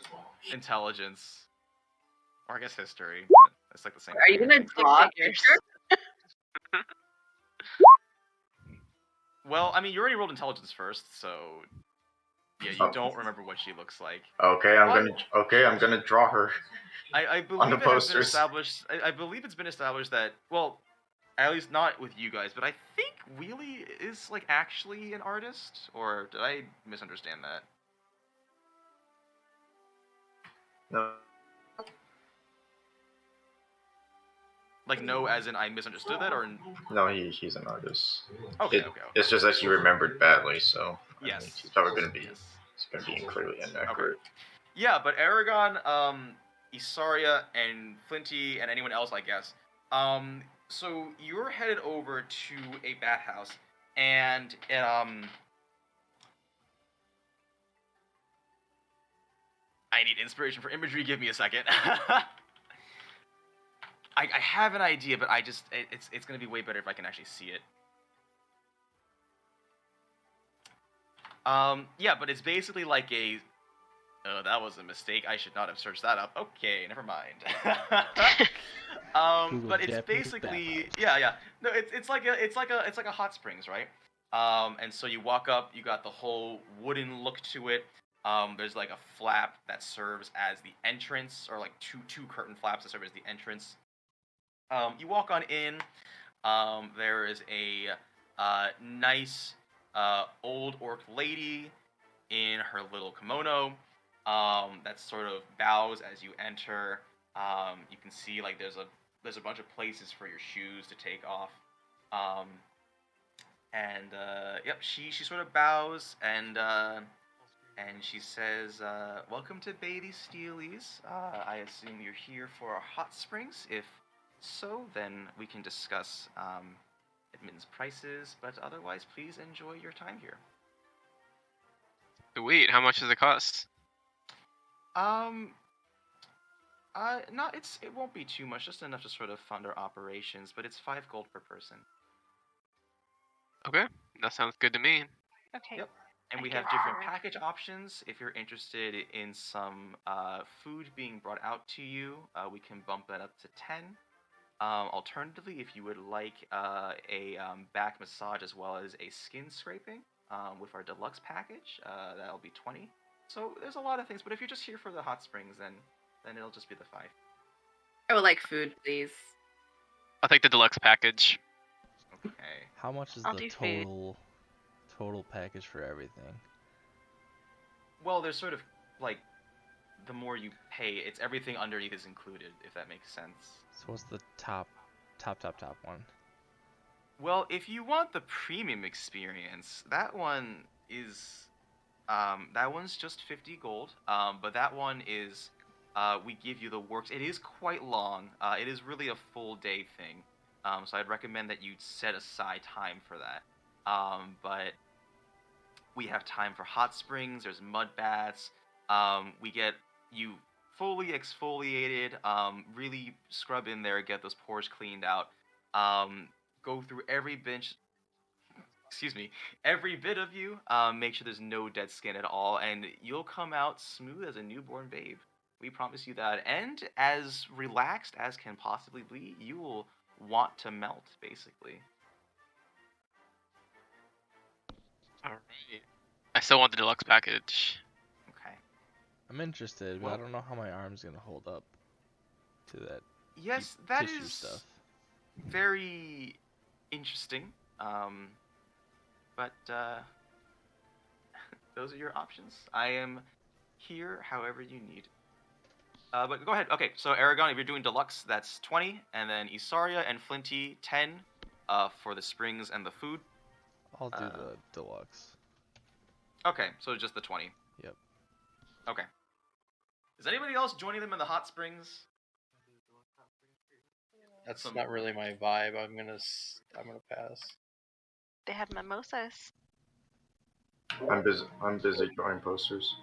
Intelligence, or I guess history. It's like the same. Are you thing. gonna draw a figures. picture? Well, I mean, you already rolled intelligence first, so yeah, you Oh. don't remember what she looks like. Okay, I'm gonna draw her. I the believe it has been posters. established. I believe it's been established that, well, at least not with you guys, but I think Wheelie is like actually an artist, or did I misunderstand that? No. Like, no, as in I misunderstood that, or No, he's an artist. okay, It- okay. It's just that he remembered badly, so I Yes. mean, he's probably gonna be Yes. clearly inaccurate. Yeah, but Eragon, Isarya, and Flinty, and anyone else, I guess. So you're headed over to a bathhouse, and I need inspiration for imagery. Give me a second. I have an idea, but it's gonna be way better if I can actually see it. Yeah, but it's basically like a. Oh, that was a mistake. I should not have searched that up. Okay, never mind. Google But it's Japanese basically bathhouse. yeah. No, it's like a hot springs, right? And so you walk up, you got the whole wooden look to it. There's like a flap that serves as the entrance, or like two curtain flaps that serve as the entrance. You walk on in. There is a nice old orc lady in her little kimono that sort of bows as you enter. You can see like there's a bunch of places for your shoes to take off. Yep, she sort of bows and she says, "Welcome to Baby Steely's. I assume you're here for hot springs. If so, then we can discuss admittance prices, but otherwise, please enjoy your time here." Sweet. How much does it cost? No, it won't be too much, just enough to sort of fund our operations, but it's 5 gold per person. Okay, that sounds good to me. Okay. Yep. And I we get have different her. package options. If you're interested in some food being brought out to you, we can bump that up to 10. Alternatively, if you would like a back massage as well as a skin scraping with our deluxe package, that'll be 20. So there's a lot of things, but if you're just here for the hot springs, then it'll just be the 5. I would like food, please. I'll take the deluxe package. Okay. How much is I'll the do food. total package for everything? Well, there's sort of like the more you pay, it's everything underneath is included, if that makes sense. So what's the top one? Well, if you want the premium experience, that one is that one's just 50 gold. But that one is we give you the works. It is quite long. It is really a full day thing. So I'd recommend that you set aside time for that. But we have time for hot springs. There's mud baths. We get you fully exfoliated. Really scrub in there, get those pores cleaned out. Go through every every bit of you. Make sure there's no dead skin at all, and you'll come out smooth as a newborn babe. We promise you that, and as relaxed as can possibly be. You will want to melt, basically. All Alright. I still want the deluxe package. Okay. I'm interested, but Well- I don't know how my arm's gonna hold up to that Yes, that tissue is stuff. very interesting. But those are your options. I am here however you need. But go ahead. Okay, so Eragon, if you're doing deluxe, that's 20, and then Isarya and Flinty 10 for the springs and the food. I'll do the deluxe. Okay, so just the 20. Yep. Okay. Is anybody else joining them in the hot springs? That's Some- not really my vibe. I'm gonna pass. They have mimosas. I'm busy drawing posters.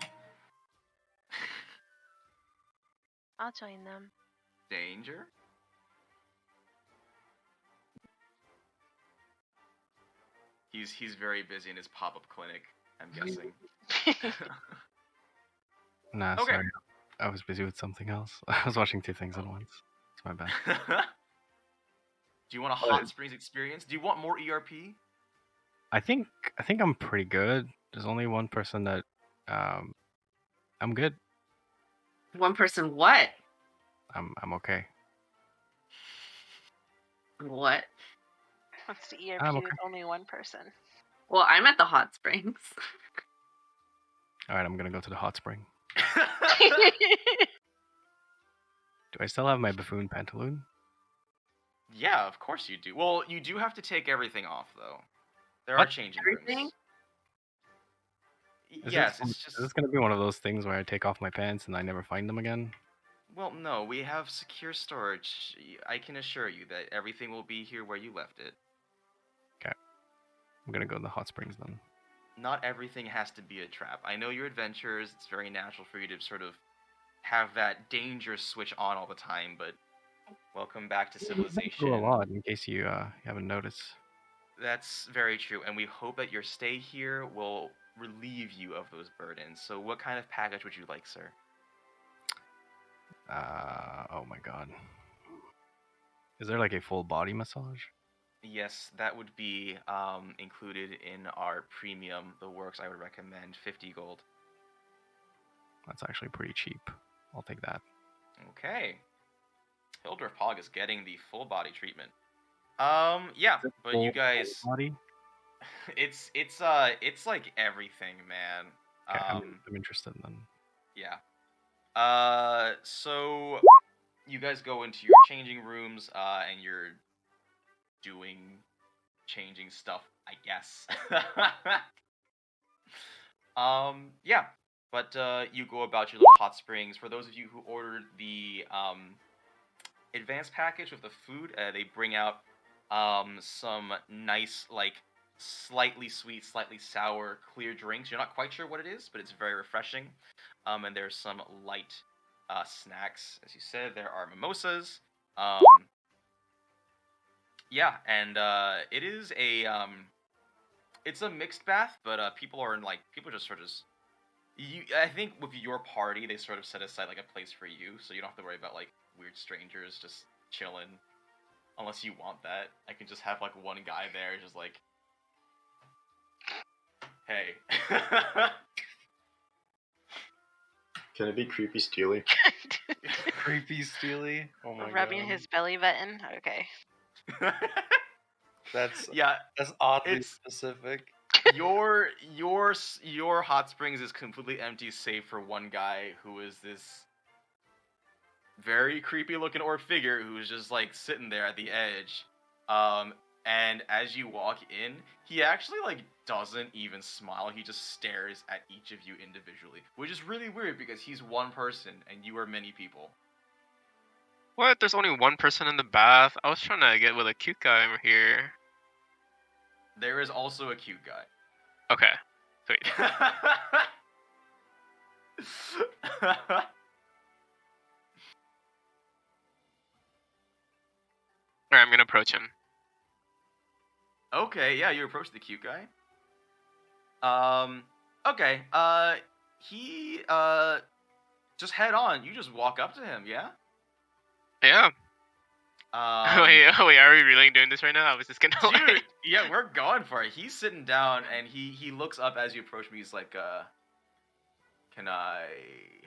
I'll join them. Danger? He's very busy in his pop-up clinic, I'm guessing. Nah, Okay. sorry. I was busy with something else. I was watching two things at once. It's my bad. Do you want a hot springs experience? Do you want more ERP? I think I'm pretty good. There's only one person that I'm good. One person, what? I'm okay. What? What's the ERP I'm okay. with only one person? Well, I'm at the hot springs. All right, I'm gonna go to the hot spring. Do I still have my buffoon pantaloon? Yeah, of course you do. Well, you do have to take everything off, though. There are What? changing Everything? rooms. Is Yes, this, it's just... Is this gonna be one of those things where I take off my pants and I never find them again? Well, no, we have secure storage. I can assure you that everything will be here where you left it. I'm gonna go to the hot springs then. Not everything has to be a trap. I know you're adventurers. It's very natural for you to sort of have that danger switch on all the time, but welcome back to civilization. A lot, in case you haven't noticed. That's very true, and we hope that your stay here will relieve you of those burdens. So what kind of package would you like, sir? Oh my god. Is there like a full body massage? Yes, that would be included in our premium, the works I would recommend, 50 gold. That's actually pretty cheap. I'll take that. Okay. Hildorf Pog is getting the full body treatment. Yeah, but you guys, Body? it's like everything, man. Okay, I'm interested then. Yeah. So you guys go into your changing rooms, and you're doing changing stuff, I guess. Yeah. But you go about your little hot springs. For those of you who ordered the advanced package with the food, they bring out some nice, like, slightly sweet, slightly sour, clear drinks. You're not quite sure what it is, but it's very refreshing. And there's some light snacks. As you said, there are mimosas. Yeah, and it is a it's a mixed bath, but people just sort of I think with your party they sort of set aside like a place for you, so you don't have to worry about like weird strangers just chilling. Unless you want that, I can just have like one guy there just like, hey. Can it be creepy Steely? Creepy Steely. Oh my Rubbing god. his belly button. Okay. That's It's oddly specific. your hot springs is completely empty save for one guy who is this very creepy looking orc figure who's just like sitting there at the edge. And as you walk in, he actually like doesn't even smile. He just stares at each of you individually, which is really weird because he's one person and you are many people. What? There's only one person in the bath? I was trying to get with a cute guy over here. There is also a cute guy. Okay. Sweet. Alright, I'm gonna approach him. Okay, yeah, you approach the cute guy. Okay, he, just head on. You just walk up to him, yeah? Yeah. wait, are we really doing this right now? I was just gonna. Dude, yeah, we're going for it. He's sitting down and he looks up as you approach me. He's like, can I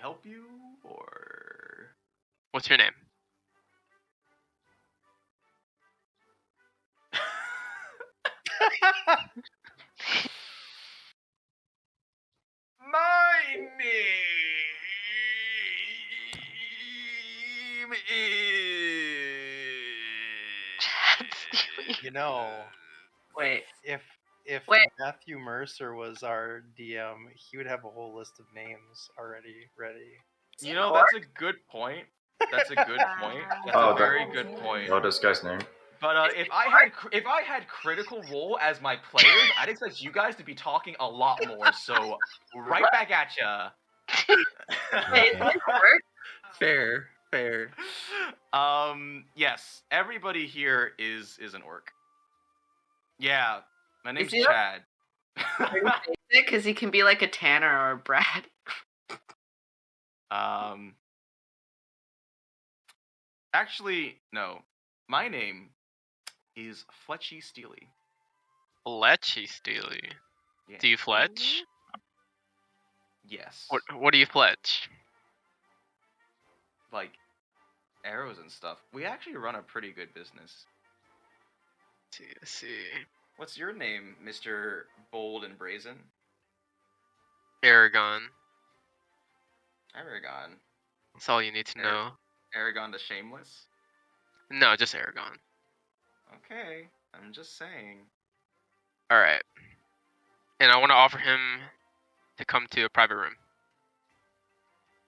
help you or? What's your name? My name is. You know, Wait. if Wait. Matthew Mercer was our DM, he would have a whole list of names already ready. You know, that's a good point. That's a good point. That's a very good point. What is this guy's name? But if I had Critical Role as my players, I'd expect you guys to be talking a lot more. So right back at ya. Fair. Yes, everybody here is an orc. Yeah, my name's he Chad. Because he can be like a Tanner or a Brad. Actually, no. My name is Ch3-Ep6. Steely. Yeah. Do you fletch? Yes. What do you fletch? Like arrows and stuff. We actually run a pretty good business. Let's see. What's your name, Mr. Bold and Brazen? Eragon. Eragon. That's all you need to know. Eragon the Shameless? No, just Eragon. Okay, I'm just saying. Alright. And I want to offer him to come to a private room.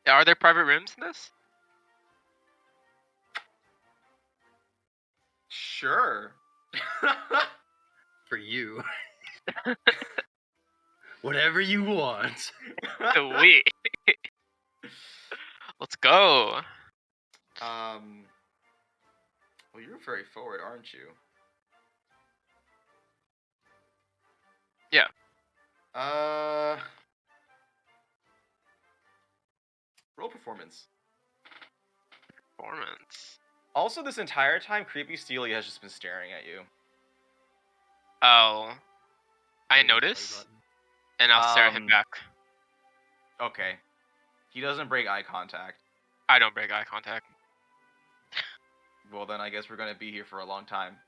Are there private rooms in this? Sure. For you. Whatever you want. Sweet. Let's go. Well, you're very forward, aren't you? Yeah. Roll performance. Performance. Also, this entire time, Creepy Steely has just been staring at you. Oh. I notice, and I'll stare at him back. Okay. He doesn't break eye contact. I don't break eye contact. Well, then I guess we're gonna be here for a long time.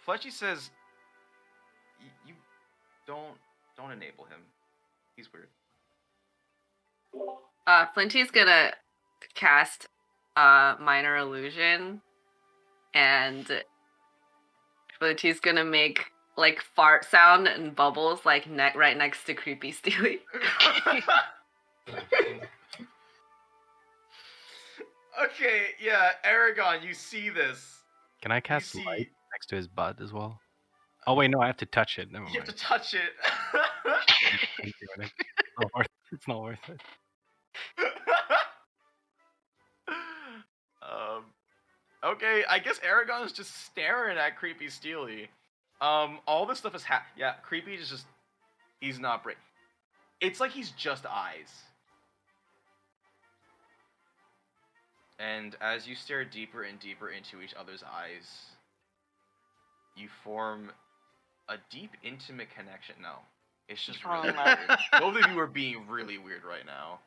Fletchy says, "You don't enable him. He's weird." Flinty's gonna cast minor illusion, and Flinty's gonna make like fart sound and bubbles like right next to Creepy Steely. Okay, yeah, Eragon, you see this. Can I cast light next to his butt as well? Oh wait, no, I have to touch it. Never mind. You have to touch it. It's not worth it. Okay, I guess Eragon is just staring at Creepy Steely. All this stuff is yeah, Creepy is just, he's not break. It's like he's just eyes. And as you stare deeper and deeper into each other's eyes, you form a deep, intimate connection. No, it's just really weird. Both of you are being really weird right now.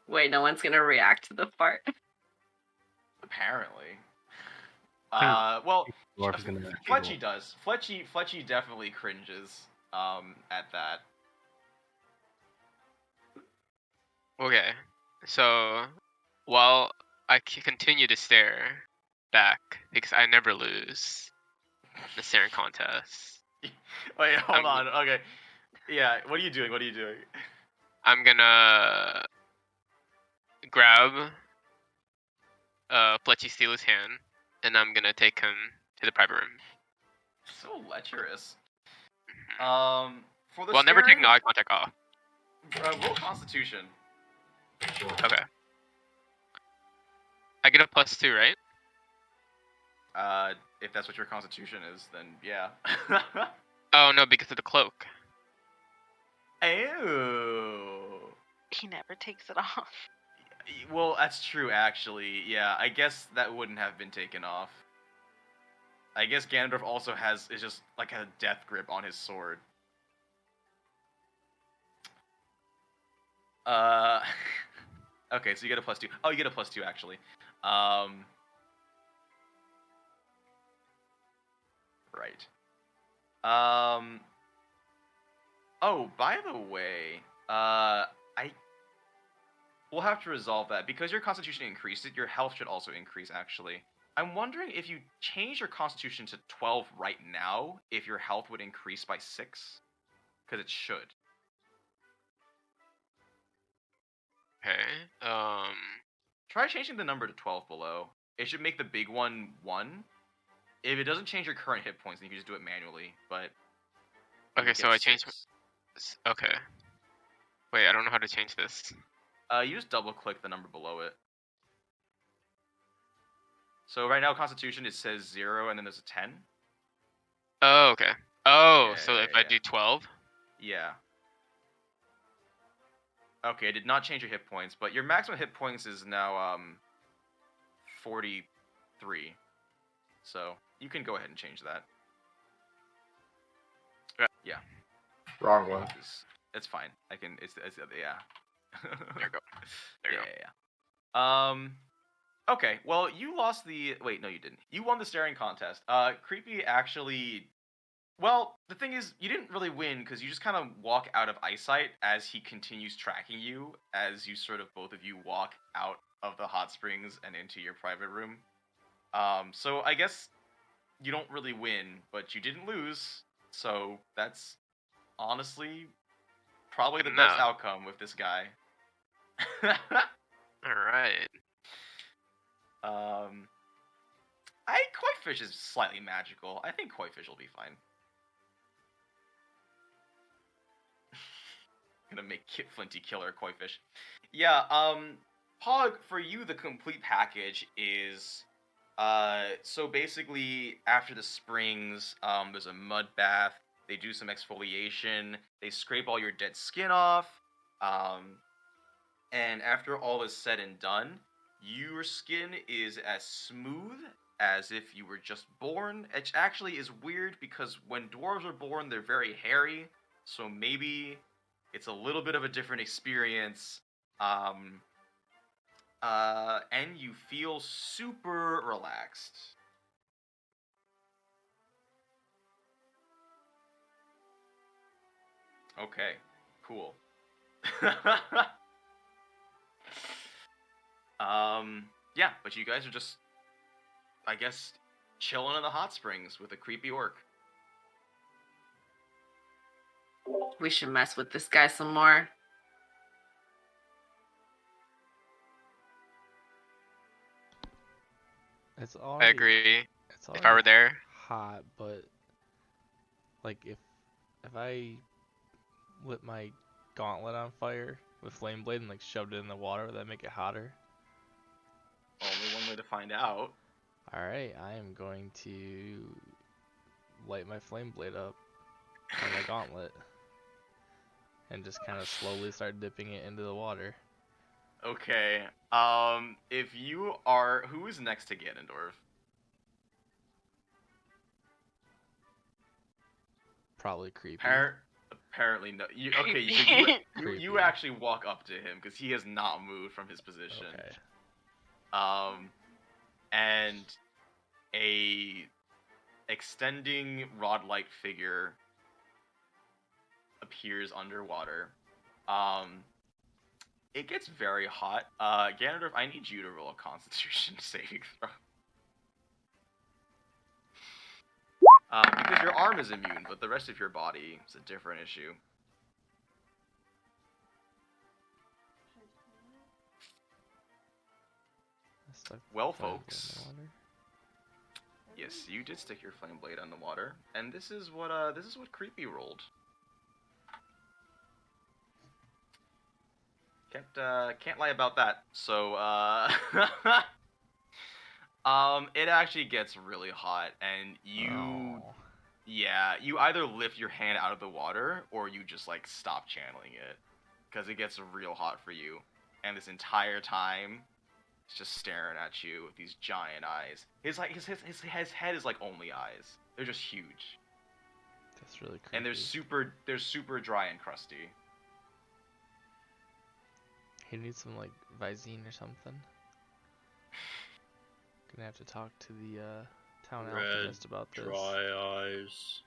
Wait, no one's gonna react to the fart. Apparently. Well, Fletchy does. Fletchy definitely cringes at that. Okay, so while I continue to stare back because I never lose the staring contest. Wait, hold on. Okay, yeah. What are you doing? I'm gonna grab Fletchy Steely's hand, and I'm gonna take him to the private room. So lecherous. For the well, never taking eye contact off. Roll Constitution. Okay. I get a +2, right? If that's what your Constitution is, then yeah. Oh no, because of the cloak. Ew. He never takes it off. Well, that's true, actually. Yeah, I guess that wouldn't have been taken off. I guess Ganondorf also is just like a death grip on his sword. Okay, so you get a +2. Oh, you get a +2 actually. Right. Oh, by the way, we'll have to resolve that because your Constitution increased. Your health should also increase. Actually, I'm wondering if you change your Constitution to 12 right now, if your health would increase by 6, because it should. Okay. Try changing the number to 12 below. It should make the big one 1. If it doesn't change your current hit points, then you can just do it manually. But Okay, so I changed. Okay. Wait, I don't know how to change this. You just double click the number below it. So right now, Constitution, it says 0, and then there's a 10. Oh, okay. Oh, Yeah, so if I do 12? Yeah. Okay, it did not change your hit points, but your maximum hit points is now 43. So you can go ahead and change that. Yeah. Wrong one. It's fine. I can. It's yeah. There you go. There you go. Yeah. Okay. Well, you lost the. Wait, no, you didn't. You won the staring contest. Creepy actually. Well, the thing is, you didn't really win because you just kind of walk out of eyesight as he continues tracking you, as you sort of both of you walk out of the hot springs and into your private room. So I guess you don't really win, but you didn't lose. So that's honestly probably the best outcome with this guy. All right. Koi fish is slightly magical. I think koi fish will be fine. Gonna make Flinty killer koi fish. Yeah. Pog, for you, the complete package is so basically after the springs, there's a mud bath. They do some exfoliation. They scrape all your dead skin off. And after all is said and done, your skin is as smooth as if you were just born. It actually is weird because when dwarves are born, they're very hairy. So maybe it's a little bit of a different experience. And you feel super relaxed. Okay, cool. Yeah, but you guys are just, I guess, chilling in the hot springs with a creepy orc. We should mess with this guy some more. It's already, I agree. It's if I were there, hot, but like if I lit my gauntlet on fire with flame blade and like shoved it in the water, would that make it hotter? Only one way to find out. Alright, I am going to light my flame blade up on my gauntlet and just kind of slowly start dipping it into the water. Okay. If you are, who is next to Ganondorf? Probably creepy. Apparently no. Okay, so you actually walk up to him because he has not moved from his position. Okay. And a extending rod-like figure appears underwater. It gets very hot. Ganondorf, I need you to roll a Constitution saving throw. Because your arm is immune, but the rest of your body is a different issue. Well, folks. Yes, you did stick your flame blade on the water, and this is what Creepy rolled. Can't lie about that. So it actually gets really hot, and you either lift your hand out of the water or you just like stop channeling it, because it gets real hot for you. and this entire time, he's just staring at you with these giant eyes. His head is like only eyes. They're just huge. That's really creepy. And they're super dry and crusty. He needs some like Visine or something. Gonna have to talk to the town alchemist about this. Dry eyes.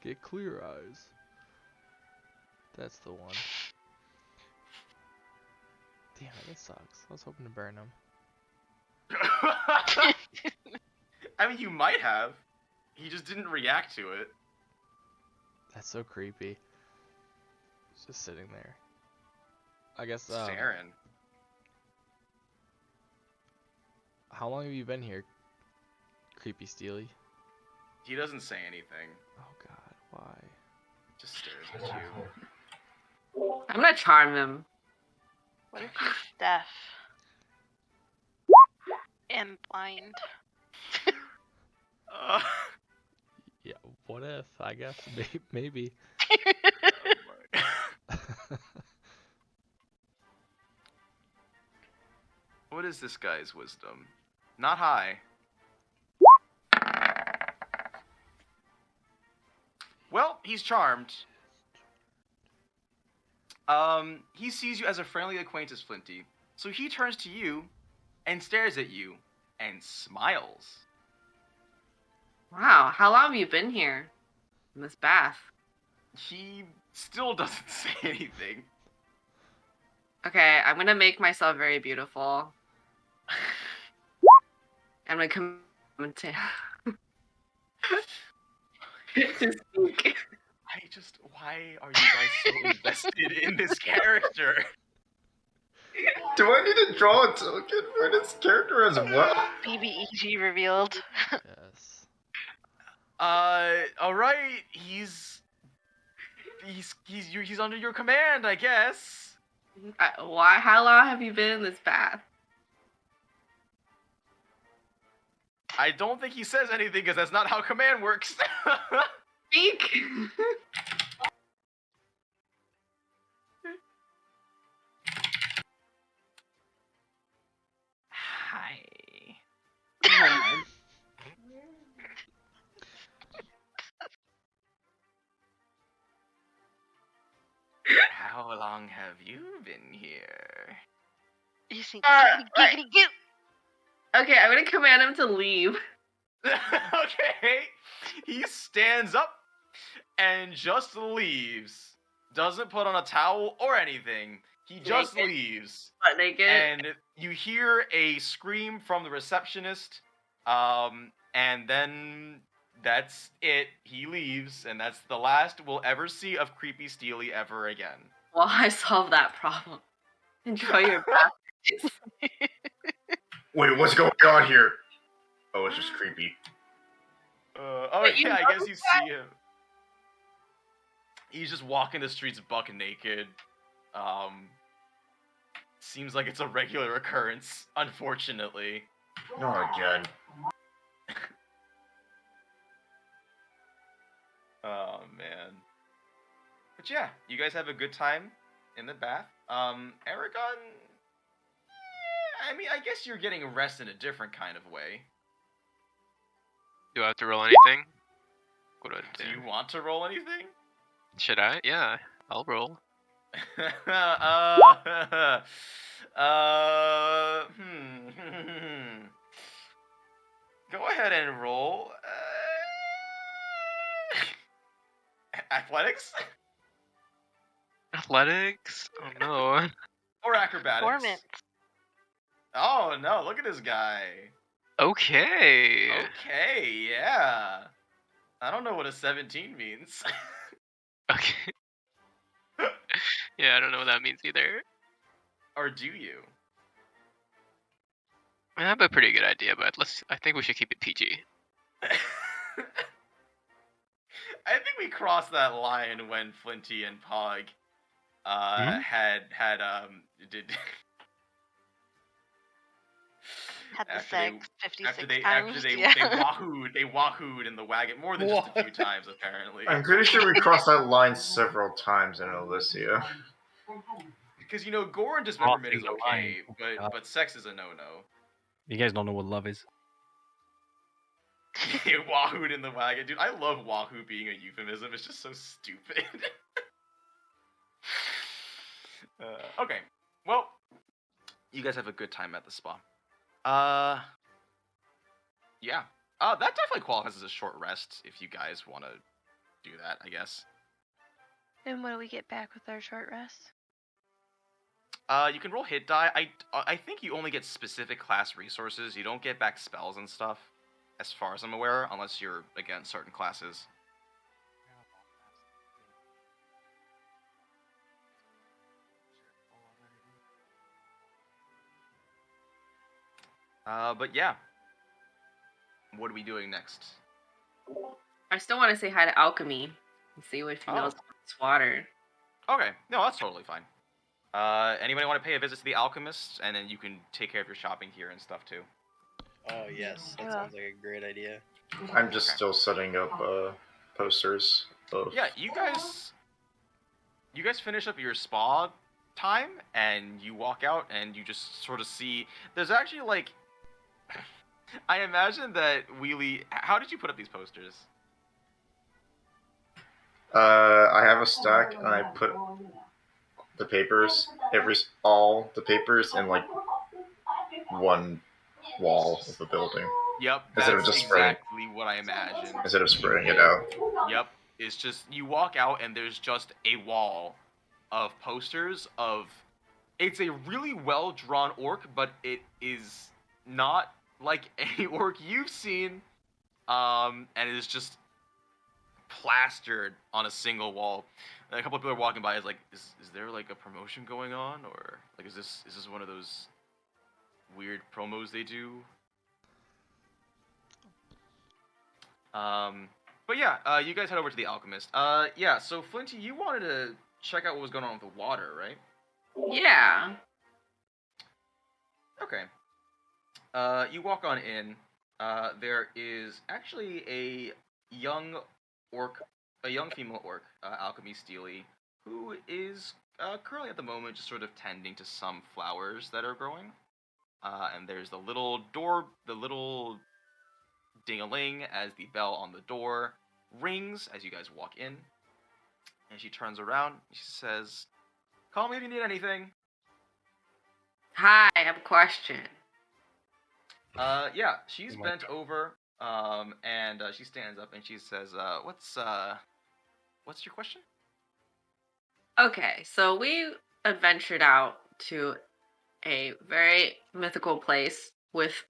Get clear eyes. That's the one. Damn it, this sucks. I was hoping to burn him. I mean, you might have. He just didn't react to it. That's so creepy. He's just sitting there. I guess. Staring. How long have you been here, creepy Steely? He doesn't say anything. Oh God, why? Just stares at you. I'm gonna charm him. What if he's deaf and blind? Yeah, what if? I guess maybe. What is this guy's wisdom? Not high. Well, he's charmed. He sees you as a friendly acquaintance, Flinty. So he turns to you and stares at you and smiles. Wow, how long have you been here? In this bath? He still doesn't say anything. Okay, I'm gonna make myself very beautiful. I'm gonna come to speak. Why are you guys so invested in this character? Do I need to draw a token for this character as well? BBEG revealed. Yes. Alright, he's under your command, I guess. Why? How long have you been in this bath? I don't think he says anything because that's not how command works. Speak. Hi. How long have you been here? You think Right. Okay, I'm gonna command him to leave. Okay. He stands up and just leaves. Doesn't put on a towel or anything. He just Naked. leaves. Butt naked. And you hear a scream from the receptionist. And then that's it. He leaves, and that's the last we'll ever see of creepy Steely ever again. Well, I solved that problem. Enjoy your bath. Wait, what's going on here? Oh, it's just creepy. But you Yeah, I know guess you see him. He's just walking the streets buck naked. Seems like it's a regular occurrence, unfortunately. Not again. Oh man. But yeah, you guys have a good time in the bath. Eragon, I mean, I guess you're getting rest in a different kind of way. Do I have to roll anything? What do I Do you want to roll anything? Should I? Yeah, I'll roll. Go ahead and roll. Athletics? Athletics? Oh no. Or acrobatics? Performance. Oh no, look at this guy. Okay. Okay, yeah. I don't know what a 17 means. Okay. Yeah, I don't know what that means either. Or do you? I have a pretty good idea, but I think we should keep it PG. I think we crossed that line when Flinty and Pog did Had the after sex 56 after they times. they wahooed in the wagon more than just a few times apparently. I'm pretty sure we crossed that line several times in Elysia. Because gore and Crossing dismemberment is the okay, line. Oh, but sex is a no-no. You guys don't know what love is. Wahooed in the wagon, dude. I love wahoo being a euphemism. It's just so stupid. Okay, well, you guys have a good time at the spa. Yeah. That definitely qualifies as a short rest if you guys want to do that, I guess. And what do we get back with our short rest? You can roll hit die. I think you only get specific class resources. You don't get back spells and stuff, as far as I'm aware, unless you're against certain classes. But yeah. What are we doing next? I still want to say hi to Alchemy and see if he knows it's water. Okay, no, that's totally fine. Anybody want to pay a visit to the Alchemist, and then you can take care of your shopping here and stuff too. Oh yes, that sounds like a great idea. I'm just still setting up posters of. Yeah, you guys finish up your spa time, and you walk out, and you just sort of see. There's actually like. I imagine that Wheelie. How did you put up these posters? I have a stack, and I put the papers, all the papers in like one wall of the building. Yep, Instead of that's just spreading. exactly what I imagined. Instead of spreading it out. Yep, it's just you walk out and there's just a wall of posters of. It's a really well drawn orc, but it is not like any orc you've seen, and it is just plastered on a single wall. And a couple of people are walking by. Is like, is there like a promotion going on, or like is this one of those weird promos they do? But yeah, you guys head over to the Alchemist. Yeah. So Flinty, you wanted to check out what was going on with the water, right? Yeah. Okay. You walk on in. There is actually a young female orc, Alchemy Steely, who is currently at the moment just sort of tending to some flowers that are growing. And there's the little ding-a-ling as the bell on the door rings as you guys walk in. And she turns around and she says, "Call me if you need anything." Hi, I have a question. Yeah, she's bent over, and she stands up and she says, what's your question? Okay, so we adventured out to a very mythical place with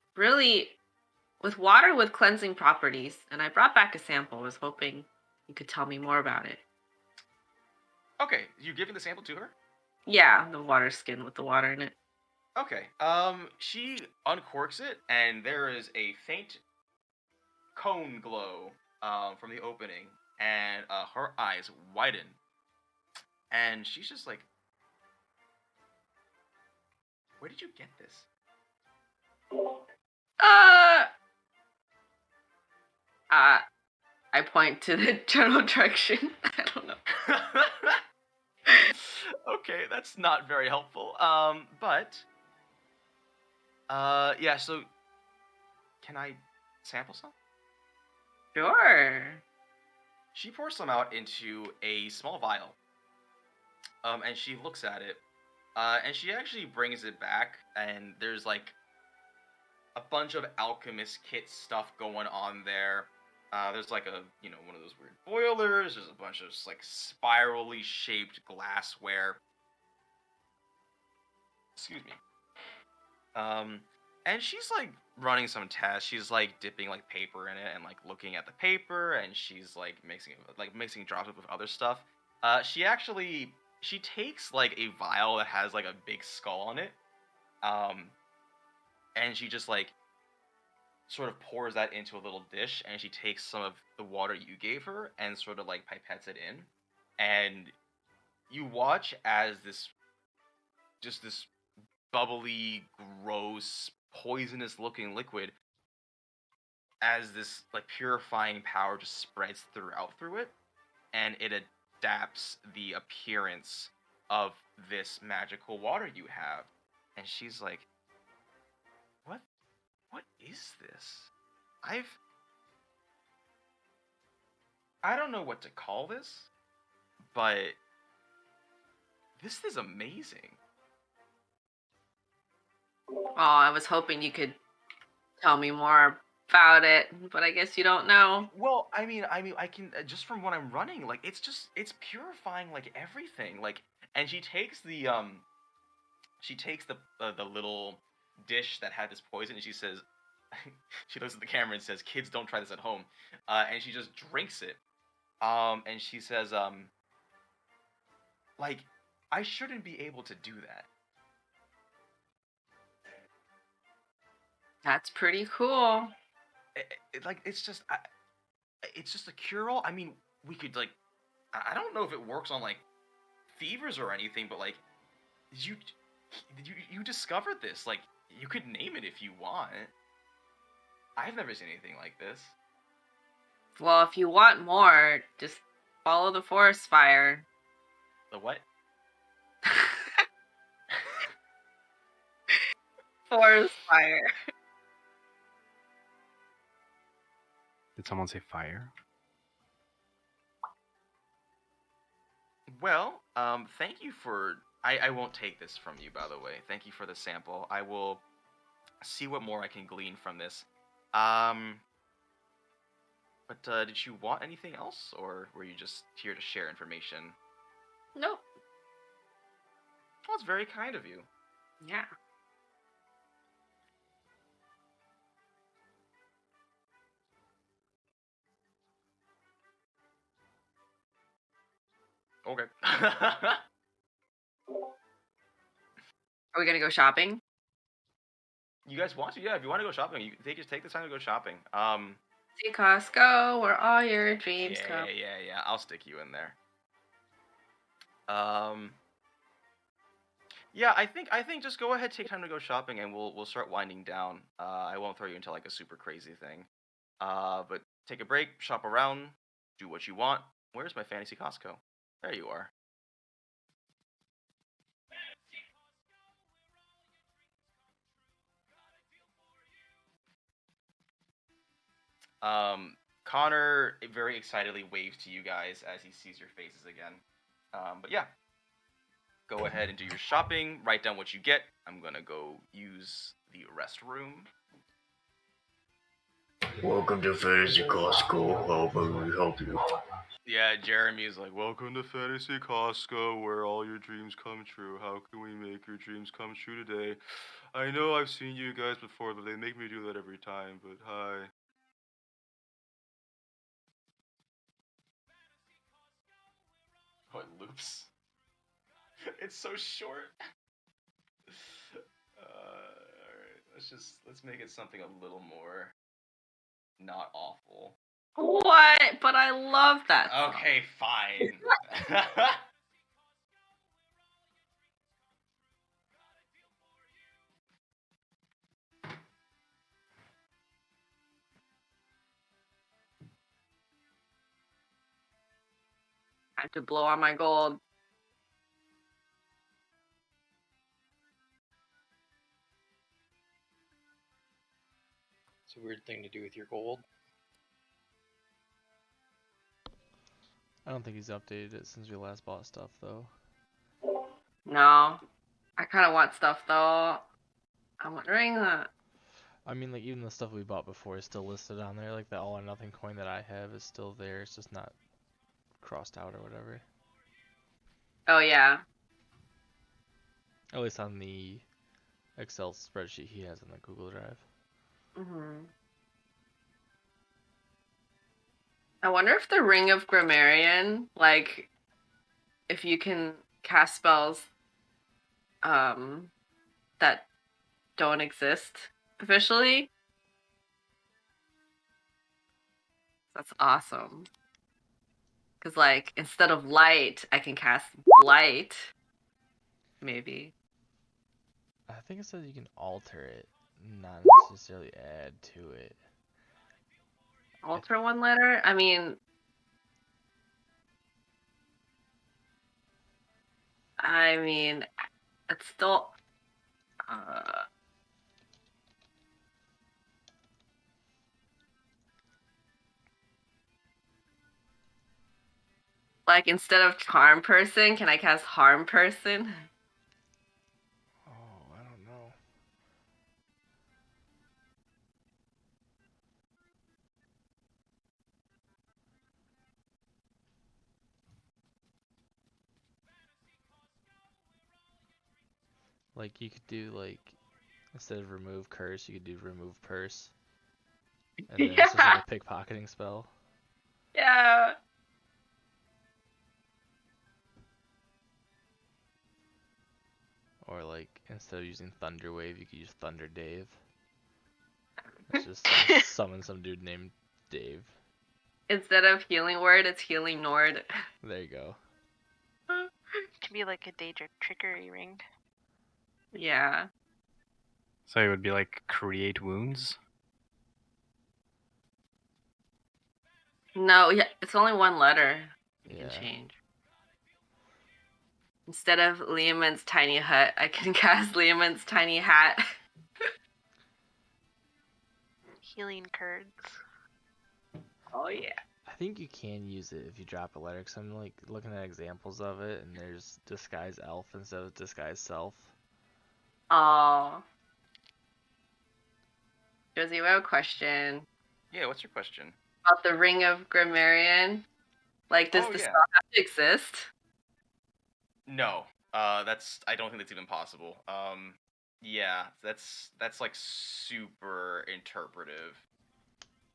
water with cleansing properties, and I brought back a sample. I was hoping you could tell me more about it. Okay, you giving the sample to her? Yeah, the water skin with the water in it. Okay, she uncorks it, and there is a faint cone glow, from the opening, and, her eyes widen. And she's just like, "Where did you get this?" I point to the general direction. I don't know. Okay, that's not very helpful. But yeah, so can I sample some? Sure. She pours some out into a small vial. And she looks at it. And she actually brings it back, and there's like a bunch of alchemist kit stuff going on there. There's like a, one of those weird boilers. There's a bunch of just like spirally shaped glassware. Excuse me. And she's like running some tests. She's like dipping like paper in it and like looking at the paper, and she's like mixing drops with other stuff. She takes like a vial that has like a big skull on it. And she just like sort of pours that into a little dish, and she takes some of the water you gave her and sort of like pipettes it in. And you watch as this bubbly, gross, poisonous looking liquid, as this like purifying power just spreads through it, and it adapts the appearance of this magical water you have. And she's like, what is this? I don't know what to call this, but this is amazing. Oh, I was hoping you could tell me more about it, but I guess you don't know. Well, I mean, I can just from what I'm running, like it's purifying like everything, like, and she takes the little dish that had this poison, and she says, she looks at the camera and says, "Kids, don't try this at home," and she just drinks it, and she says, like, I shouldn't be able to do that. That's pretty cool. It's just a cure-all. I mean, we could like, I don't know if it works on like fevers or anything, but like, you discovered this. Like, you could name it if you want. I've never seen anything like this. Well, if you want more, just follow the forest fire. The what? Forest fire. Did someone say fire? Well, thank you for... I won't take this from you, by the way. Thank you for the sample. I will see what more I can glean from this. But did you want anything else, or were you just here to share information? Nope. Well, it's very kind of you. Yeah. Okay. Are we gonna go shopping? You guys want to? Yeah, if you want to go shopping, you just take the time to go shopping. See Costco, where all your dreams come. Yeah. I'll stick you in there. Yeah, I think just go ahead, take time to go shopping, and we'll start winding down. I won't throw you into like a super crazy thing. But take a break, shop around, do what you want. Where's my fantasy Costco? There you are. Connor very excitedly waves to you guys as he sees your faces again. But yeah, go ahead and do your shopping. Write down what you get. I'm gonna go use the restroom. Welcome to Fantasy Costco. How may we help you? Yeah, Jeremy is like, welcome to Fantasy Costco, where all your dreams come true. How can we make your dreams come true today? I know I've seen you guys before, but they make me do that every time, but hi. Oh, it loops. It's so short. Alright, let's make it something a little more not awful. What? But I love that song. Okay, fine. I have to blow on my gold. It's a weird thing to do with your gold. I don't think he's updated it since we last bought stuff, though. No. I kind of want stuff, though. I'm wondering that. I mean, like, even the stuff we bought before is still listed on there. Like, the all or nothing coin that I have is still there. It's just not crossed out or whatever. Oh, yeah. At least on the Excel spreadsheet he has on the Google Drive. Mm-hmm. I wonder if the Ring of Grammarian, like, if you can cast spells that don't exist officially. That's awesome. Because, like, instead of light, I can cast blight. Maybe. I think it says you can alter it, not necessarily add to it. Alter one letter? I mean, I mean, it's still. Like, instead of charm person, can I cast harm person? Oh, I don't know. Like, you could do, like, instead of remove curse, you could do remove purse. And then it's just like a pickpocketing spell. Yeah. Or, like, instead of using Thunder Wave, you could use Thunder Dave. It's just summon some dude named Dave. Instead of healing word, it's healing Nord. There you go. Could be like a Daedric trickery ring. Yeah. So it would be like create wounds. No, yeah, it's only one letter. You Yeah. can change. Instead of Liamon's tiny hut, I can cast Liamon's tiny hat. Healing curds. Oh yeah. I think you can use it if you drop a letter, because I'm like looking at examples of it, and there's disguise elf instead of disguise self. Oh. Josie, we have a question Yeah, what's your question? about the Ring of Grammarian. Like, does the spell have to exist? No. I don't think that's even possible. Yeah, that's like super interpretive,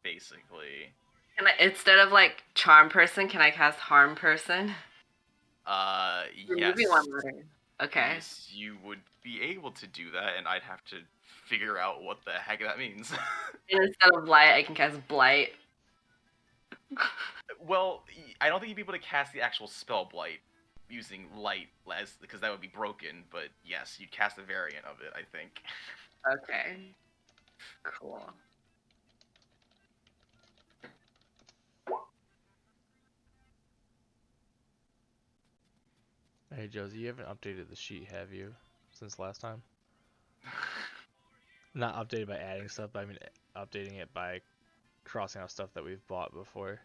basically. Can I, instead of like charm person, can I cast harm person? Yes. Removing one letter. Okay. Yes, you would be able to do that, and I'd have to figure out what the heck that means. And instead of light, I can cast blight. Well, I don't think you'd be able to cast the actual spell blight using light, because that would be broken. But yes, you'd cast a variant of it, I think. Okay. Cool. Hey Josie, you haven't updated the sheet, have you, since last time? Not updated by adding stuff, but I mean updating it by crossing out stuff that we've bought before.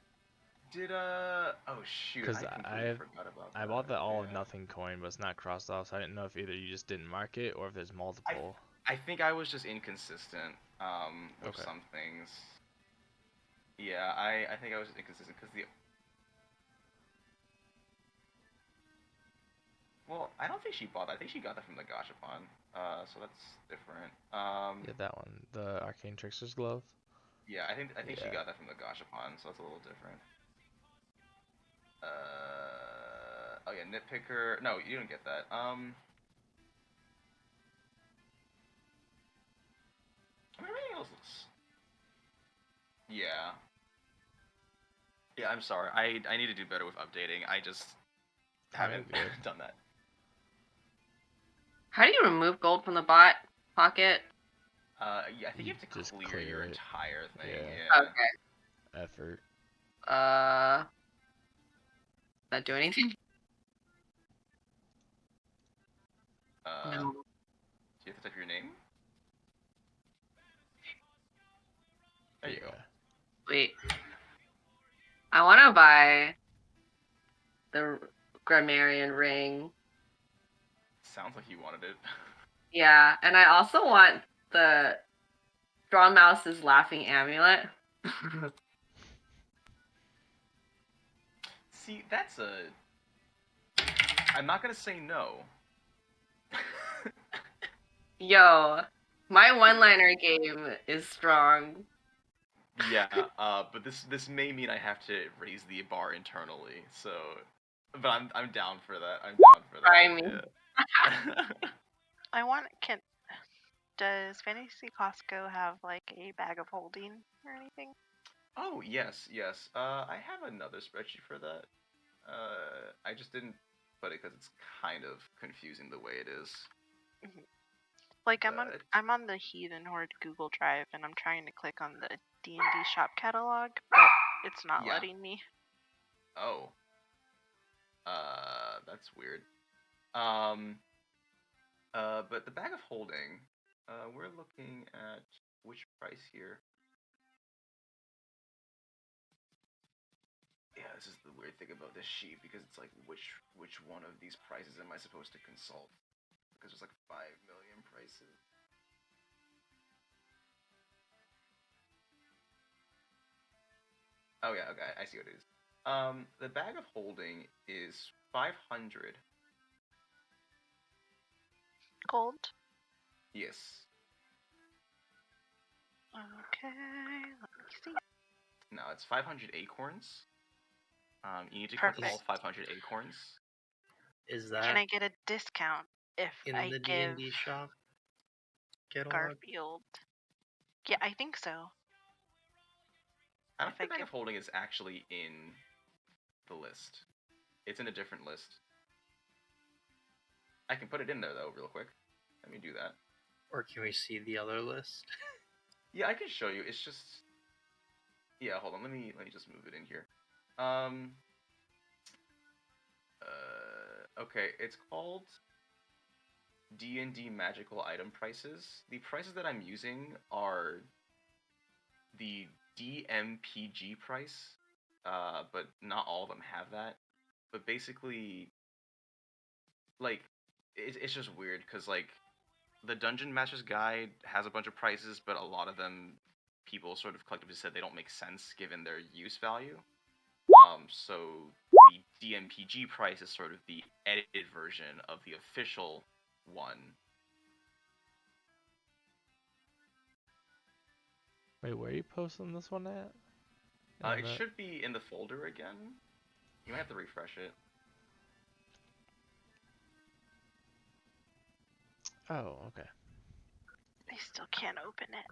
Did oh shoot! Because I forgot about that. I bought the all or nothing coin, but it's not crossed off, so I didn't know if either you just didn't mark it or if there's multiple. I think I was just inconsistent with Okay. some things. Yeah, I think I was inconsistent because well, I don't think she bought that. I think she got that from the Gashapon. So that's different. Yeah, that one, the Arcane Trickster's Glove. Yeah, I think she Yeah. got that from the Gashapon, so that's a little different. Oh yeah, Nitpicker. No, you didn't get that. I mean, everything else looks. Yeah. Yeah, I'm sorry. I need to do better with updating. I just haven't good. done that. How do you remove gold from the bot pocket? Yeah, I think you have to just clear your clear it. entire thing. Yeah. Yeah. Okay. Effort. Does that do anything? Do you have to type your name? There you go. Wait. I want to buy the Grammarian ring. Sounds like you wanted it. Yeah, and I also want the Straw Mouse's laughing amulet. See, that's a. I'm not gonna say no. Yo, my one-liner game is strong. Yeah, but this may mean I have to raise the bar internally. So, but I'm down for that. I'm down for that. Try me. Yeah. Does Fantasy Costco have like a bag of holding or anything? Oh yes, yes. I have another spreadsheet for that. I just didn't put it because it's kind of confusing the way it is. Like I'm on the Heathen Horde Google Drive and I'm trying to click on the D&D shop catalog, but it's not letting me. Oh. That's weird. But the bag of holding, we're looking at which price here? Yeah, this is the weird thing about this sheet because it's like which one of these prices am I supposed to consult? Because there's like 5 million prices. Oh yeah, okay, I see what it is. The bag of holding is 500. Gold. Yes. Okay, let me see. No, it's 500 acorns. You need to collect all Perfect. 500 acorns. Is Can that I get a discount if in I the give D&D shop catalog? Garfield? Yeah, I think so. I don't If think I the bag give- of holding is actually in the list. It's in a different list. I can put it in there though, real quick. Let me do that. Or can we see the other list? Yeah, I can show you. It's just, yeah. Hold on. Let me just move it in here. Okay. It's called D&D magical item prices. The prices that I'm using are the DMPG price, but not all of them have that. But basically, like, it's just weird because like the Dungeon Master's Guide has a bunch of prices, but a lot of them people sort of collectively said they don't make sense given their use value. So the DMPG price is sort of the edited version of the official one. Wait, where are you posting this one at? It should be in the folder again. You might have to refresh it. Oh, okay. I still can't open it.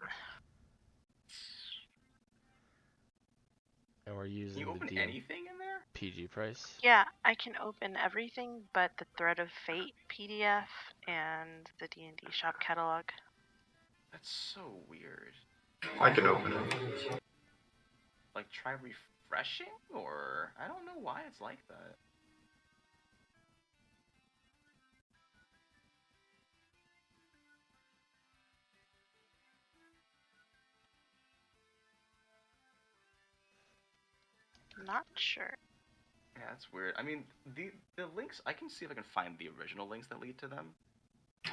And we're Can using you the open anything in there? PG price. Yeah, I can open everything but the Thread of Fate PDF and the D&D shop catalog. That's so weird. I can open it. Like, try refreshing? Or I don't know why it's like that. Not sure. Yeah, that's weird. I mean, the links, I can see if I can find the original links that lead to them.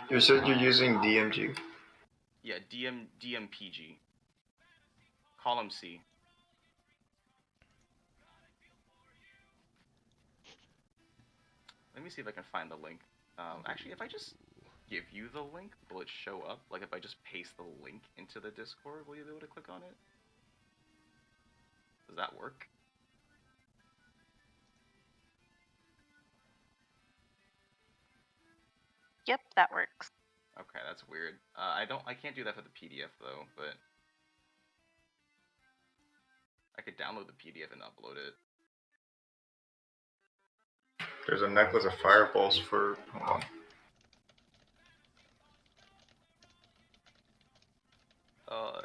You said you're using DMG. Yeah, DMPG. Column C. Let me see if I can find the link. Actually, if I just give you the link, will it show up? Like, if I just paste the link into the Discord, will you be able to click on it? Does that work? Yep, that works. Okay, that's weird. I can't do that for the PDF though, but I could download the PDF and upload it. There's a necklace of fireballs for. Hold on.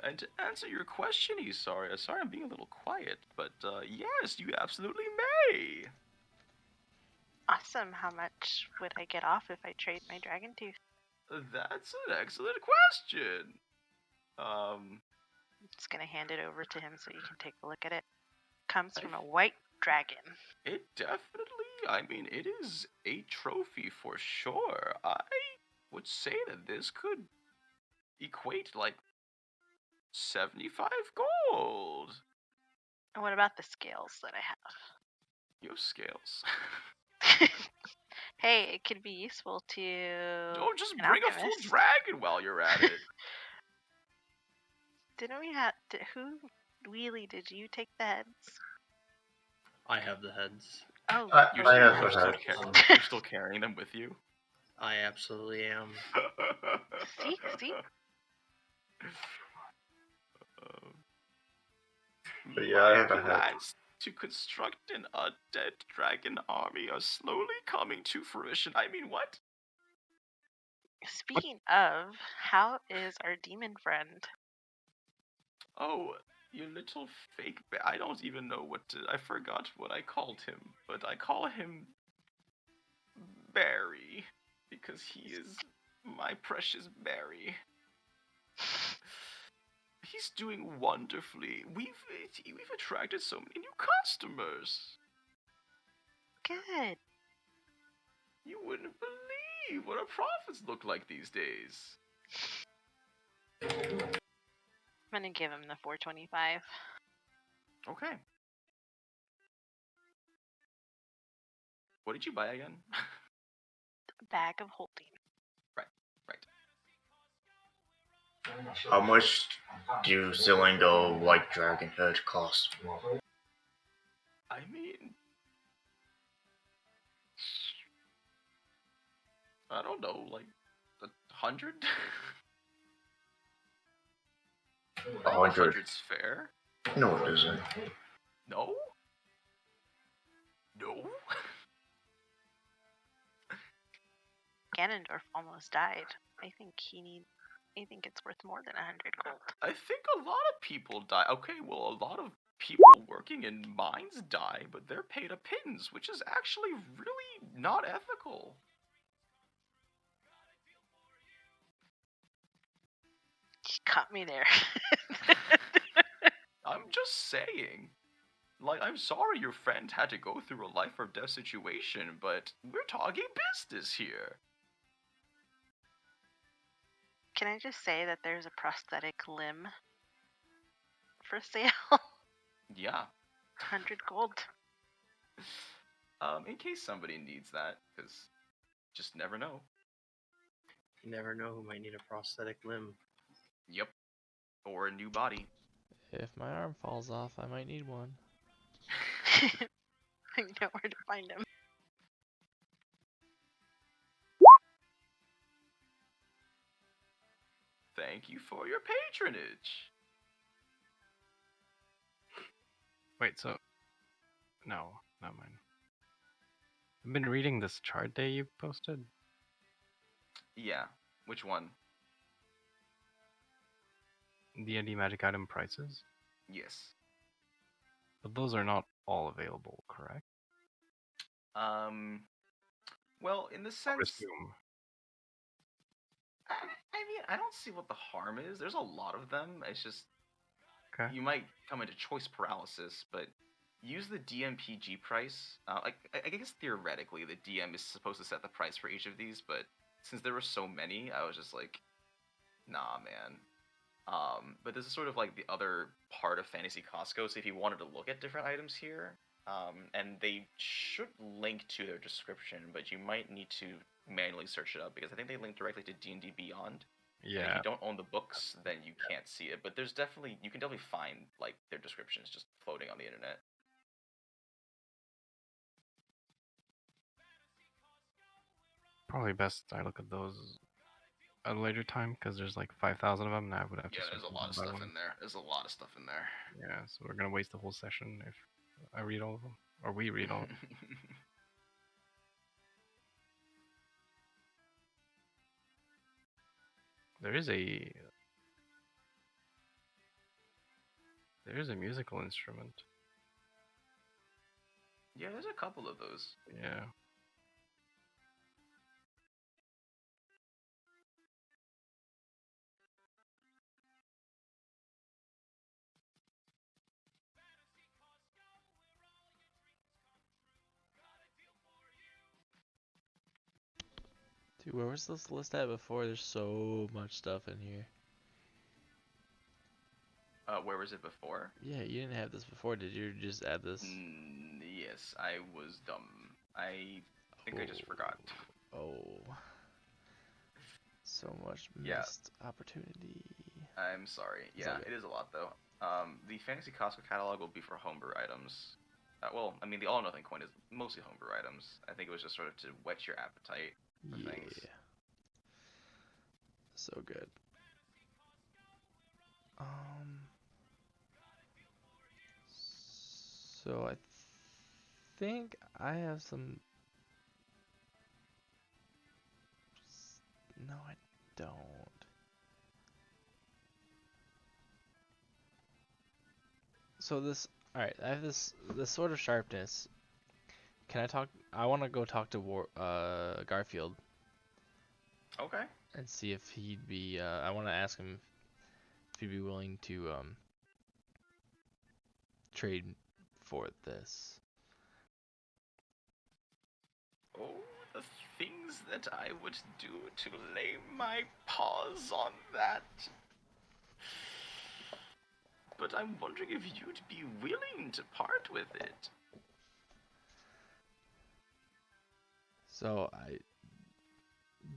And to answer your question, Isarya, sorry I'm being a little quiet, but yes, you absolutely may. Awesome. How much would I get off if I trade my dragon tooth? That's an excellent question. I'm just gonna hand it over to him so you can take a look at it. Comes from a white dragon. It definitely, I mean, it is a trophy for sure. I would say that this could equate to like 75 gold. And what about the scales that I have? Your scales. Hey, it could be useful to. Don't just an bring a alchemist. full dragon while you're at it. Didn't we have? Who, Wheelie? Did you take the heads? I have the heads. Oh, I You're, have you're, the still heads. you're still carrying them with you. I absolutely am. see. But yeah, I have a My head. plans to construct an undead dragon army are slowly coming to fruition. I mean, what? Speaking of, how is our demon friend? Oh, you little fake I don't even know what to... I forgot what I called him, but I call him... berry, because he is my precious berry. He's doing wonderfully. We've attracted so many new customers. Good. You wouldn't believe what our profits look like these days. I'm gonna give him the 425. Okay. What did you buy again? A bag of holding. Right. How much do Zillingo White Dragon Head cost? I mean, I don't know, like 100? 100. 100's fair. No, it isn't. No? No? Ganondorf almost died. I think it's worth more than 100 gold. I think a lot of people die. Okay, well, a lot of people working in mines die, but they're paid a pittance, which is actually really not ethical. He caught me there. I'm just saying. Like, I'm sorry your friend had to go through a life or death situation, but we're talking business here. Can I just say that there's a prosthetic limb for sale? Yeah. 100 gold. In case somebody needs that, because just never know. You never know who might need a prosthetic limb. Yep. Or a new body. If my arm falls off, I might need one. I know where to find him. Thank you for your patronage. Wait, so no, not mine. I've been reading this chart that you posted. Yeah. Which one? D&D magic item prices, Yes. but those are not all available, correct? Well, in the I would sense, assume. I mean, I don't see what the harm is. There's a lot of them. It's just Okay. you might come into choice paralysis, but use the DMPG price. I guess theoretically the DM is supposed to set the price for each of these, but since there were so many, I was just like, nah, man. But this is sort of like the other part of Fantasy Costco. So if you wanted to look at different items here, and they should link to their description, but you might need to manually search it up because I think they link directly to D&D Beyond. And if Yeah. you don't own the books, then you can't see it. But you can definitely find like their descriptions just floating on the internet. Probably best I look at those at a later time because there's like 5,000 of them, and I would have to. Yeah, there's a search lot of one by stuff one. in there. There's a lot of stuff in there. Yeah, so we're gonna waste the whole session if I read all of them, or we read all of them. There is a musical instrument. Yeah, there's a couple of those. Yeah. Dude, where was this list at before? There's so much stuff in here. Where was it before? Yeah, you didn't have this before, did you? Just add this? Yes, I was dumb. I think I just forgot. Oh. So much Yeah. missed opportunity. I'm sorry. Yeah, okay. it is a lot though. The Fantasy Costco catalog will be for homebrew items. Well, I mean, the All or Nothing coin is mostly homebrew items. I think it was just sort of to whet your appetite for things. So good. So I think I have some. No, I don't. So this, all right. I have this Sword of Sharpness can I talk? I want to go talk to Garfield Okay. and see if he'd be. I want to ask him if he'd be willing to trade for this. Oh, the things that I would do to lay my paws on that. But I'm wondering if you'd be willing to part with it. So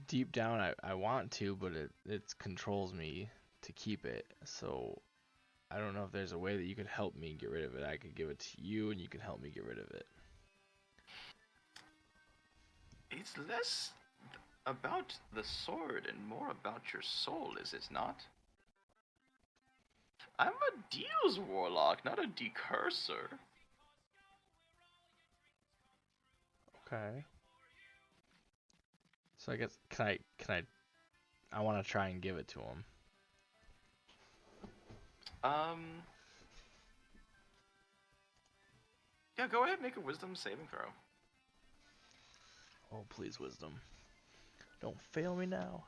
deep down, I want to, but it controls me to keep it. So I don't know if there's a way that you could help me get rid of it. I could give it to you, and you could help me get rid of it. It's less about the sword and more about your soul, is it not? I'm a deals warlock, not a decurser. Okay. So I guess can I want to try and give it to him. Yeah, go ahead and make a wisdom saving throw. Oh, please, wisdom. Don't fail me now.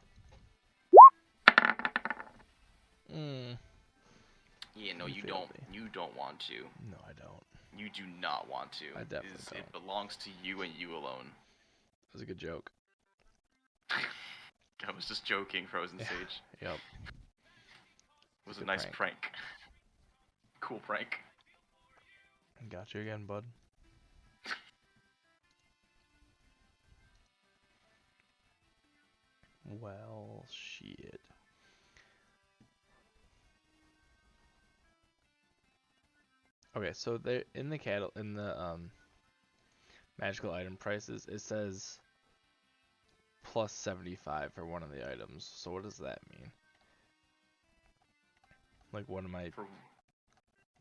Yeah, no, you failed don't. me. You don't want to. No, I don't. You do not want to. I definitely don't. It belongs to you and you alone. That was a good joke. I was just joking, Frozen Sage. Yep. It was a nice prank. Cool prank. Got you again, bud. Well, shit. Okay, so there in the magical item prices, it says plus 75 for one of the items. So what does that mean? Like what am I?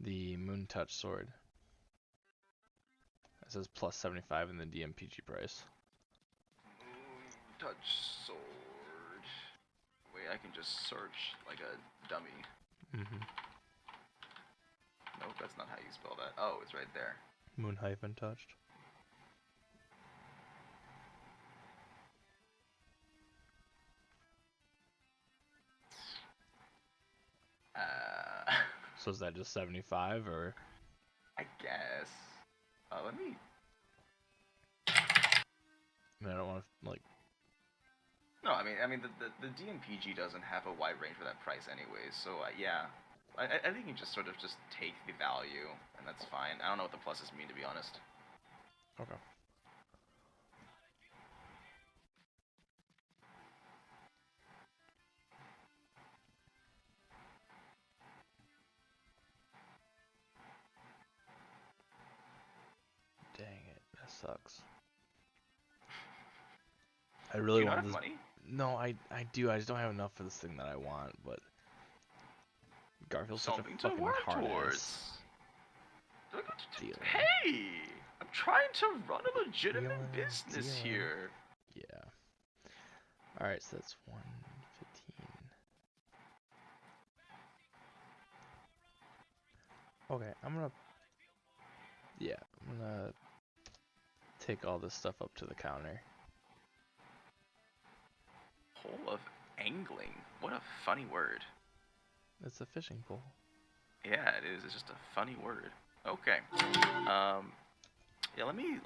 The Moon Touch sword. It says plus 75 in the DMPG price. Touch sword. Wait, I can just search like a dummy. Mm-hmm. Nope, that's not how you spell that. Oh, it's right there. Moon hyphen touched. So is that just 75 or? I guess. Let me. I mean, I don't want to like. No, I mean the DMPG doesn't have a wide range for that price anyways. So yeah, I think you just sort of just take the value and that's fine. I don't know what the pluses mean, to be honest. Okay. Dang it, that sucks. I really want this. Money? No, I do. I just don't have enough for this thing that I want. But Garfield's such a fucking hard ass. Hey, I'm trying to run a legitimate business here. Yeah. All right, so that's 115. Okay, I'm gonna take all this stuff up to the counter. Pole of angling. What a funny word. It's a fishing pole. Yeah, it is. It's just a funny word. Okay. Yeah. Let me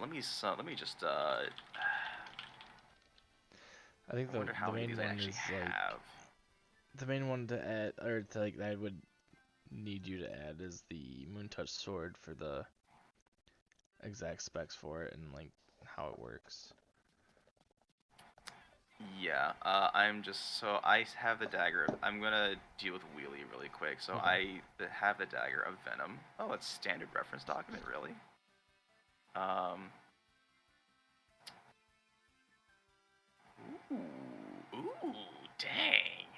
just. I think I wonder how many of these I actually have. The main one to add, or to like that I would need you to add, is the Moon Touch sword for the exact specs for it and like how it works. Yeah, I have the dagger. I'm gonna deal with Wheelie really quick. So I have the dagger of Venom. Oh, it's standard reference document, really? Ooh, dang.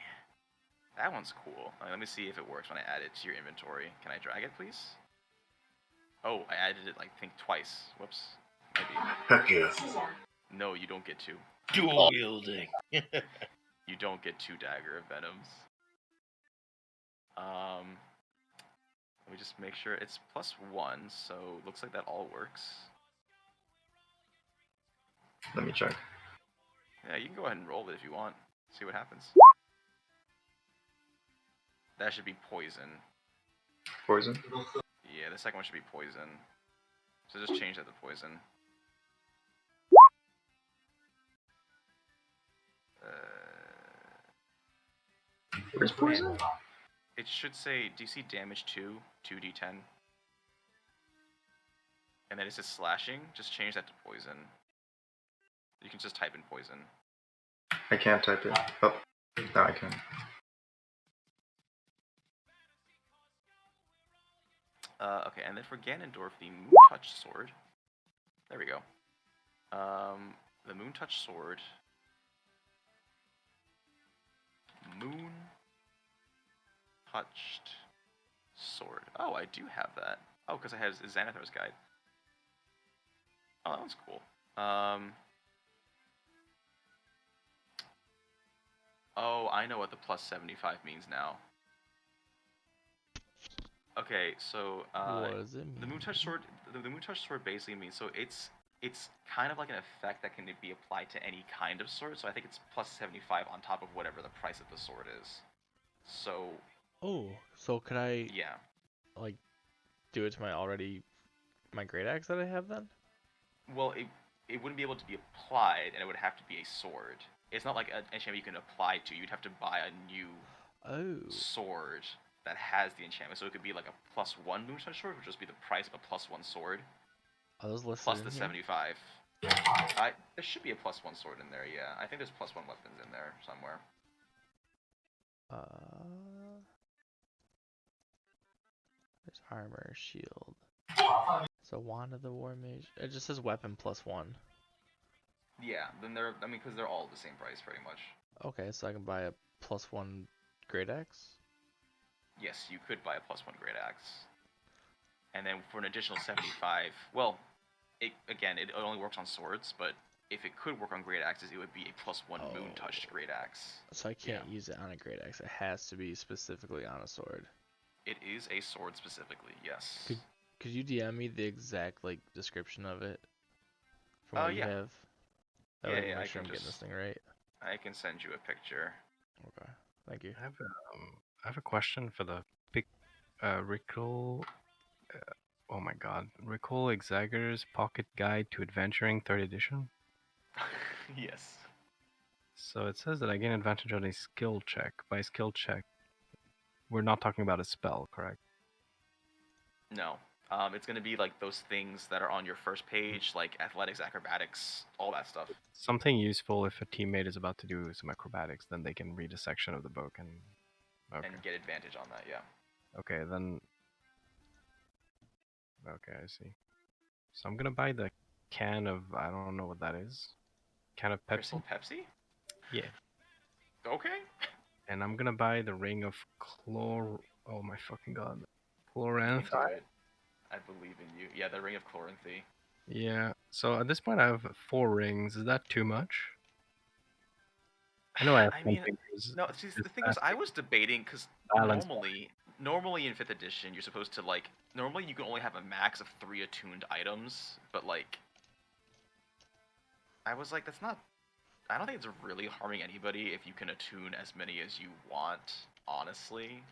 That one's cool. Let me see if it works when I add it to your inventory. Can I drag it, please? Oh, I added it, I think, twice. Whoops. Maybe. Heck yeah. No, you don't get two. Dual wielding. You don't get two dagger of Venoms. Let me just make sure it's +1, so looks like that all works. Let me check. Yeah, you can go ahead and roll it if you want. See what happens. That should be poison. Poison? Yeah, the second one should be poison. So just change that to poison. Where's poison? It should say DC damage 2, 2d10. And then it says slashing. Just change that to poison. You can just type in poison. I can't type it. Oh, now I can. Okay, and then for Ganondorf, the Moon Touch Sword. There we go. The Moon Touch Sword. Moon Touched Sword. Oh, I do have that. Oh, because it has Xanathar's Guide. Oh, that one's cool. Oh, I know what the plus 75 means now. Okay, so What does it mean? the Moon Touch Sword. The Moon Touch Sword basically means it's kind of like an effect that can be applied to any kind of sword. So I think it's plus 75 on top of whatever the price of the sword is. So Oh, so could I yeah. like do it to my great axe that I have then? Well, it wouldn't be able to be applied, and it would have to be a sword. It's not like an enchantment you can apply to. You'd have to buy a new sword that has the enchantment. So it could be like a +1 Moon Touch Sword, which would just be the price of a +1 sword. Are those listed Plus in the here? 75. There should be a +1 sword in there, yeah. I think there's +1 weapons in there somewhere. There's armor, shield. So Wand of the War Mage. It just says weapon +1. Yeah, then because they're all the same price pretty much. Okay, so I can buy a +1 great axe. Yes, you could buy a +1 great axe. And then for an additional 75, well, it only works on swords, but if it could work on great axes, it would be a +1 Moon Touched great axe. So I can't use it on a great axe. It has to be specifically on a sword. It is a sword specifically, yes. Could you DM me the exact description of it from what you have? That way I can make sure I'm getting this thing right. I can send you a picture. Okay, thank you. I have a question for the big recall. Oh my god, recall Exager's Pocket Guide to Adventuring 3rd edition. Yes. So it says that I gain advantage on a skill check. By skill check, we're not talking about a spell, correct? No. It's going to be like those things that are on your first page, like athletics, acrobatics, all that stuff. Something useful if a teammate is about to do some acrobatics, then they can read a section of the book and get advantage on that, yeah. Okay, then. Okay, I see. So I'm gonna buy the can of, I don't know what that is. Can of Pepsi? Crystal Pepsi? Yeah. Okay. And I'm gonna buy the ring of oh my fucking god. Chloranthy. I believe in you. Yeah, the ring of Chloranthy. Yeah. So at this point I have 4 rings. Is that too much? I know I have fingers. No, see, the thing was, I was debating, because normally in 5th edition, you're supposed to, normally you can only have a max of 3 attuned items, but, I was like, I don't think it's really harming anybody if you can attune as many as you want, honestly.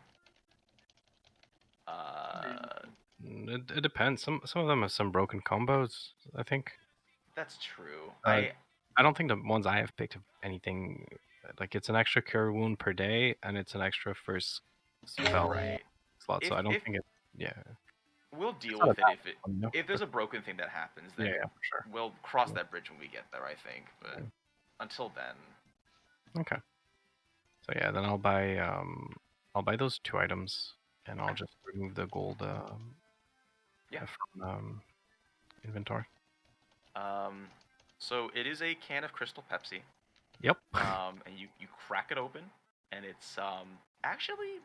It depends. Some of them have some broken combos, I think. That's true. I don't think the ones I have picked have anything. Like, it's an extra cure wound per day, and it's an extra first spell slot. So I don't think it. Yeah. We'll deal with it if there's a broken thing that happens. Then yeah, for sure. We'll cross that bridge when we get there, I think. But until then. Okay. So yeah, then I'll buy those 2 items, and I'll just remove the gold. From inventory. So it is a can of Crystal Pepsi. Yep. And you crack it open, and it's actually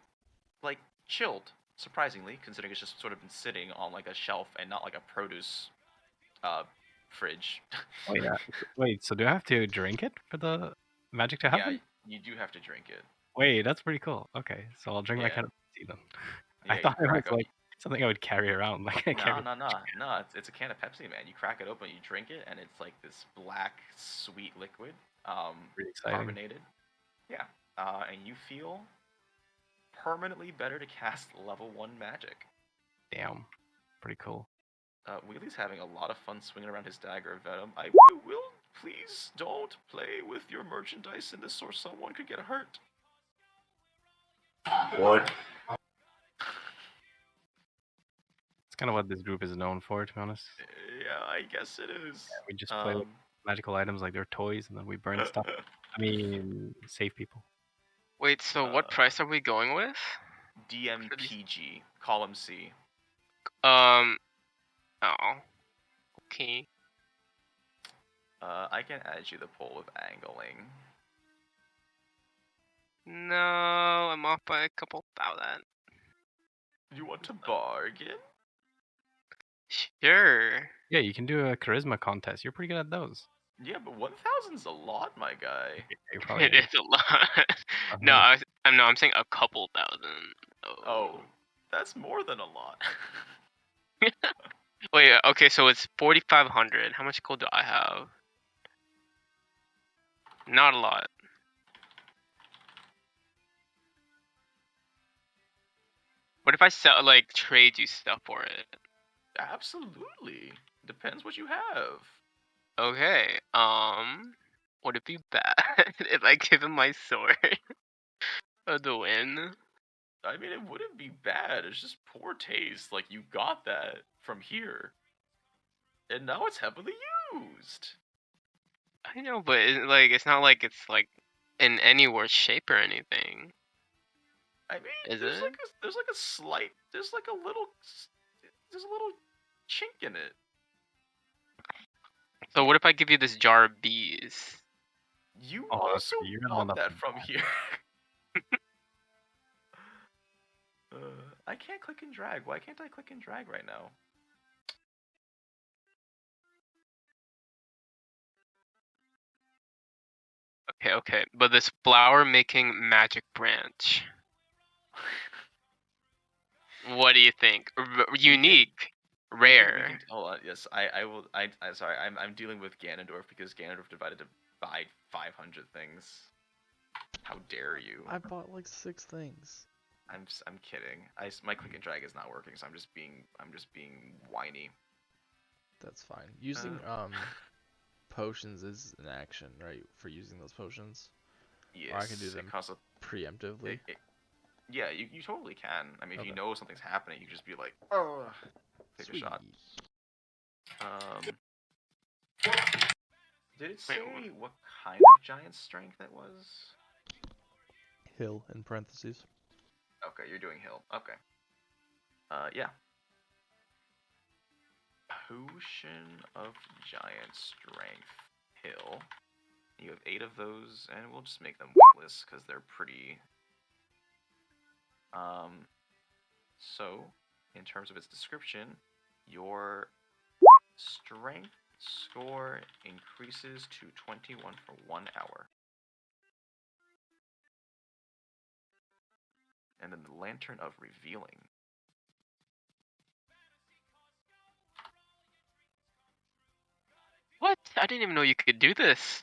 chilled, surprisingly, considering it's just sort of been sitting on a shelf and not like a produce fridge. Oh yeah. Wait, so do I have to drink it for the magic to happen? Yeah, you do have to drink it. Wait, that's pretty cool. Okay, so I'll drink my can of Pepsi then. Yeah, I thought it was Something I would carry around. Like I carry. No. It's a can of Pepsi, man. You crack it open, you drink it, and it's like this black, sweet liquid, Pretty exciting. carbonated. Yeah. And you feel permanently better to cast level 1 magic. Damn. Pretty cool. Wheelie's having a lot of fun swinging around his dagger of venom. I will, please don't play with your merchandise in this or someone could get hurt. What? It's kind of what this group is known for, to be honest. Yeah, I guess it is. Yeah, we just play with magical items like they're toys, and then we burn stuff. I mean, save people. Wait, so what price are we going with? DMPG, column C. Oh. Okay. I can add you the poll of angling. No, I'm off by a couple thousand. You want to bargain? Sure. Yeah, you can do a charisma contest. You're pretty good at those. Yeah, but 1,000's a lot, my guy. You're probably It is a lot. No, I'm saying a couple thousand. Oh, that's more than a lot. Wait, okay, so it's 4,500. How much gold do I have? Not a lot. What if I sell, like, trade you stuff for it? Absolutely. Depends what you have. Okay, would it be bad if I give him my sword of the win? I mean, it wouldn't be bad. It's just poor taste. Like, you got that from here. And now it's heavily used. I know, but it's not like it's, like, in any worse shape or anything. I mean, Is there's it? like a little chink in it. So what if I give you this jar of bees? You Oh, also you're gonna want got that that from here. I can't click and drag. Why can't I click and drag right now? Okay. But this flower making magic branch. What do you think? Unique, rare. Hold on. Yes, I will. I'm sorry. I'm dealing with Ganondorf because Ganondorf decided to buy 500 things. How dare you? I bought like 6 things. I'm kidding. My click and drag is not working, so I'm just being whiny. That's fine. Using potions is an action, right? For using those potions. Yes. Or I can do them preemptively. Yeah, you totally can. I mean, if you Okay. know something's happening, you can just be like, oh, take a shot. Did it say what kind of giant strength it was? Hill in parentheses. Okay, you're doing hill. Okay. Yeah. Potion of giant strength hill. You have 8 of those, and we'll just make them weightless because they're pretty. So, in terms of its description, your strength score increases to 21 for 1 hour. And then the Lantern of Revealing. What? I didn't even know you could do this.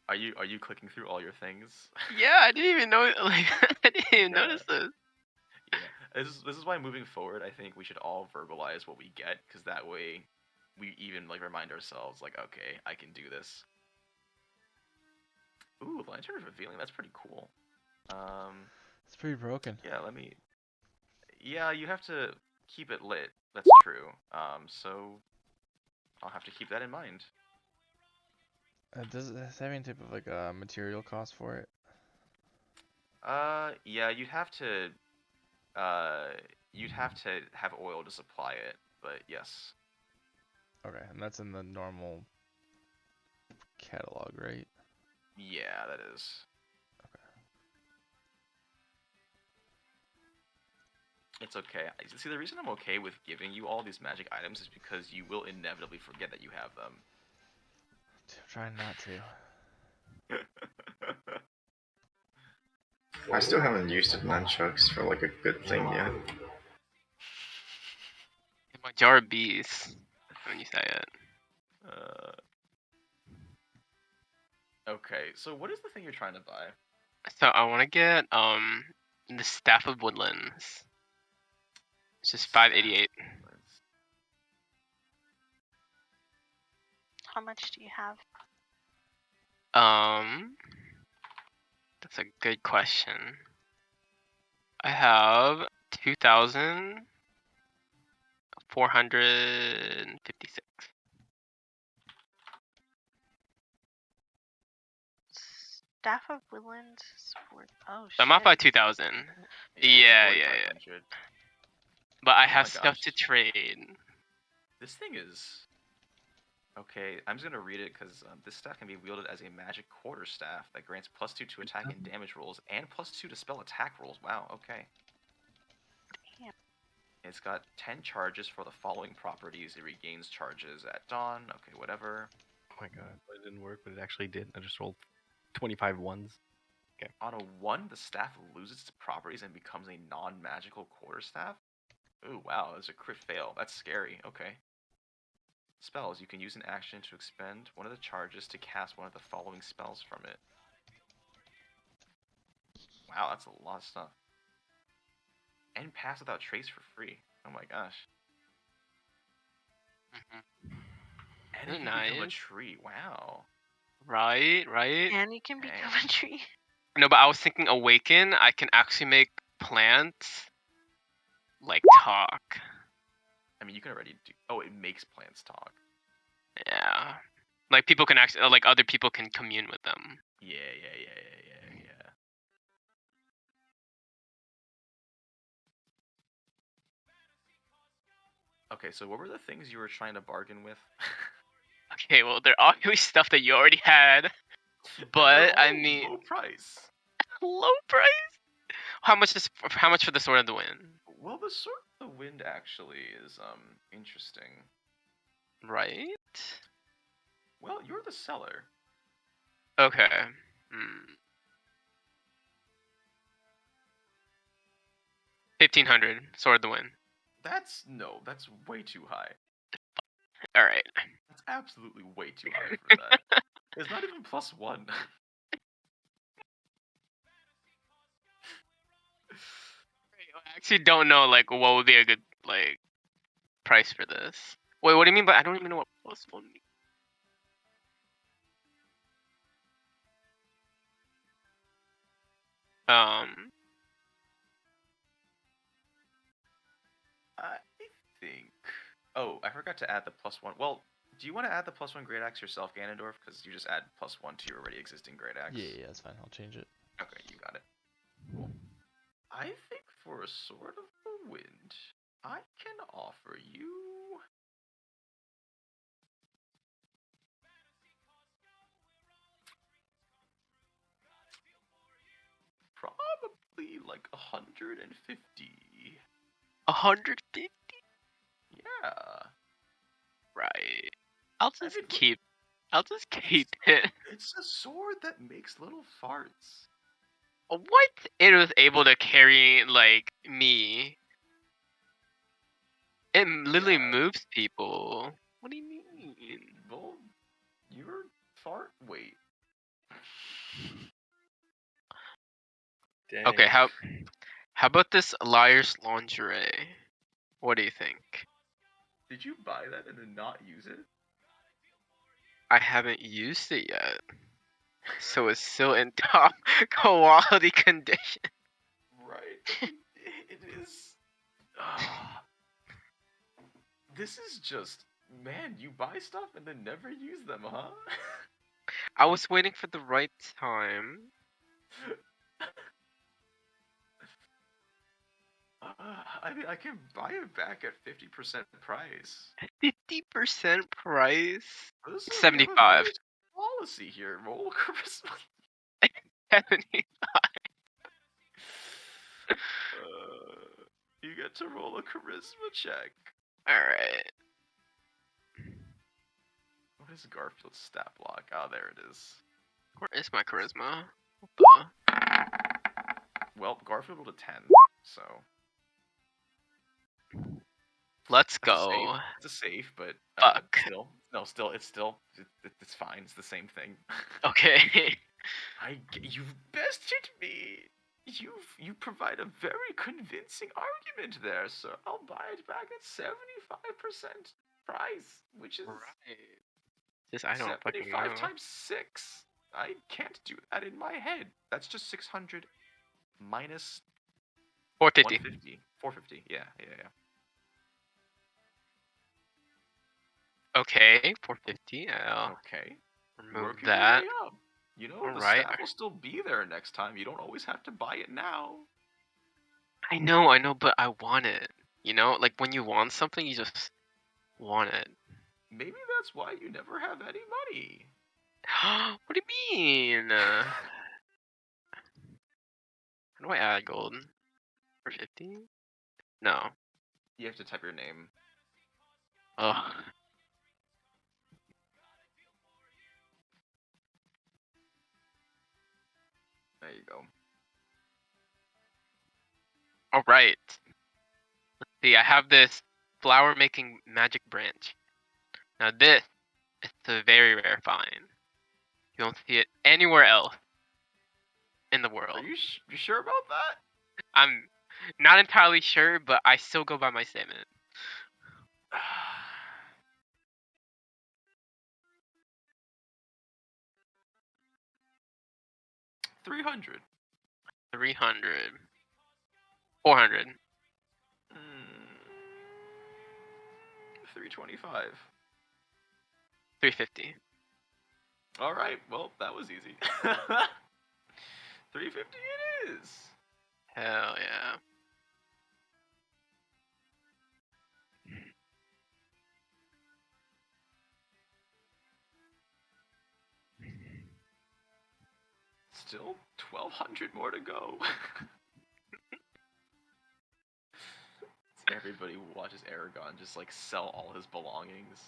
Are you clicking through all your things? Yeah, I didn't even know. Like, I didn't even notice this. Yeah, this is why moving forward, I think we should all verbalize what we get, because that way, we even like remind ourselves, like, okay, I can do this. Ooh, Lantern of Revealing. That's pretty cool. It's pretty broken. Yeah, Yeah, you have to keep it lit. That's true. So I'll have to keep that in mind. Does it have any type of like material cost for it? Yeah, you'd have to have oil to supply it, but yes. Okay, and that's in the normal catalog, right? Yeah, that is. It's okay. See, the reason I'm okay with giving you all these magic items is because you will inevitably forget that you have them. I'm trying not to. I still haven't used the nunchucks for like a good thing yet. In my jar of bees. When you say it. Okay, so what is the thing you're trying to buy? So I want to get the Staff of Woodlands. It's just 588. How much do you have? That's a good question. I have 2,456. Staff of Woodlands is worth. Oh So I'm off shit. by 2,000. Yeah. But I Oh have my stuff gosh. to trade. This thing is... Okay, I'm just going to read it because this staff can be wielded as a magic quarterstaff that grants +2 to attack and damage rolls and +2 to spell attack rolls. Wow, okay. Damn. It's got 10 charges for the following properties. It regains charges at dawn. Okay, whatever. Oh my god, it didn't work, but it actually did. I just rolled 25 ones. Okay. On a 1, the staff loses its properties and becomes a non-magical quarterstaff. Ooh, wow, that's a crit fail. That's scary. Okay. Spells. You can use an action to expend one of the charges to cast one of the following spells from it. Wow, that's a lot of stuff. And pass without trace for free. Oh my gosh. And it can become a Nice. tree. Wow. Right. And you can become a tree. No, but I was thinking Awaken, I can actually make plants like talk. I mean, you can already do... Oh, it makes plants talk. Yeah. Like people can actually, like other people can commune with them. Yeah. Okay, so what were the things you were trying to bargain with? Okay, well, they're obviously stuff that you already had. But, I mean... Low price. Low price? How much for the Sword of the Wind? Well, the Sword of the Wind actually is, interesting. Right? Well, you're the seller. Okay. 1,500, Sword of the Wind. That's way too high. Alright. That's absolutely way too high for that. It's not even +1. I actually don't know, like, what would be a good, like, price for this. Wait, what do you mean by... I don't even know what +1 means. I think... Oh, I forgot to add the +1. Well, do you want to add the +1 Great Axe yourself, Ganondorf? Because you just add +1 to your already existing Great Axe. Yeah, that's fine. I'll change it. Okay, you got it. Cool. I think for a Sword of the Wind, I can offer you... Probably like 150. 150? Yeah. Right. I'll just I mean, keep it. It's a sword that makes little farts. What? It was able to carry, like, me. It literally moves people. What do you mean? Well, your fart weight. Dang. Okay, how about this Liar's Lingerie? What do you think? Did you buy that and then not use it? I haven't used it yet. So it's still in top quality condition. Right. It is. This is just, man, you buy stuff and then never use them, huh? I was waiting for the right time. I mean, I can buy it back at 50% price. 50% price? Listen, 75. we have a policy here. Roll charisma. 75. You get to roll a charisma check. Alright. What is Garfield's stat block? Oh, there it is. Where is my charisma? What the? Well, Garfield rolled a 10, so Let's that's a save. go. It's a save, but Fuck. it's fine. It's the same thing. Okay. You've bested me. You provide a very convincing argument there, sir. I'll buy it back at 75% price, which is Right. Just I don't fucking 75 know. times 6. I can't do that in my head. That's just 600 minus 450. 150. 450. Yeah. Okay, 450. I'll Okay. remove Working that. your way up. You know, the Alright. staff will still be there next time. You don't always have to buy it now. I know, but I want it. You know, like when you want something, you just want it. Maybe that's why you never have any money. What do you mean? How do I add gold? 450? No. You have to type your name. Ugh. There you go. Alright. Let's see, I have this flower making magic branch. Now this is a very rare find. You don't see it anywhere else in the world. Are you sure about that? I'm not entirely sure, but I still go by my statement. $300. 300. 400. 325. 350. All right. Well, that was easy. 350 it is. Hell yeah. Still 1,200 more to go. Everybody who watches Eragon just like sell all his belongings.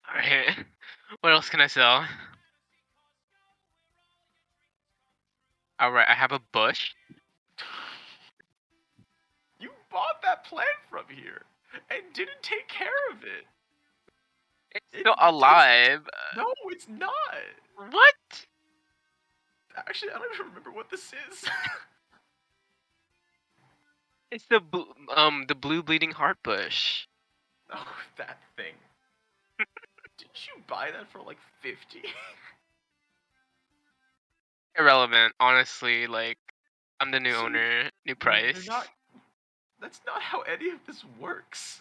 Alright. What else can I sell? Alright, I have a bush. You bought that plant from here and didn't take care of it. It's still alive. No, it's not. What? Actually, I don't even remember what this is. It's the blue bleeding heart bush. Oh, that thing. Did you buy that for like 50? Irrelevant, honestly. Like, I'm the new So, owner, new price. That's not how any of this works.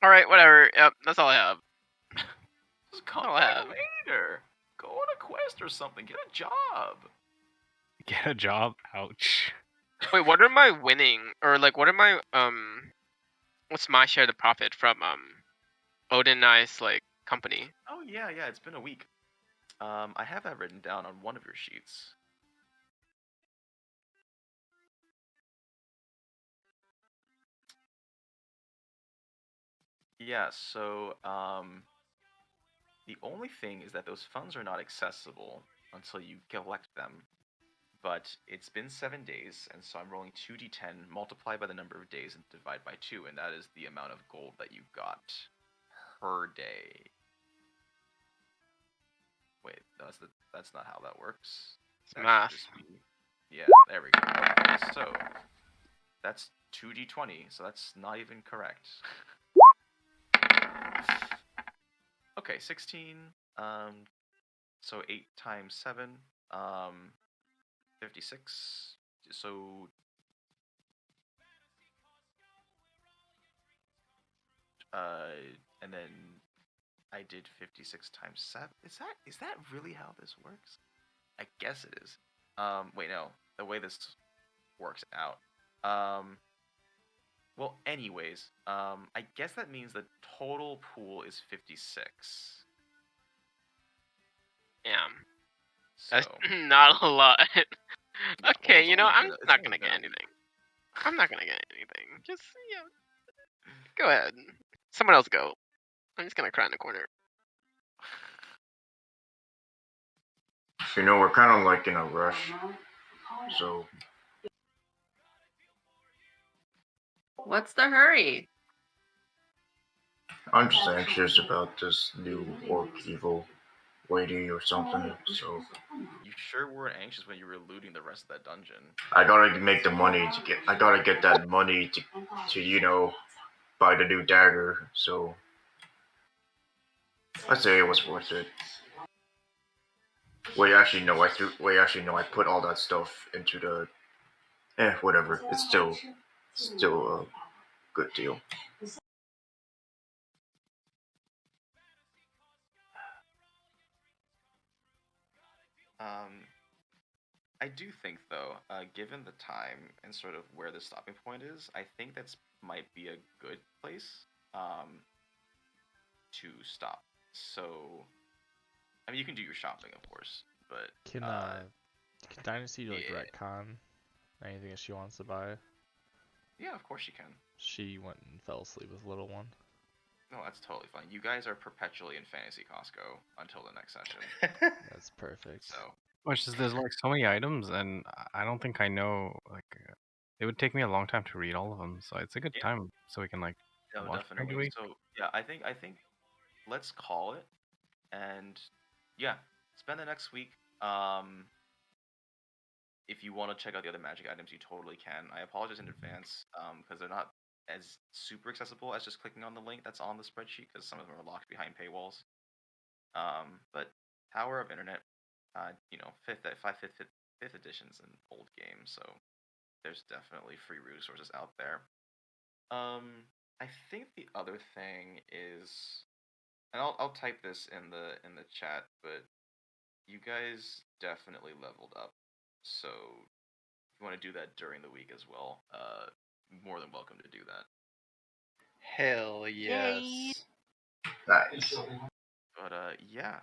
Alright, whatever. Yep, that's all I have. Just come All I back have. later. Go on a quest or something. Get a job. Get a job? Ouch. Wait, what am I winning? Or like, what am I what's my share of the profit from Odin Nice like company? Oh yeah, it's been a week. I have that written down on one of your sheets. Yeah, so the only thing is that those funds are not accessible until you collect them. But it's been 7 days, and so I'm rolling 2d10, multiply by the number of days, and divide by 2, and that is the amount of gold that you got per day. Wait, that's not how that works. It's That should math. just be- Yeah, there we go. Okay, so that's 2d20, so that's not even correct. Okay, 16. So 8 times 7. 56. So and then I did 56 times 7. Is that really how this works? I guess it is. Wait, no. The way this works out. Well, anyways, I guess that means the total pool is 56. Damn. So, That's not a lot. well, Okay, it's you know, only I'm been- it's not only gonna been get a week. anything. I'm not gonna get anything. Just, yeah. Go ahead. Someone else go. I'm just gonna cry in the corner. You know, we're kind of like in a rush, so What's the hurry? I'm just anxious about this new orc evil lady or something. So You sure weren't anxious when you were looting the rest of that dungeon. I gotta make the money to get. I gotta get that money to buy the new dagger. So I'd say it was worth it. Wait, actually no. I put all that stuff into the. Whatever. It's still a good deal. I do think though, given the time and sort of where the stopping point is, I think that's might be a good place to stop. So, I mean, you can do your shopping, of course, but Can Dynasty do like yeah. retcon anything that she wants to buy? Yeah, of course you can. She went and fell asleep with little one. No, that's totally fine. You guys are perpetually in Fantasy Costco until the next session. That's perfect. So, Which is there's like so many items, and I don't think I know. Like, it would take me a long time to read all of them. So it's a good Yeah. time so we can like no, watch every definitely. week. So, yeah, I think let's call it, and yeah, spend the next week. If you want to check out the other magic items, you totally can. I apologize in advance because they're not as super accessible as just clicking on the link that's on the spreadsheet because some of them are locked behind paywalls. But Tower of Internet, fifth edition's an old game, so there's definitely free resources out there. I think the other thing is, and I'll type this in the chat, but you guys definitely leveled up. So if you want to do that during the week as well, more than welcome to do that. Hell yes. Nice. But yeah,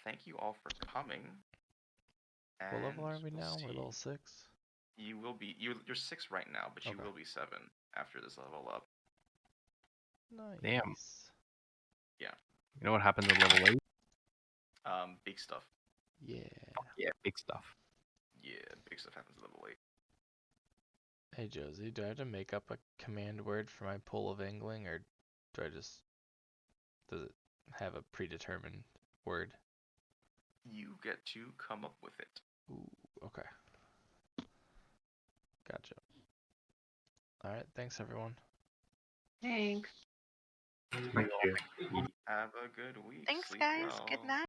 thank you all for coming. What level are and we we'll now? We're see. level 6? You will be you're 6 right now, but you Okay. will be 7 after this level up. Nice. Damn. Yeah. You know what happens at level 8? Big stuff. Yeah. Yeah, big stuff. Yeah, big stuff happens at level 8. Hey Josie, do I have to make up a command word for my pool of angling, or do I just... does it have a predetermined word? You get to come up with it. Ooh, okay. Gotcha. Alright, thanks everyone. Thanks. Thank you. Have a good week. Thanks, Sleep guys. well. Good night.